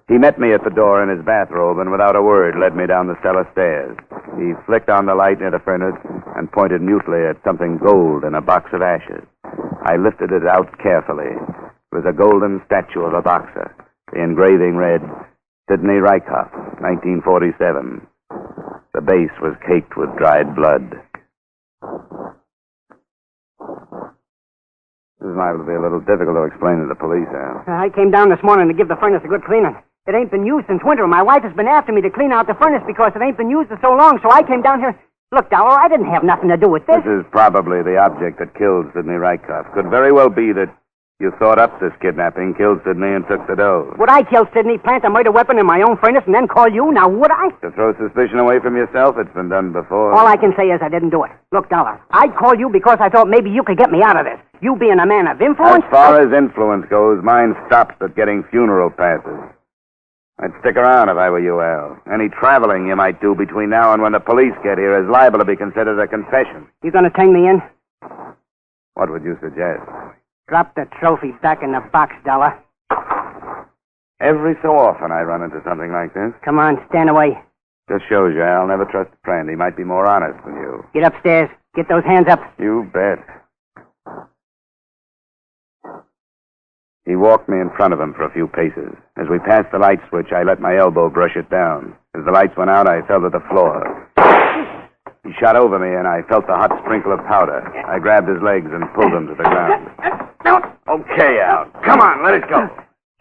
He met me at the door in his bathrobe and without a word led me down the cellar stairs. He flicked on the light near the furnace and pointed mutely at something gold in a box of ashes. I lifted it out carefully. It was a golden statue of a boxer. The engraving read, Sidney Rykoff, 1947. The base was caked with dried blood. This is liable to be a little difficult to explain to the police, Al. I came down this morning to give the furnace a good cleaning. It ain't been used since winter. My wife has been after me to clean out the furnace because it ain't been used for so long, so I came down here. Look, Dollar, I didn't have nothing to do with this. This is probably the object that killed Sidney Rykoff. Could very well be that you thought up this kidnapping, killed Sidney, and took the dough. Would I kill Sidney, plant a murder weapon in my own furnace, and then call you? Now, would I? To throw suspicion away from yourself? It's been done before. All I can say is I didn't do it. Look, Dollar, I'd call you because I thought maybe you could get me out of this. You being a man of influence... As far as influence goes, mine stops at getting funeral passes. I'd stick around if I were you, Al. Any traveling you might do between now and when the police get here is liable to be considered a confession. You gonna turn me in? What would you suggest? Drop the trophy back in the box, Dollar. Every so often I run into something like this. Come on, stand away. Just shows you, Al. Never trust a friend. He might be more honest than you. Get upstairs. Get those hands up. You bet. He walked me in front of him for a few paces. As we passed the light switch, I let my elbow brush it down. As the lights went out, I fell to the floor. He shot over me, and I felt the hot sprinkle of powder. I grabbed his legs and pulled him to the ground. Okay, Al. Come on, let it go.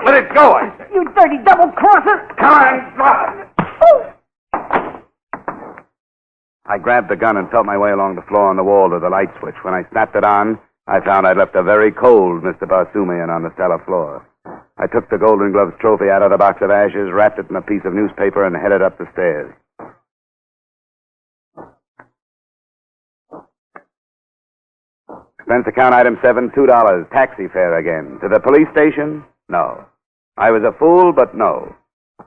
Let it go, I say. You dirty double-crosser! Come on, drop it. I grabbed the gun and felt my way along the floor on the wall to the light switch. When I snapped it on, I found I'd left a very cold Mr. Basumian on the cellar floor. I took the Golden Gloves trophy out of the box of ashes, wrapped it in a piece of newspaper, and headed up the stairs. Expense account item 7, $2. Taxi fare again. To the police station? No. I was a fool, but no.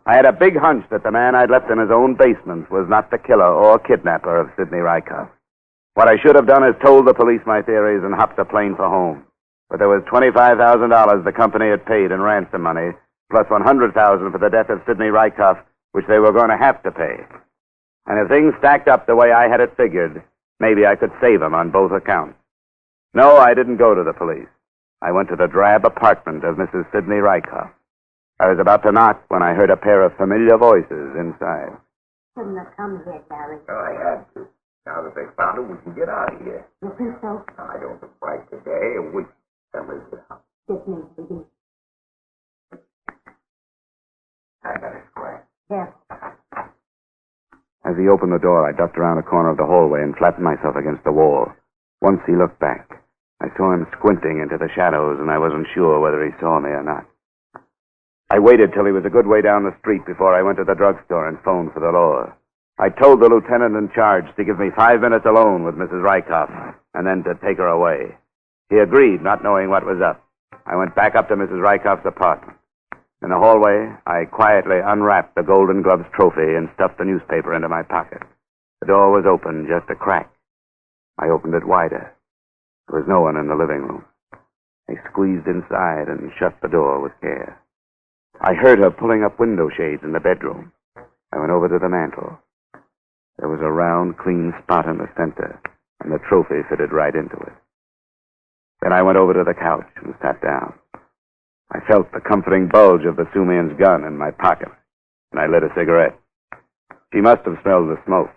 I had a big hunch that the man I'd left in his own basement was not the killer or kidnapper of Sidney Rykoff. What I should have done is told the police my theories and hopped a plane for home. But there was $25,000 the company had paid in ransom money, plus $100,000 for the death of Sidney Rykoff, which they were going to have to pay. And if things stacked up the way I had it figured, maybe I could save him on both accounts. No, I didn't go to the police. I went to the drab apartment of Mrs. Sidney Rykoff. I was about to knock when I heard a pair of familiar voices inside. Shouldn't have come here, Gary. Oh, I had to. Now that they found him, we can get out of here. You think so? I don't look right today, and we can live it out. Get me, baby. I got a scratch. Careful. As he opened the door, I ducked around the corner of the hallway and flattened myself against the wall. Once he looked back. I saw him squinting into the shadows, and I wasn't sure whether he saw me or not. I waited till he was a good way down the street before I went to the drugstore and phoned for the law. I told the lieutenant in charge to give me 5 minutes alone with Mrs. Rykoff, and then to take her away. He agreed, not knowing what was up. I went back up to Mrs. Rykoff's apartment. In the hallway, I quietly unwrapped the Golden Gloves trophy and stuffed the newspaper into my pocket. The door was open, just a crack. I opened it wider. There was no one in the living room. I squeezed inside and shut the door with care. I heard her pulling up window shades in the bedroom. I went over to the mantel. There was a round, clean spot in the center, and the trophy fitted right into it. Then I went over to the couch and sat down. I felt the comforting bulge of the Sumian's gun in my pocket, and I lit a cigarette. She must have smelled the smoke.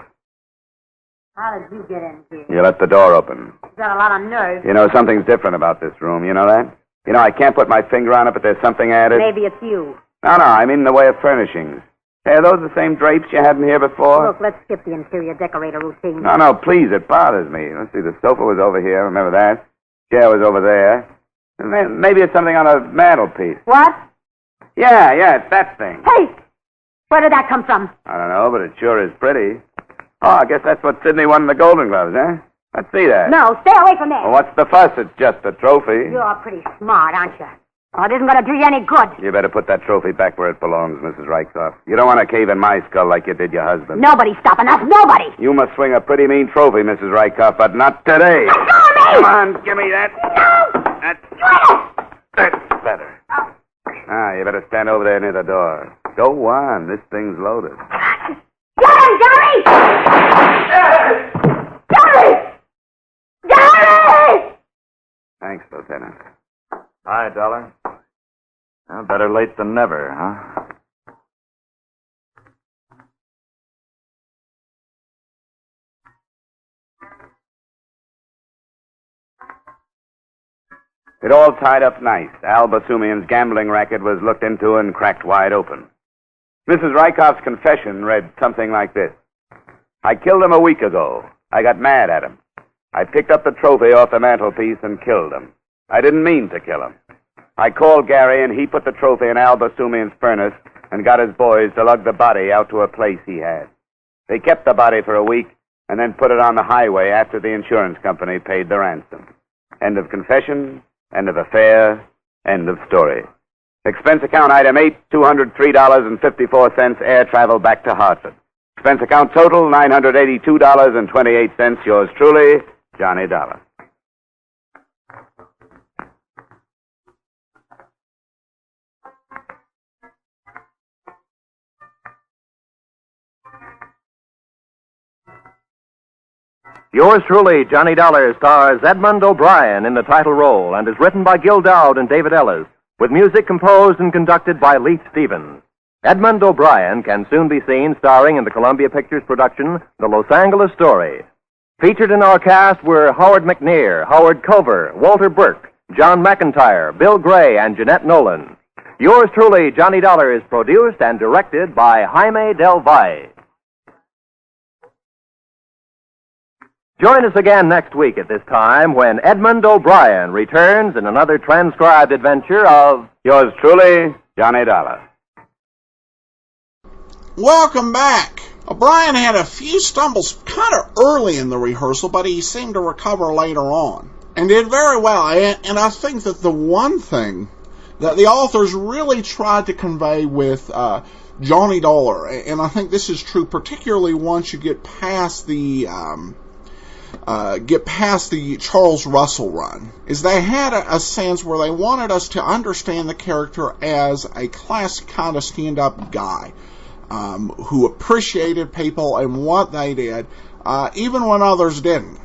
How did you get in here? You left the door open. You got a lot of nerve. You know, something's different about this room. You know that? You know, I can't put my finger on it, but there's something added. Maybe it's you. No, I mean in the way of furnishings. Hey, are those the same drapes you had in here before? Look, let's skip the interior decorator routine. No, please, it bothers me. Let's see, the sofa was over here, remember that? Chair was over there. And then maybe it's something on a mantelpiece. What? Yeah, it's that thing. Hey! Where did that come from? I don't know, but it sure is pretty. Oh, I guess that's what Sidney won in the Golden Gloves, huh? Let's see that. No, stay away from there. Well, what's the fuss? It's just a trophy. You're pretty smart, aren't you? Oh, it isn't going to do you any good. You better put that trophy back where it belongs, Mrs. Rykoff. You don't want to cave in my skull like you did your husband. Nobody's stopping us. Nobody. You must swing a pretty mean trophy, Mrs. Rykoff, but not today. Let go of me! Come on, give me that. That's better. You better stand over there near the door. Go on. This thing's loaded. Get him, Gary! Gary! Gary! Thanks, Lieutenant. Hi, Dollar. Well, better late than never, huh? It all tied up nice. Al Basumian's gambling racket was looked into and cracked wide open. Mrs. Rykoff's confession read something like this. I killed him a week ago. I got mad at him. I picked up the trophy off the mantelpiece and killed him. I didn't mean to kill him. I called Gary, and he put the trophy in Al Basumian's furnace and got his boys to lug the body out to a place he had. They kept the body for a week and then put it on the highway after the insurance company paid the ransom. End of confession, end of affair, end of story. Expense account item 8, $203.54, air travel back to Hartford. Expense account total, $982.28. Yours truly, Johnny Dollar. Yours truly, Johnny Dollar, stars Edmund O'Brien in the title role and is written by Gil Dowd and David Ellis, with music composed and conducted by Leith Stevens. Edmund O'Brien can soon be seen starring in the Columbia Pictures production, The Los Angeles Story. Featured in our cast were Howard McNear, Howard Culver, Walter Burke, John McIntyre, Bill Gray, and Jeanette Nolan. Yours truly, Johnny Dollar, is produced and directed by Jaime Del Valle. Join us again next week at this time when Edmund O'Brien returns in another transcribed adventure of Yours truly, Johnny Dollar. Welcome back. O'Brien had a few stumbles kind of early in the rehearsal, but he seemed to recover later on and did very well. And I think that the one thing that the authors really tried to convey with Johnny Dollar, and I think this is true particularly once you get past the Charles Russell run, is they had a sense where they wanted us to understand the character as a classic kind of stand-up guy who appreciated people and what they did, even when others didn't.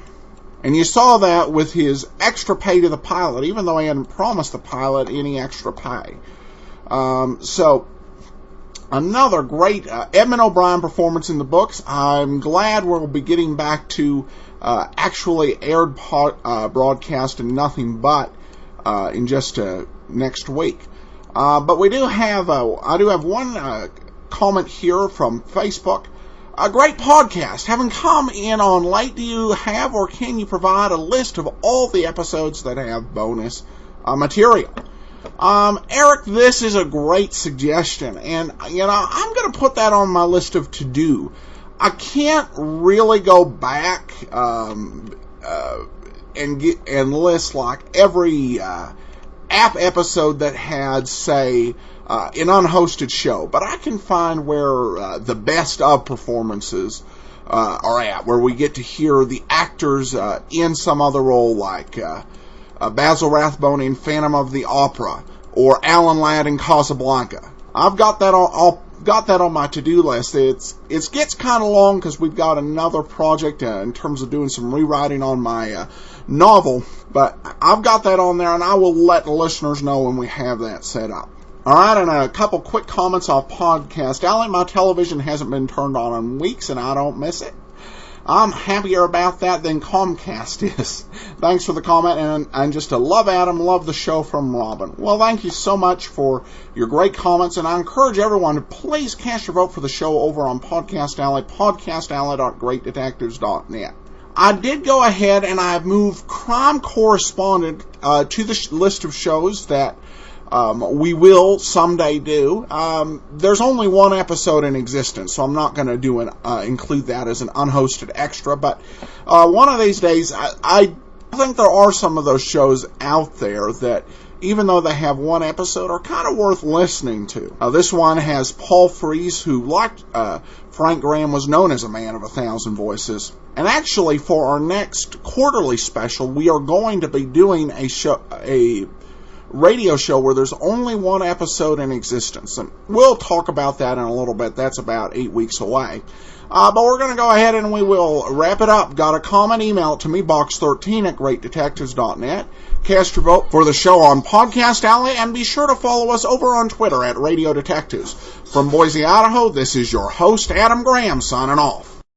And you saw that with his extra pay to the pilot, even though he hadn't promised the pilot any extra pay. So, another great Edmund O'Brien performance in the books. I'm glad we'll be getting back to actually aired broadcast and nothing but in just next week. But we do have I do have one comment here from Facebook. A great podcast. Having come in on late, do you have or can you provide a list of all the episodes that have bonus material? Eric, this is a great suggestion, and I'm going to put that on my list of to-do. I can't really go back and list like every app episode that had, say, an unhosted show, but I can find where the best of performances are at, where we get to hear the actors in some other role, like Basil Rathbone in Phantom of the Opera or Alan Ladd in Casablanca. I've got that all got that on my to-do list. It gets kind of long because we've got another project in terms of doing some rewriting on my novel, but I've got that on there, and I will let the listeners know when we have that set up. All right, and a couple quick comments off Podcast Alley. My television hasn't been turned on in weeks, and I don't miss it. I'm happier about that than Comcast is. Thanks for the comment, and just to love Adam, love the show from Robin. Well, thank you so much for your great comments, and I encourage everyone to please cast your vote for the show over on Podcast Alley, podcastalley.greatdetectives.net. I did go ahead and I have moved Crime Correspondent to the list of shows that we will someday do. There's only one episode in existence, so I'm not going to include that as an unhosted extra, but one of these days, I think there are some of those shows out there that, even though they have one episode, are kind of worth listening to. This one has Paul Frees, who, like Frank Graham, was known as a man of 1,000 voices. And actually, for our next quarterly special, we are going to be doing a radio show where there's only one episode in existence, and we'll talk about that in a little bit. That's about 8 weeks away. But we're going to go ahead and we will wrap it up. Got a comment? Email it to me, box13@greatdetectives.net. Cast your vote for the show on Podcast Alley, and be sure to follow us over on Twitter @Radio Detectives. From Boise, Idaho, this is your host, Adam Graham, signing off.